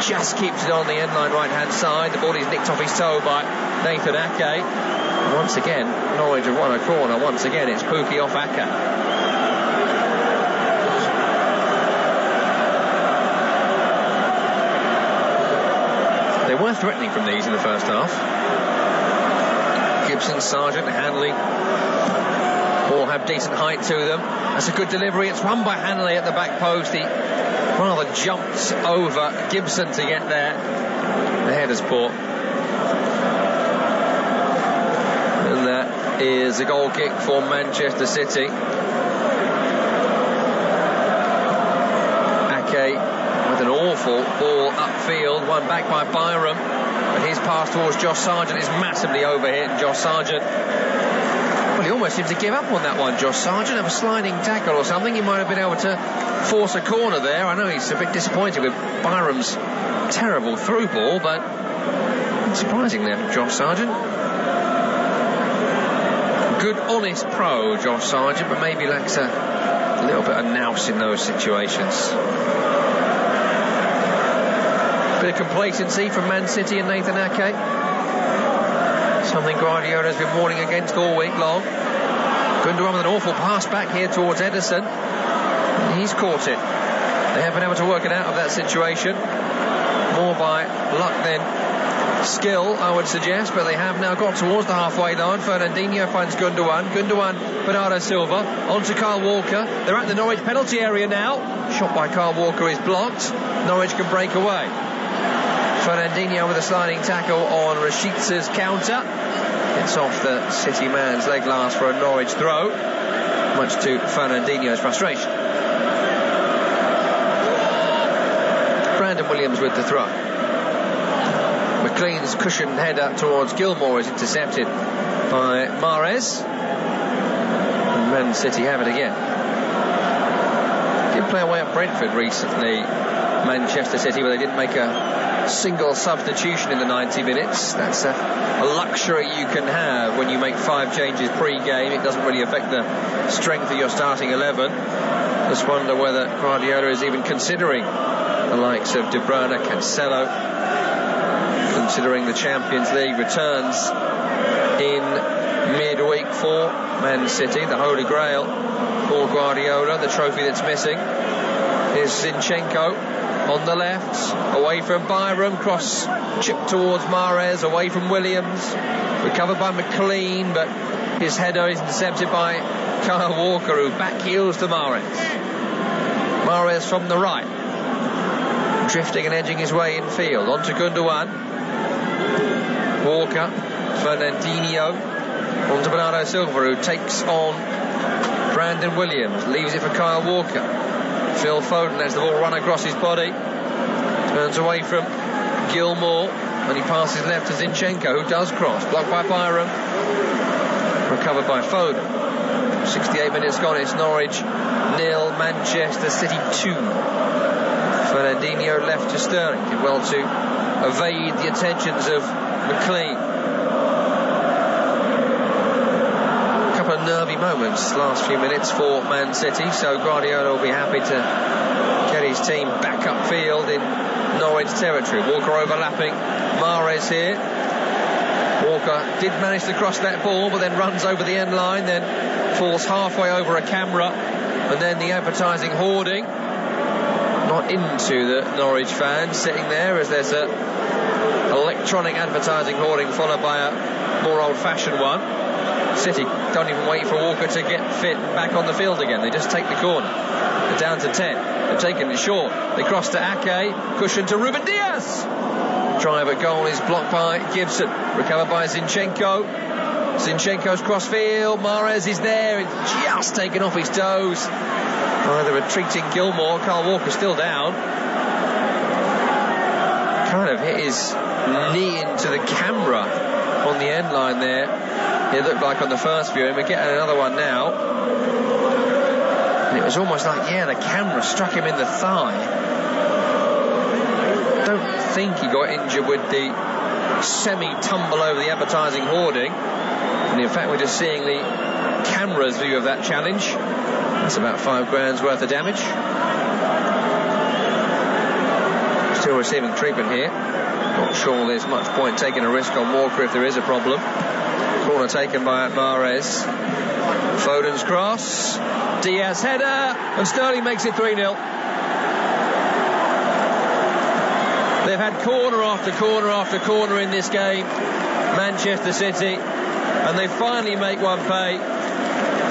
Just keeps it on the end line right hand side. The ball is nicked off his toe by Nathan Ake. Once again, Norwich have won a corner. Once again, it's Pukki off Ake. They were threatening from these in the first half. Gibson, Sargent, Hanley all have decent height to them. That's a good delivery. It's run by Hanley at the back post. He rather jumped over Gibson to get there. The header's poor. And that is a goal kick for Manchester City. Ake with an awful ball upfield, one back by Byram, but his pass towards Josh Sargent is massively overhit, and Josh Sargent, well, he almost seemed to give up on that one. Josh Sargent, have a sliding tackle or something. He might have been able to force a corner there. I know he's a bit disappointed with Byram's terrible through ball, but surprising there from Josh Sargent. Good, honest pro, Josh Sargent, but maybe lacks a little bit of nous in those situations. Bit of complacency from Man City and Nathan Ake. Something Guardiola has been warning against all week long. Gundogan with an awful pass back here towards Ederson. He's caught it. They haven't been able to work it out of that situation. More by luck than skill, I would suggest, but they have now got towards the halfway line. Fernandinho finds Gundogan. Bernardo Silva onto Kyle Walker. They're at the Norwich penalty area now. Shot by Kyle Walker is blocked. Norwich can break away. Fernandinho with a sliding tackle on Rashica's counter. It's off the City man's leg last for a Norwich throw, much to Fernandinho's frustration. Brandon Williams with the throw. McLean's cushioned header towards Gilmour is intercepted by Mahrez. And Man City have it again. Did play away at Brentford recently, Manchester City, where they didn't make a single substitution in the 90 minutes. That's a luxury you can have when you make 5 changes pre-game. It doesn't really affect the strength of your starting 11. Just wonder whether Guardiola is even considering the likes of De Bruyne, Cancelo, considering the Champions League returns in midweek for Man City. The Holy Grail for Guardiola, the trophy that's missing, is Zinchenko on the left, away from Byram, cross chip towards Mahrez, away from Williams, recovered by McLean, but his header is intercepted by Kyle Walker, who back heels to Mahrez. Mahrez from the right, drifting and edging his way infield, onto Gundogan. Walker, Fernandinho, onto Bernardo Silva, who takes on Brandon Williams, leaves it for Kyle Walker. Phil Foden lets the ball run across his body, turns away from Gilmour, and he passes left to Zinchenko, who does cross, blocked by Byram. recovered by Foden. 68 minutes gone, it's Norwich 0, Manchester City 2. Fernandinho left to Sterling, did well to evade the attentions of McLean. A couple of nervy moments last few minutes for Man City, so Guardiola will be happy to get his team back upfield in Norwich territory. Walker overlapping Mahrez here. Walker did manage to cross that ball, but then runs over the end line, then falls halfway over a camera, and then the advertising hoarding. Not into the Norwich fans sitting there, as there's a electronic advertising hoarding followed by a more old-fashioned one. City don't even wait for Walker to get fit back on the field again. They just take the corner. They're down to 10. They've taken it short. They cross to Ake. Cushion to Ruben Diaz. Drive at goal is blocked by Gibson. Recovered by Zinchenko. Zinchenko's crossfield. Mahrez is there. It's just taken off his toes by the retreating Gilmore. Carl Walker still down. Kind of hit his knee into the camera on the end line there. It looked like on the first view, and we're getting another one now. And it was almost like, the camera struck him in the thigh. Don't think he got injured with the semi-tumble over the advertising hoarding. And in fact, we're just seeing the camera's view of that challenge. That's about £5,000 worth of damage. Still receiving treatment here. Not sure there's much point taking a risk on Walker if there is a problem. Corner taken by Mahrez. Foden's cross. Diaz header. And Sterling makes it 3-0. They've had corner after corner after corner in this game, Manchester City, and they finally make one pay.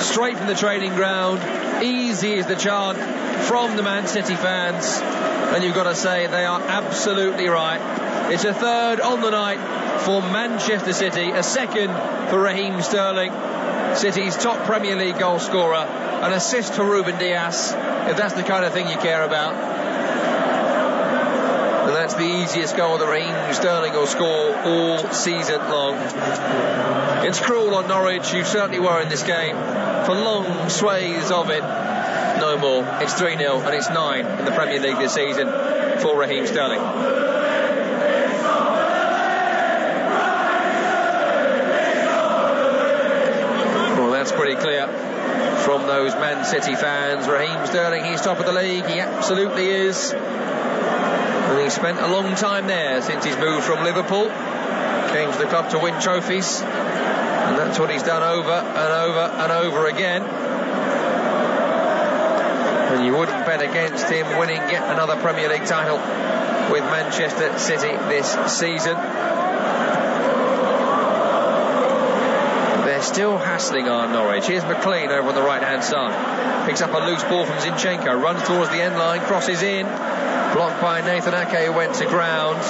Straight from the training ground. Easy is the chant from the Man City fans, and you've got to say they are absolutely right. It's a third on the night for Manchester City, a second for Raheem Sterling, City's top Premier League goal scorer, an assist for Ruben Diaz, if that's the kind of thing you care about. And that's the easiest goal that Raheem Sterling will score all season long. It's cruel on Norwich, who certainly were in this game for long swathes of it. No more. It's 3-0 and it's 9 in the Premier League this season for Raheem Sterling. Well, that's pretty clear from those Man City fans. Raheem Sterling, he's top of the league. He absolutely is. And he spent a long time there since he's moved from Liverpool. Came to the club to win trophies. And that's what he's done over and over and over again. And you wouldn't bet against him winning yet another Premier League title with Manchester City this season. They're still hassling on Norwich. Here's McLean over on the right-hand side. Picks up a loose ball from Zinchenko. Runs towards the end line. Crosses in. Blocked by Nathan Ake, who went to ground.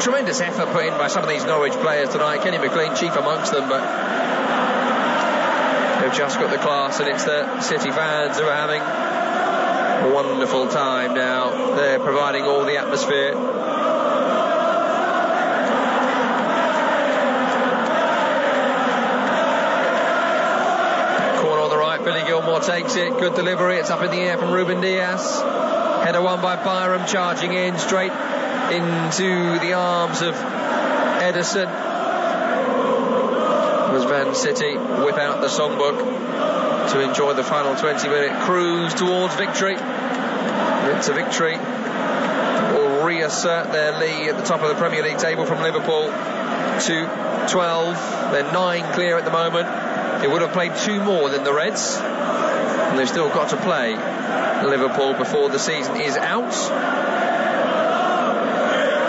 Tremendous effort put in by some of these Norwich players tonight. Kenny McLean chief amongst them, but they've just got the class, and it's the City fans who are having a wonderful time now. They're providing all the atmosphere. Corner on the right, Billy Gilmore takes it. Good delivery. It's up in the air from Ruben Diaz. Header won by Byram, charging in straight into the arms of Ederson. As Man City whip out the songbook to enjoy the final 20-minute cruise towards victory. And it's a victory that will reassert their lead at the top of the Premier League table from Liverpool to 12. They're 9 clear at the moment. They would have played 2 more than the Reds, and they've still got to play Liverpool before the season is out.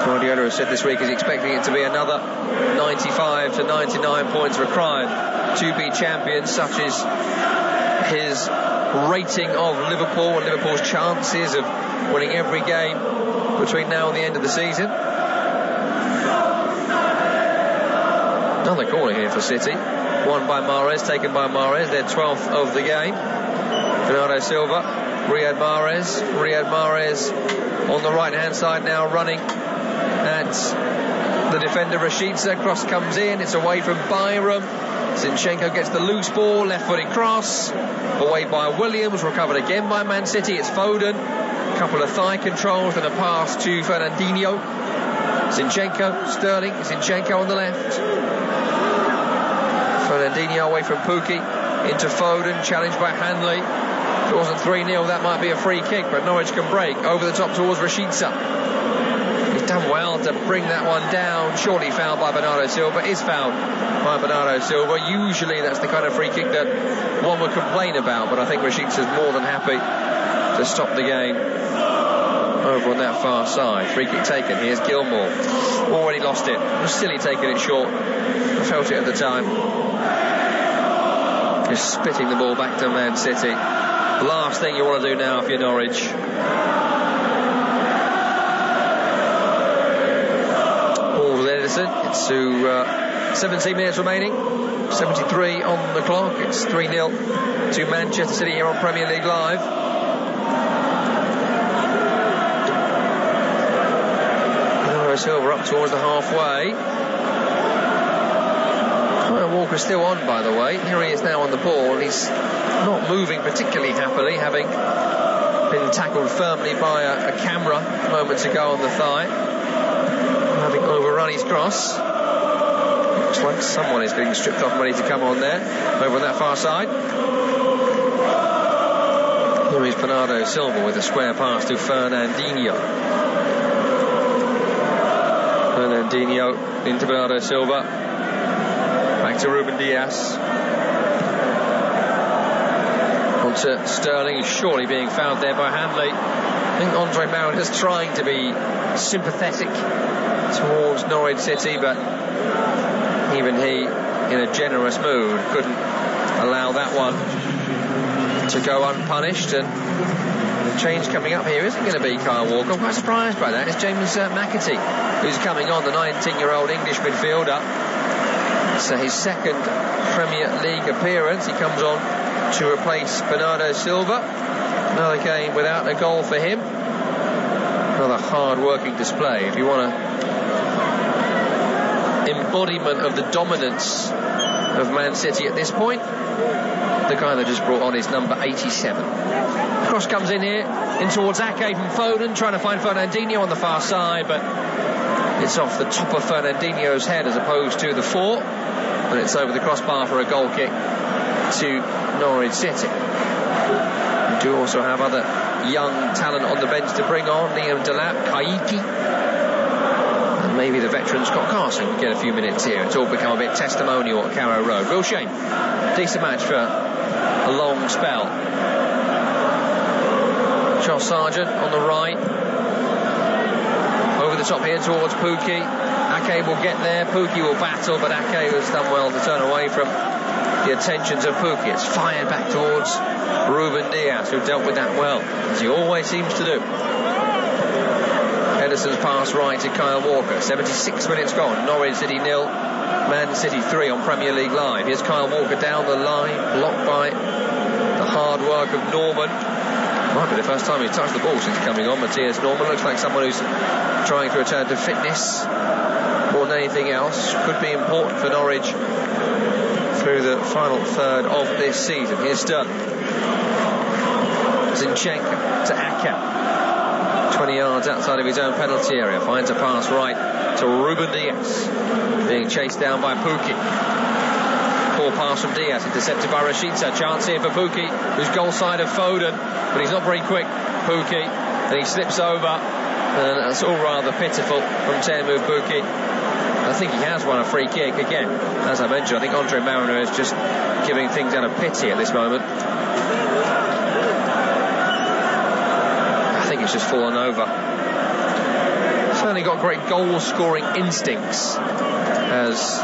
Guardiola has said this week he's expecting it to be another 95 to 99 points required to be champions. Such is his rating of Liverpool and Liverpool's chances of winning every game between now and the end of the season. Another corner here for City. Won by Mahrez, taken by Mahrez, their 12th of the game. Bernardo Silva. Riyad Mahrez on the right hand side now, running at the defender Rashica. Cross comes in, it's away from Byram. Zinchenko gets the loose ball, left-footed cross, away by Williams, recovered again by Man City. It's Foden, a couple of thigh controls and a pass to Fernandinho. Zinchenko, Sterling, Zinchenko on the left. Fernandinho away from Pukki, into Foden, challenged by Hanley. If it wasn't 3-0, that might be a free kick, but Norwich can break. Over the top towards Rashica. He's done well to bring that one down. Surely fouled by Bernardo Silva. Is fouled by Bernardo Silva. Usually that's the kind of free kick that one would complain about, but I think Rashica's more than happy to stop the game over on that far side. Free kick taken. Here's Gilmour. Already lost it. It was silly taking it short. I felt it at the time. Just spitting the ball back to Man City. Last thing you want to do now if you're Norwich. Ball with Edison. It's to 17 minutes remaining. 73 on the clock. It's 3-0 to Manchester City here on Premier League Live. Silva up towards the halfway. Kyle Walker's still on, by the way. Here he is now on the ball. He's not moving particularly happily, having been tackled firmly by a camera moments ago on the thigh, having overrun his cross. Looks like someone is being stripped off, ready to come on there, over on that far side. Here is Bernardo Silva with a square pass to Fernandinho. Fernandinho into Bernardo Silva. Back to Ruben Dias. On to Sterling. He's surely being fouled there by Hanley. I think Andre Marin is trying to be sympathetic towards Norwich City, but even he, in a generous mood, couldn't allow that one to go unpunished. And the change coming up here isn't going to be Kyle Walker. I'm quite surprised by that. It's James McAtee who's coming on, the 19-year-old English midfielder. So his second Premier League appearance. He comes on to replace Bernardo Silva. Another game without a goal for him. Another hard-working display. If you want an embodiment of the dominance of Man City at this point, the guy that just brought on is number 87. Cross comes in here, in towards Ake from Foden, trying to find Fernandinho on the far side, but it's off the top of Fernandinho's head as opposed to the fore, and it's over the crossbar for a goal kick to Norwich City. We do also have other young talent on the bench to bring on. Liam Delap, Kaiki, and maybe the veteran Scott Carson can get a few minutes here. It's all become a bit testimonial at Carrow Road. Real shame. Decent match for a long spell. Charles Sargent on the right. Over the top here towards Pukki. Ake will get there. Pukki will battle, but Ake has done well to turn away from the attentions of Pukki. It's fired back towards Ruben Dias, who dealt with that well, as he always seems to do. Edison's pass right to Kyle Walker. 76 minutes gone. Norwich City 0, Man City 3 on Premier League Live. Here's Kyle Walker down the line, blocked by the hard work of Norman. Might be the first time he's touched the ball since coming on. Matthias Norman looks like someone who's trying to return to fitness more than anything else. Could be important for Norwich through the final third of this season. Here's Sterling. Zinchenko to Ake. 20 yards outside of his own penalty area. Finds a pass right to Ruben Dias. Being chased down by Pukki. Poor pass from Dias, intercepted by Rashica. Chance here for Pukki, who's goal side of Foden, but he's not very quick. Pukki, and he slips over, and that's all rather pitiful from Teemu Pukki. I think he has won a free kick again. As I mentioned, I think Andre Mariner is just giving things out of pity at this moment. I think it's just fallen over. Certainly got great goal-scoring instincts as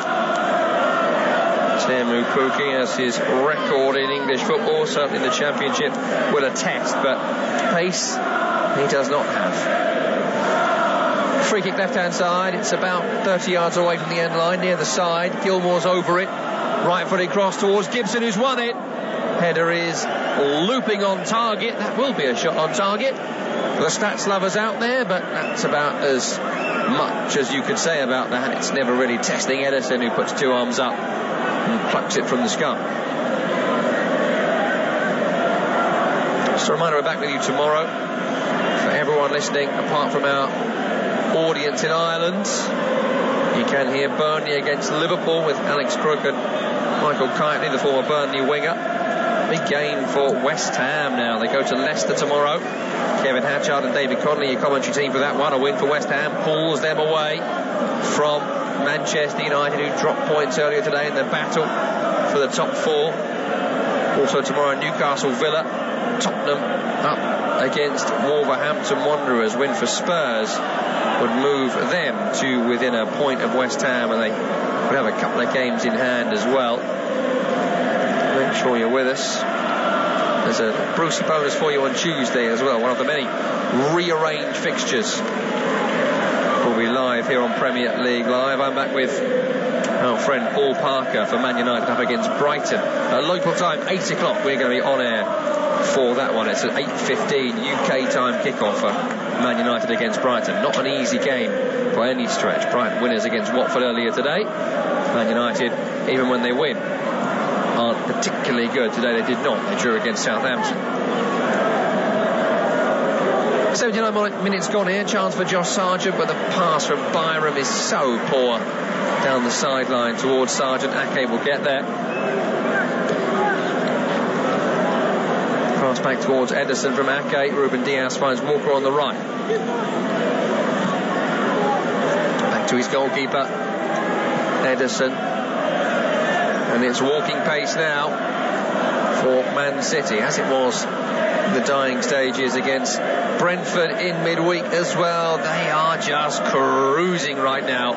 Teemu Pukki, as his record in English football, certainly in the Championship, will attest, but pace he does not have. Free kick left-hand side. It's about 30 yards away from the end line, near the side. Gilmour's over it. Right-footed cross towards Gibson, who's won it. Header is looping on target. That will be a shot on target. the stats lovers out there, but that's about as much as you could say about that. It's never really testing Edison, who puts 2 arms up and plucks it from the scum. Just a reminder, we're back with you tomorrow. For everyone listening, apart from our audience in Ireland, you can hear Burnley against Liverpool with Alex Crook and Michael Kightly, the former Burnley winger. Big game for West Ham now. They go to Leicester tomorrow. Kevin Hatchard and David Connolly, your commentary team for that one. A win for West Ham pulls them away from Manchester United, who dropped points earlier today in the battle for the top 4. Also tomorrow, Newcastle Villa, Tottenham up against Wolverhampton Wanderers. Win for Spurs would move them to within a point of West Ham, and they would have a couple of games in hand as well. Make sure you're with us. There's a Brucey bonus for you on Tuesday as well. One of the many rearranged fixtures will be live here on Premier League Live. I'm back with our friend Paul Parker for Man United up against Brighton. Local time, 8 o'clock. We're going to be on air for that one. It's an 8:15 UK time kickoff for Man United against Brighton. Not an easy game by any stretch. Brighton winners against Watford earlier today. Man United, even when they win, aren't particularly good. Today they did not. They drew against Southampton. 79 minutes gone here. Chance for Josh Sargent, but the pass from Byram is so poor down the sideline towards Sargent. Ake will get there. Pass back towards Ederson from Ake. Ruben Dias finds Walker on the right. Back to his goalkeeper, Ederson. And it's walking pace now for Man City, as it was in the dying stages against Brentford in midweek as well. They are just cruising right now.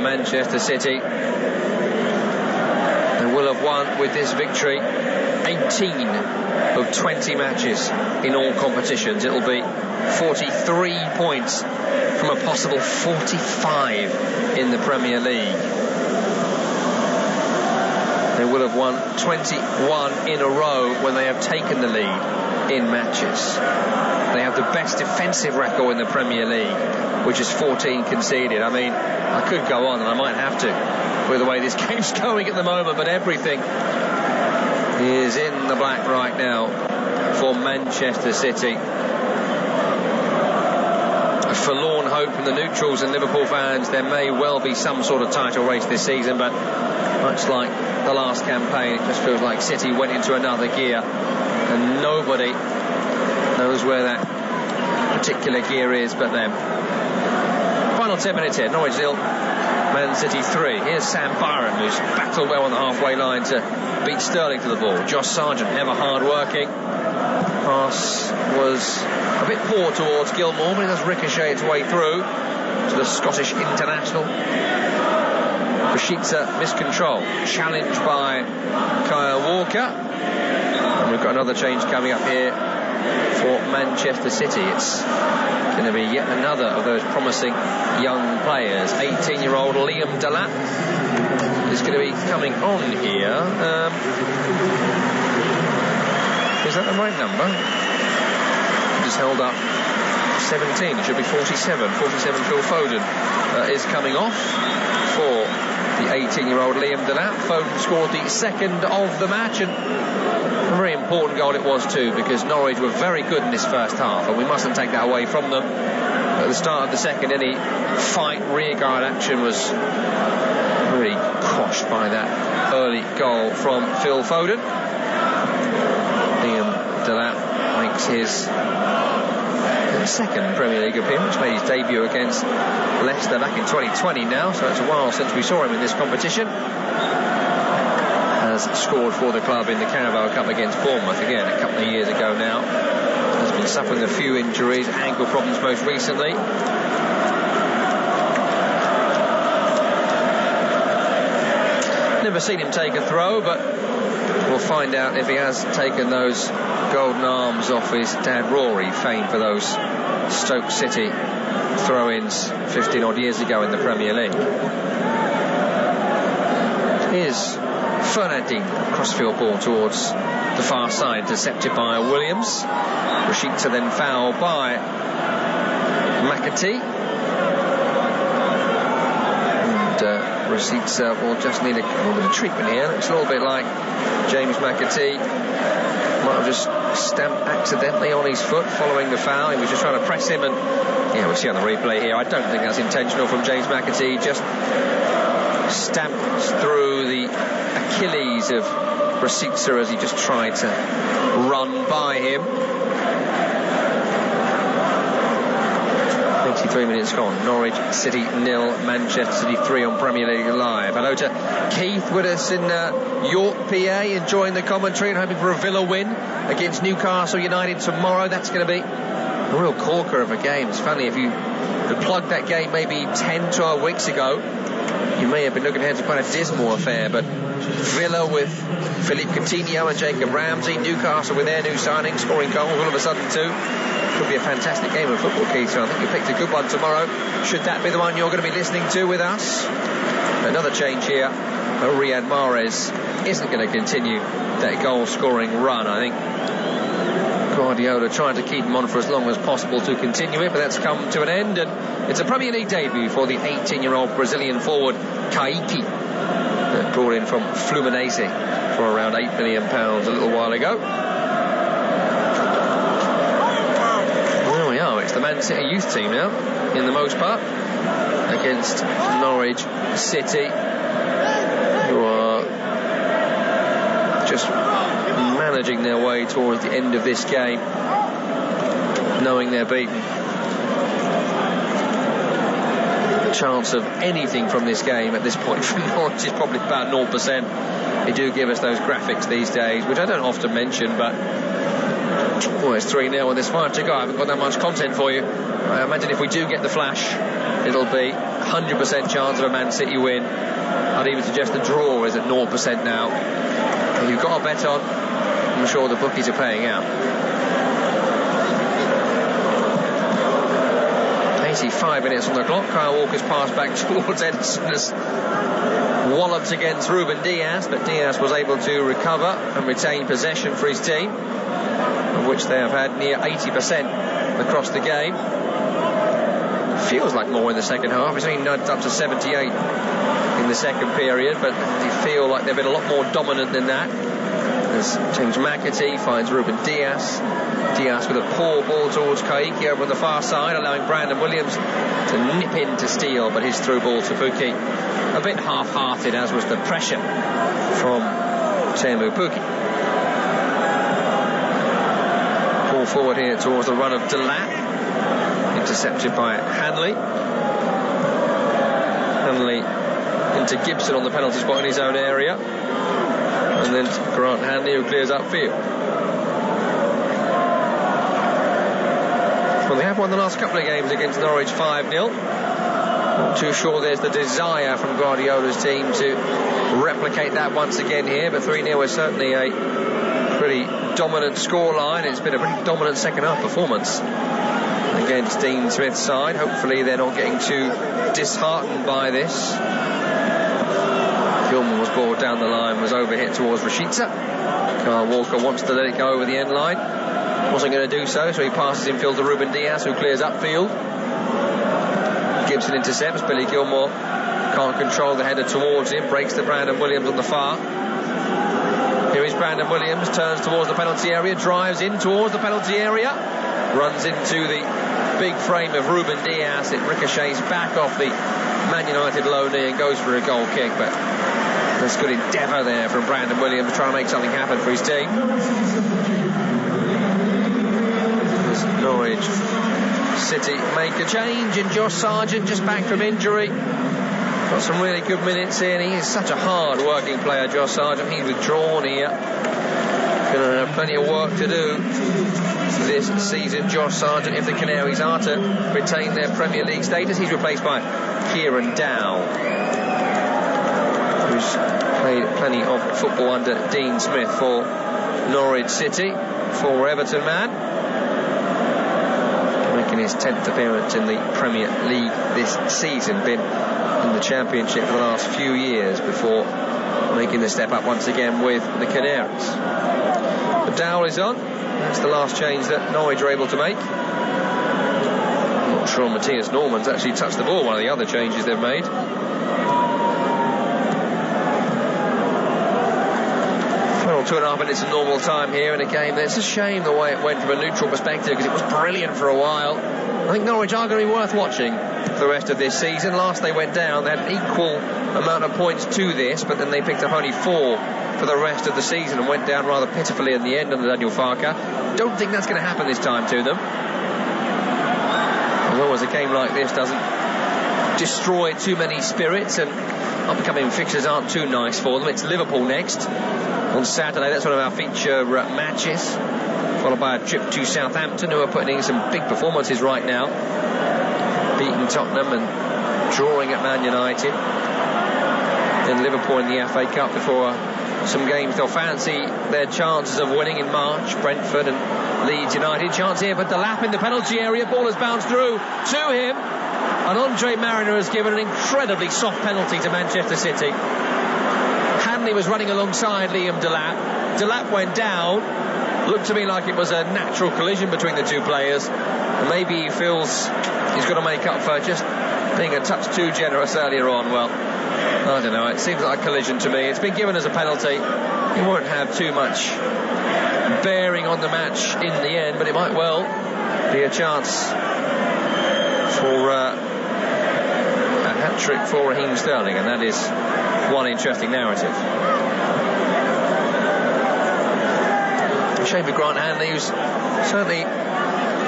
Manchester City. They will have won with this victory 18 of 20 matches in all competitions. It'll be 43 points from a possible 45 in the Premier League. They will have won 21 in a row when they have taken the lead in matches. They have the best defensive record in the Premier League, which is 14 conceded. I mean, I could go on, and I might have to with the way this game's going at the moment, but everything is in the black right now for Manchester City. A forlorn hope from the neutrals and Liverpool fans. There may well be some sort of title race this season, but much like the last campaign, it just feels like City went into another gear, and nobody knows where that particular gear is but them. Final 10 minutes here. Norwich 0, Man City 3. Here's Sam Byram, who's battled well on the halfway line to beat Sterling to the ball. Josh Sargent, ever hard working. Pass was a bit poor towards Gilmour, but it does ricochet its way through to the Scottish international. Rashica miscontrol, challenged by Kyle Walker. And we've got another change coming up here for Manchester City. It's going to be yet another of those promising young players. 18-year-old Liam Delap is going to be coming on here. Is that the right number? Just held up 17. It should be 47. 47 Phil Foden is coming off for the 18-year-old Liam Delap. Foden scored the second of the match, and a very important goal it was too, because Norwich were very good in this first half, and we mustn't take that away from them. At the start of the second, any fight, rearguard action was really quashed by that early goal from Phil Foden. Liam Delap makes his second Premier League appearance, made his debut against Leicester back in 2020 now, so it's a while since we saw him in this competition. Has scored for the club in the Carabao Cup against Bournemouth, again a couple of years ago now. Has been suffering a few injuries, ankle problems most recently. Never seen him take a throw, but we'll find out if he has taken those golden arms off his dad Rory, famed for those Stoke City throw-ins 15 odd years ago in the Premier League. Here's Fernandine, crossfield ball towards the far side, intercepted by Williams. Rashica then fouled by McAtee. And Rashica will just need a little bit of treatment here. Looks a little bit like James McAtee might have just stamped accidentally on his foot following the foul. He was just trying to press him, and yeah, we see on the replay here, I don't think that's intentional from James McAtee. Just stamped through the Achilles of Rashica as he just tried to run by him. 83 minutes gone. Norwich City 0, Manchester City 3 on Premier League Live. Hello to Keith with us in York, PA, enjoying the commentary and hoping for a Villa win against Newcastle United tomorrow. That's going to be a real corker of a game. It's funny, if you had plugged that game maybe 10, 12 weeks ago, you may have been looking ahead to quite a dismal affair, but Villa with Philippe Coutinho and Jacob Ramsey, Newcastle with their new signings scoring goals all of a sudden too. Could be a fantastic game of football, Keith. So I think you picked a good one tomorrow. Should that be the one you're going to be listening to with us? Another change here. Riyad Mahrez isn't going to continue that goal-scoring run. I think Guardiola tried to keep him on for as long as possible to continue it, but that's come to an end, and it's a Premier League debut for the 18-year-old Brazilian forward Kaique, brought in from Fluminense for around £8 million a little while ago. There we are. It's the Man City youth team now, in the most part, against Norwich City, who are just managing their way towards the end of this game, knowing they're beaten. The chance of anything from this game at this point from Norwich is probably about 0%. They do give us those graphics these days, which I don't often mention, but well, it's 3-0 with this fight to go. I haven't got that much content for you. I imagine if we do get the flash, it'll be 100% chance of a Man City win. I'd even suggest the draw is at 0% now. If you've got a bet on, I'm sure the bookies are paying out. 85 minutes on the clock. Kyle Walker's pass back towards Edison as walloped against Ruben Diaz, but Diaz was able to recover and retain possession for his team, of which they have had near 80% across the game. Feels like more in the second half. It's only nudged up to 78 in the second period, but they feel like they've been a lot more dominant than that. As James McAtee finds Ruben Diaz. Diaz with a poor ball towards Kaique over on the far side, allowing Brandon Williams to nip in to steal, but his through ball to Pukki, a bit half-hearted, as was the pressure from Teemu Pukki. Ball forward here towards the run of Delap, intercepted by Hanley. Hanley into Gibson on the penalty spot in his own area, and then Grant Hanley, who clears upfield. Well, they have won the last couple of games against Norwich 5-0. Not too sure there's the desire from Guardiola's team to replicate that once again here, but 3-0 is certainly a pretty dominant scoreline. It's been a pretty dominant second half performance against Dean Smith's side. Hopefully they're not getting too disheartened by this. Gilman was brought down the line, was overhit towards Rashica. Kyle Walker wants to let it go over the end line. Wasn't going to do so he passes infield to Ruben Diaz, who clears upfield. Gibson intercepts. Billy Gilmore can't control the header towards him, breaks to Brandon Williams on the far. Here is Brandon Williams, turns towards the penalty area, drives in towards the penalty area, runs into the big frame of Ruben Diaz. It ricochets back off the Man United low knee and goes for a goal kick, but there's good endeavour there from Brandon Williams trying to make something happen for his team. As Norwich City make a change, and Josh Sargent just back from injury. Got some really good minutes here, and he is such a hard working player, Josh Sargent. He's withdrawn here. Going to have plenty of work to do this season, Josh Sargent, if the Canaries are to retain their Premier League status. He's replaced by Kieran Dow, who's played plenty of football under Dean Smith for Norwich City, former Everton man, making his 10th appearance in the Premier League this season. Been in the Championship for the last few years before making the step up once again with the Canaries. But Dowell is on. That's the last change that Norwich are able to make. I'm not sure Matthias Norman's actually touched the ball, one of the other changes they've made. Well, 2.5 minutes of normal time here in a game. It's a shame the way it went from a neutral perspective, because it was brilliant for a while. I think Norwich are going to be worth watching for the rest of this season. Last they went down, they had an equal amount of points to this, but then they picked up only 4 for the rest of the season and went down rather pitifully in the end under Daniel Farke. Don't think that's going to happen this time to them. As long as a game like this doesn't destroy too many spirits, and upcoming fixtures aren't too nice for them. It's Liverpool next on Saturday. That's one of our feature matches, followed by a trip to Southampton, who are putting in some big performances right now, beating Tottenham and drawing at Man United. Then Liverpool in the FA Cup before some games they'll fancy their chances of winning in March. Brentford and Leeds United. Chance here for Delap in the penalty area. Ball has bounced through to him, and Andre Mariner has given an incredibly soft penalty to Manchester City. Hanley was running alongside Liam Delap. Delap went down. Looked to me like it was a natural collision between the two players, and maybe he feels he's got to make up for just being a touch too generous earlier on. Well, I don't know, it seems like a collision to me. It's been given as a penalty. It won't have too much bearing on the match in the end, but it might well be a chance for a hat-trick for Raheem Sterling, and that is one interesting narrative. A shame for Grant Hanley, who's certainly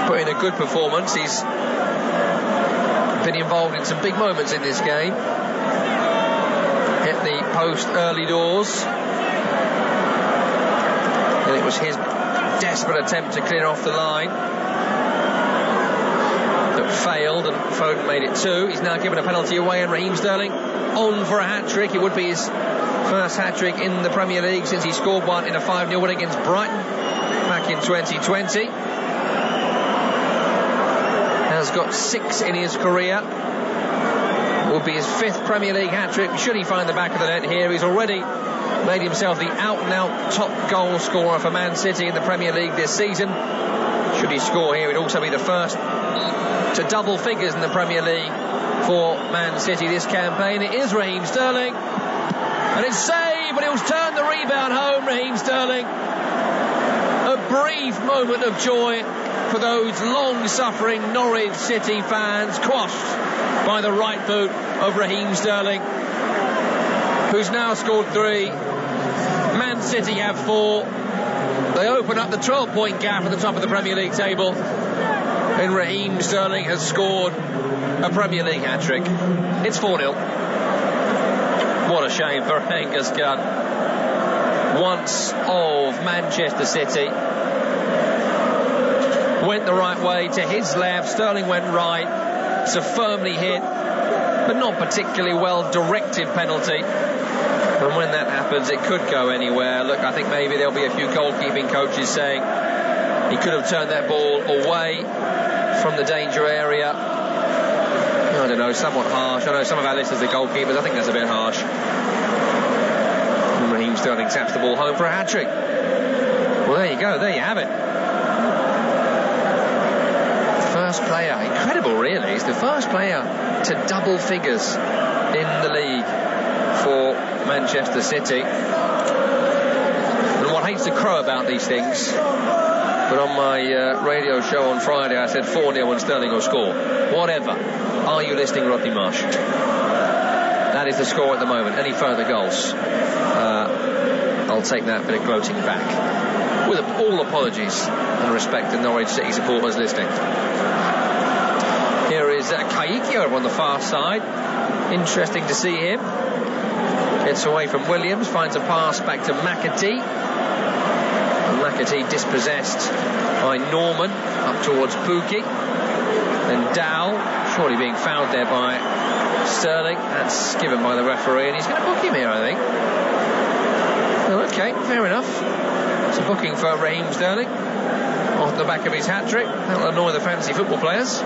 put in a good performance. He's been involved in some big moments in this game. Hit the post early doors, and it was his desperate attempt to clear off the line that failed, and Foden made it 2. He's now given a penalty away, and Raheem Sterling on for a hat-trick. It would be his first hat-trick in the Premier League since he scored one in a 5-0 win against Brighton back in 2020. Has got 6 in his career. Will be his 5th Premier League hat-trick should he find the back of the net here. He's already made himself the out-and-out top goal scorer for Man City in the Premier League this season. Should he score here, he'd also be the first to double figures in the Premier League for Man City this campaign. It is Raheem Sterling, and it's saved, but he'll turn the rebound home. Raheem Sterling. A brief moment of joy for those long-suffering Norwich City fans, quashed by the right boot of Raheem Sterling, who's now scored 3. Man City have 4. They open up the 12-point gap at the top of the Premier League table, and Raheem Sterling has scored a Premier League hat-trick. It's 4-0. What a shame for Angus Gunn, once of Manchester City. Went the right way to his left. Sterling went right. It's a firmly hit, but not particularly well directed penalty. And when that happens, it could go anywhere. Look, I think maybe there'll be a few goalkeeping coaches saying he could have turned that ball away from the danger area. I don't know, somewhat harsh. I know some of our listeners are goalkeepers. I think that's a bit harsh. And Raheem Sterling taps the ball home for a hat-trick. Well, there you go. There you have it. First player, incredible really, he's the first player to double figures in the league for Manchester City. And one hates to crow about these things, but on my radio show on Friday I said 4-0 and Sterling will score. Whatever. Are you listening, Rodney Marsh? That is the score at the moment. Any further goals, I'll take that bit of gloating back. With all apologies and respect to Norwich City supporters listening. Here is Kaiki over on the far side. Interesting to see him. Gets away from Williams, finds a pass back to McAtee. And McAtee dispossessed by Norman up towards Pookie. Then Dowell, surely being fouled there by Sterling. That's given by the referee, and he's going to book him here, I think. Well, okay, fair enough. It's a booking for Raheem Sterling off the back of his hat-trick. That'll annoy the fantasy football players.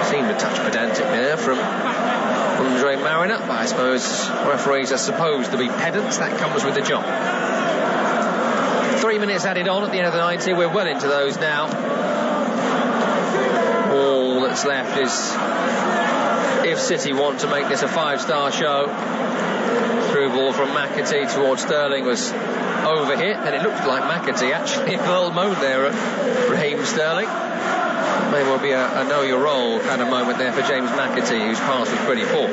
Seemed a touch pedantic there from Andre Mariner, but I suppose referees are supposed to be pedants. That comes with the job. 3 minutes added on at the end of the 90. We're well into those now. All that's left is if City want to make this a 5-star show. Through ball from McAtee towards Sterling was overhit, and it looked like McAtee actually a little moment there at Raheem Sterling. May well be a know your role kind of moment there for James McAtee, whose pass was pretty poor.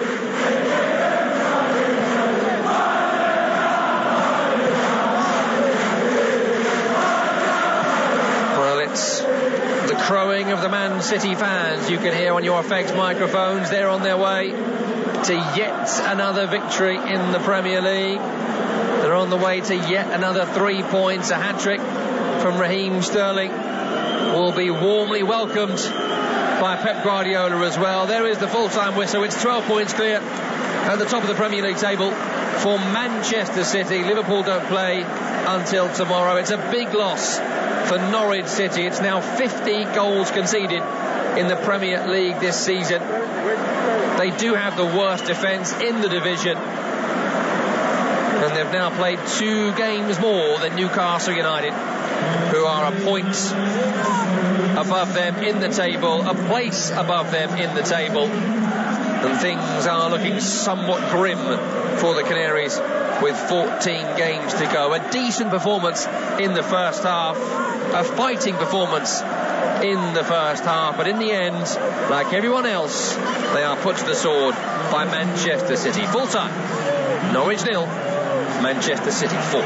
Well, it's the crowing of the Man City fans you can hear on your FX microphones. They're on their way to yet another victory in the Premier League. They're on the way to yet another 3 points. A hat-trick from Raheem Sterling will be warmly welcomed by Pep Guardiola as well. There is the full-time whistle. It's 12 points clear at the top of the Premier League table for Manchester City. Liverpool don't play until tomorrow. It's a big loss for Norwich City. It's now 50 goals conceded in the Premier League this season. They do have the worst defence in the division, and they've now played 2 games more than Newcastle United, who are a point above them in the table, a place above them in the table, and things are looking somewhat grim for the Canaries with 14 games to go. A decent performance in the first half, a fighting performance in the first half, but in the end, like everyone else, they are put to the sword by Manchester City. Full time, Norwich 0, Manchester City 4.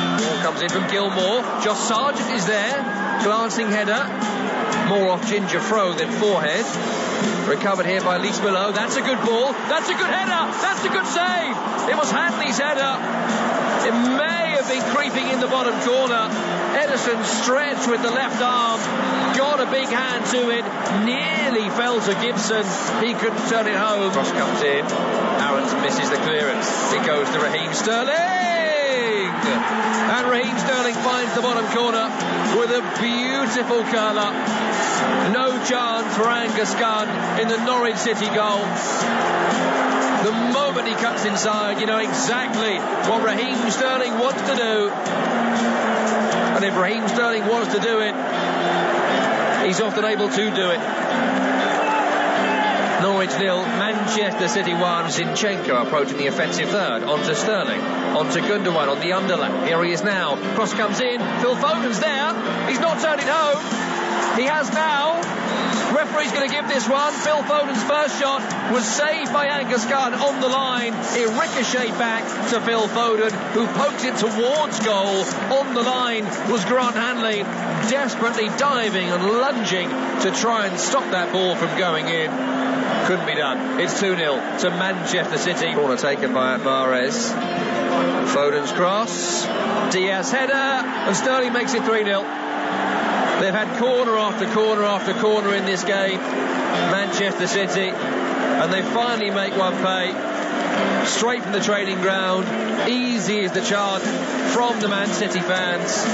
Ball comes in from Gilmore. Josh Sargent is there, glancing header, more off Ginger Fro than forehead. Recovered here by Lees Below. That's a good ball. That's a good header. That's a good save. It was Hanley's header. It may have been creeping in the bottom corner. Ederson stretched with the left arm, got a big hand to it, nearly fell to Gibson. He couldn't turn it home. Cross comes in. Aarons misses the clearance. It goes to Raheem Sterling. And Raheem Sterling finds the bottom corner with a beautiful curler. No chance for Angus Gunn in the Norwich City goal. The moment he cuts inside, you know exactly what Raheem Sterling wants to do. And if Raheem Sterling wants to do it, he's often able to do it. Norwich 0, Manchester City 1. Zinchenko approaching the offensive third. On to Sterling. On to Gundogan on the underlap. Here he is now. Cross comes in. Phil Foden's there. He's not turning home. He has now. Referee's going to give this one. Phil Foden's first shot was saved by Angus Gunn on the line. It ricocheted back to Phil Foden, who pokes it towards goal. On the line was Grant Hanley, desperately diving and lunging to try and stop that ball from going in. Couldn't be done. It's 2-0 to Manchester City. Corner taken by Mahrez. Foden's cross. Diaz header. And Sterling makes it 3-0. They've had corner after corner after corner in this game, Manchester City, and they finally make one pay. Straight from the training ground, easy is the chant from the Man City fans,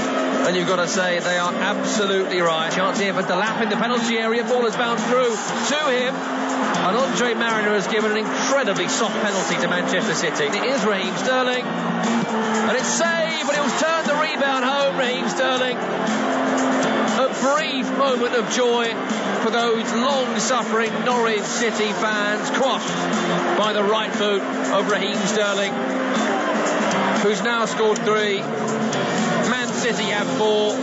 and you've got to say they are absolutely right. Chance here for Delap in the penalty area, ball has bounced through to him, and Andre Mariner has given an incredibly soft penalty to Manchester City. It is Raheem Sterling, and it's saved, but it was turned the rebound home. Raheem Sterling. A brief moment of joy for those long-suffering Norwich City fans, quashed by the right foot of Raheem Sterling, who's now scored 3. Man City have 4.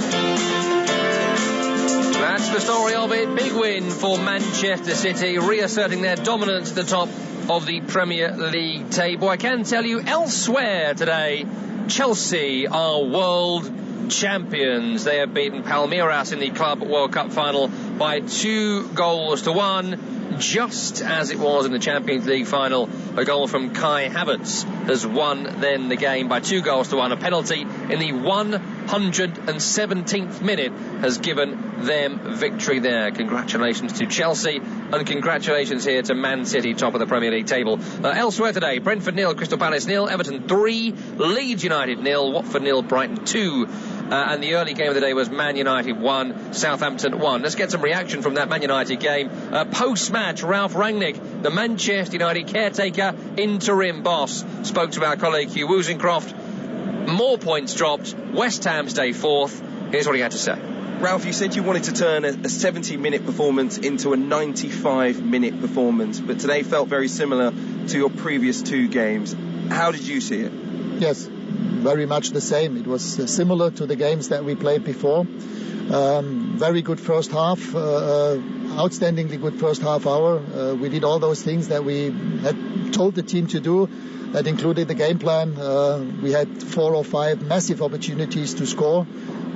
That's the story of it. Big win for Manchester City, reasserting their dominance at the top of the Premier League table. I can tell you elsewhere today, Chelsea are world champions. They have beaten Palmeiras in the Club World Cup final by 2-1, just as it was in the Champions League final. A goal from Kai Havertz has won then the game by 2-1. A penalty in the 117th minute has given them victory there. Congratulations to Chelsea, and congratulations here to Man City, top of the Premier League table. Elsewhere today, Brentford 0, Crystal Palace 0, Everton 3, Leeds United 0, Watford 0, Brighton 2. and the early game of the day was Man United 1, Southampton 1. Let's get some reaction from that Man United game. Post-match, Ralph Rangnick, the Manchester United caretaker, interim boss, spoke to our colleague Hugh Wozencroft. More points dropped. West Ham stay fourth. Here's what he had to say. Ralph, you said you wanted to turn a 70-minute performance into a 95-minute performance, but today felt very similar to your previous two games. How did you see it? Yes, very much the same. It was similar to the games that we played before. Very good first half, outstandingly good first half hour. We did all those things that we had told the team to do. That included the game plan. We had 4 or 5 massive opportunities to score.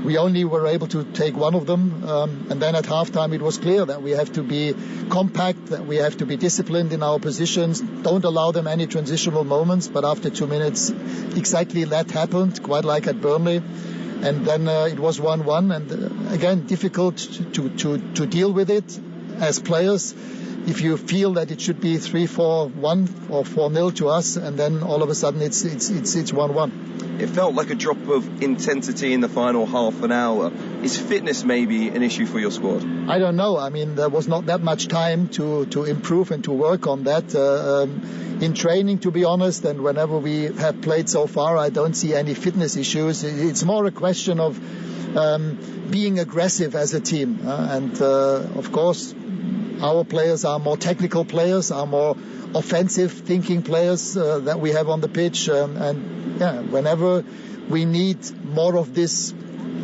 We only were able to take one of them, and then at halftime it was clear that we have to be compact, that we have to be disciplined in our positions, don't allow them any transitional moments. But after 2 minutes, exactly that happened, quite like at Burnley, and then it was 1-1, and again difficult to deal with it as players. If you feel that it should be 3-4-1 or 4-0 to us, and then all of a sudden it's 1-1. It felt like a drop of intensity in the final half an hour. Is fitness maybe an issue for your squad? I don't know. I mean, there was not that much time to improve and to work on that. In training, to be honest, and whenever we have played so far, I don't see any fitness issues. It's more a question of being aggressive as a team. And of course, our players are more technical players, are more offensive thinking players that we have on the pitch. Whenever we need more of this,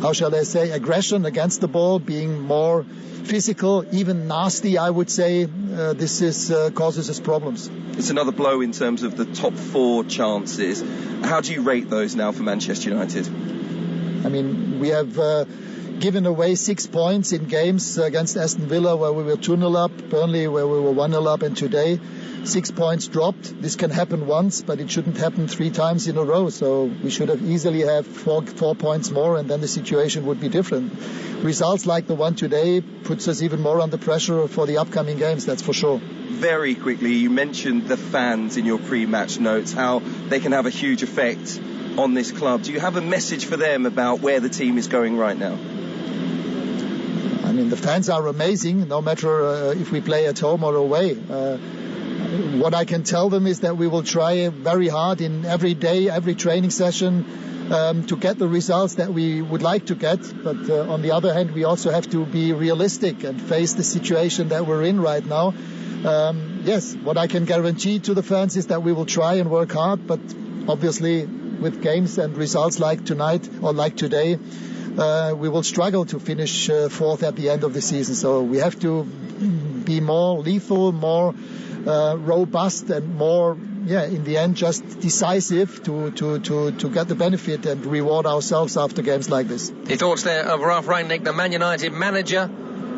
how shall I say, aggression against the ball, being more physical, even nasty, I would say, this causes us problems. It's another blow in terms of the top 4 chances. How do you rate those now for Manchester United? I mean, we have given away 6 points in games against Aston Villa where we were 2-0 up, Burnley where we were 1-0 up, and today 6 points dropped. This can happen once, but it shouldn't happen 3 times in a row. So we should have easily have 4 points more, and then the situation would be different. Results like the one today puts us even more under pressure for the upcoming games, that's for sure. Very quickly, you mentioned the fans in your pre-match notes, how they can have a huge effect on this club. Do you have a message for them about where the team is going right now? I mean, the fans are amazing, no matter if we play at home or away. What I can tell them is that we will try very hard in every day, every training session to get the results that we would like to get. But on the other hand, we also have to be realistic and face the situation that we're in right now. Yes, what I can guarantee to the fans is that we will try and work hard, but obviously with games and results like tonight or like today, we will struggle to finish 4th at the end of the season. So we have to be more lethal, more robust, and more, in the end, just decisive to get the benefit and reward ourselves after games like this. The thoughts there of Ralph Rangnick, the Man United manager,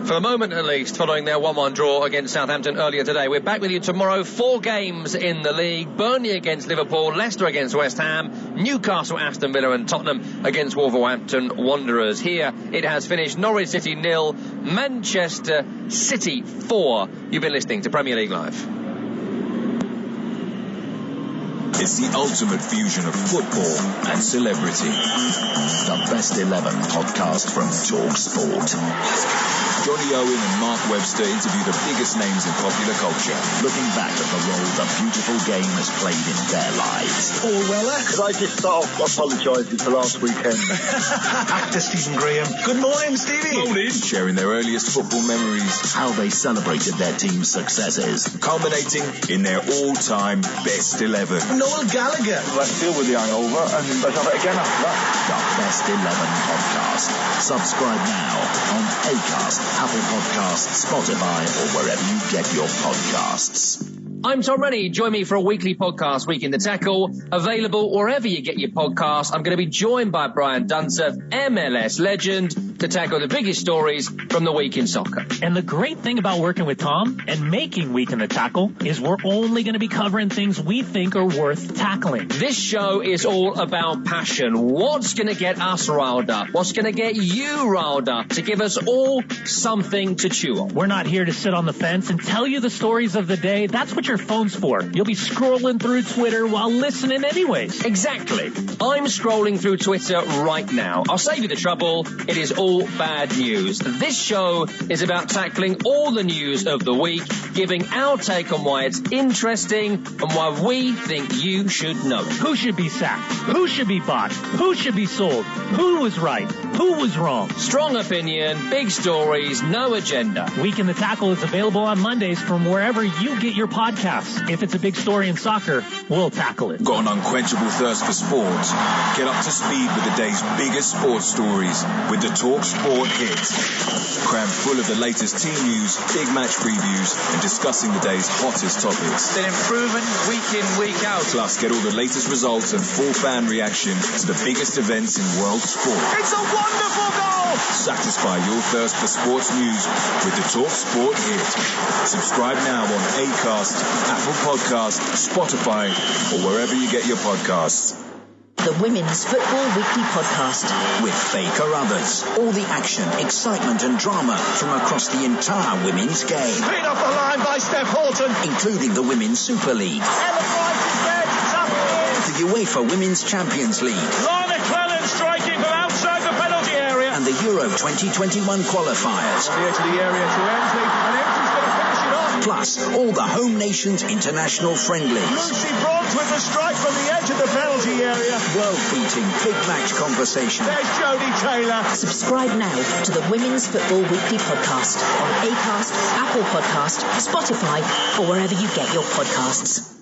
for the moment at least, following their 1-1 draw against Southampton earlier today. We're back with you tomorrow. 4 games in the league. Burnley against Liverpool, Leicester against West Ham, Newcastle, Aston Villa and Tottenham against Wolverhampton Wanderers. Here it has finished Norwich City 0, Manchester City 4. You've been listening to Premier League Live. It's the ultimate fusion of football and celebrity. The Best 11 podcast from TalkSport. Johnny Owen and Mark Webster interview the biggest names in popular culture, looking back at the role the beautiful game has played in their lives. Paul Weller. Could I just start off apologising for last weekend? Actor Stephen Graham. Good morning, Stevie. Morning. Sharing their earliest football memories, how they celebrated their team's successes, culminating in their all-time best 11. Noel Gallagher. Let's deal with the hangover and let's have it again after that. The Best 11 podcast. Subscribe now on Acast, Apple Podcasts, Spotify, or wherever you get your podcasts. I'm Tom Rennie. Join me for a weekly podcast, Week in the Tackle, available wherever you get your podcasts. I'm going to be joined by Brian Dunseth, MLS legend, to tackle the biggest stories from the week in soccer. And the great thing about working with Tom and making Week in the Tackle is we're only going to be covering things we think are worth tackling. This show is all about passion. What's going to get us riled up? What's going to get you riled up to give us all something to chew on? We're not here to sit on the fence and tell you the stories of the day. That's what your phone's for. You'll be scrolling through Twitter while listening anyways. Exactly. I'm scrolling through Twitter right now. I'll save you the trouble. It is all bad news. This show is about tackling all the news of the week, giving our take on why it's interesting and why we think you should know. Who should be sacked? Who should be bought? Who should be sold? Who was right? Who was wrong? Strong opinion, big stories, no agenda. Week in the Tackle is available on Mondays from wherever you get your podcasts. If it's a big story in soccer, we'll tackle it. Got an unquenchable thirst for sports? Get up to speed with the day's biggest sports stories with the Talk Sport Hit. Crammed full of the latest team news, big match previews, and discussing the day's hottest topics. Been improving week in, week out. Plus, get all the latest results and full fan reaction to the biggest events in world sport. It's a wonderful goal! Satisfy your thirst for sports news with the Talk Sport Hit. Subscribe now on Acast, Apple Podcasts, Spotify, or wherever you get your podcasts. The Women's Football Weekly Podcast. With Faye Carruthers. All the action, excitement and drama from across the entire women's game. Beat off the line by Steph Horton. Including the Women's Super League. Ellen Price is dead. It's up it is. The UEFA Women's Champions League. Lana Clellan striking from outside the penalty area. And the Euro 2021 qualifiers. On the edge of the area to Emsley. And Emsley's going to finish it off. Plus, all the home nations' international friendlies. Lucy Bronze with the strike from the edge of the penalty area. World-beating big match conversation. There's Jodie Taylor. Subscribe now to the Women's Football Weekly Podcast on Acast, Apple Podcast, Spotify, or wherever you get your podcasts.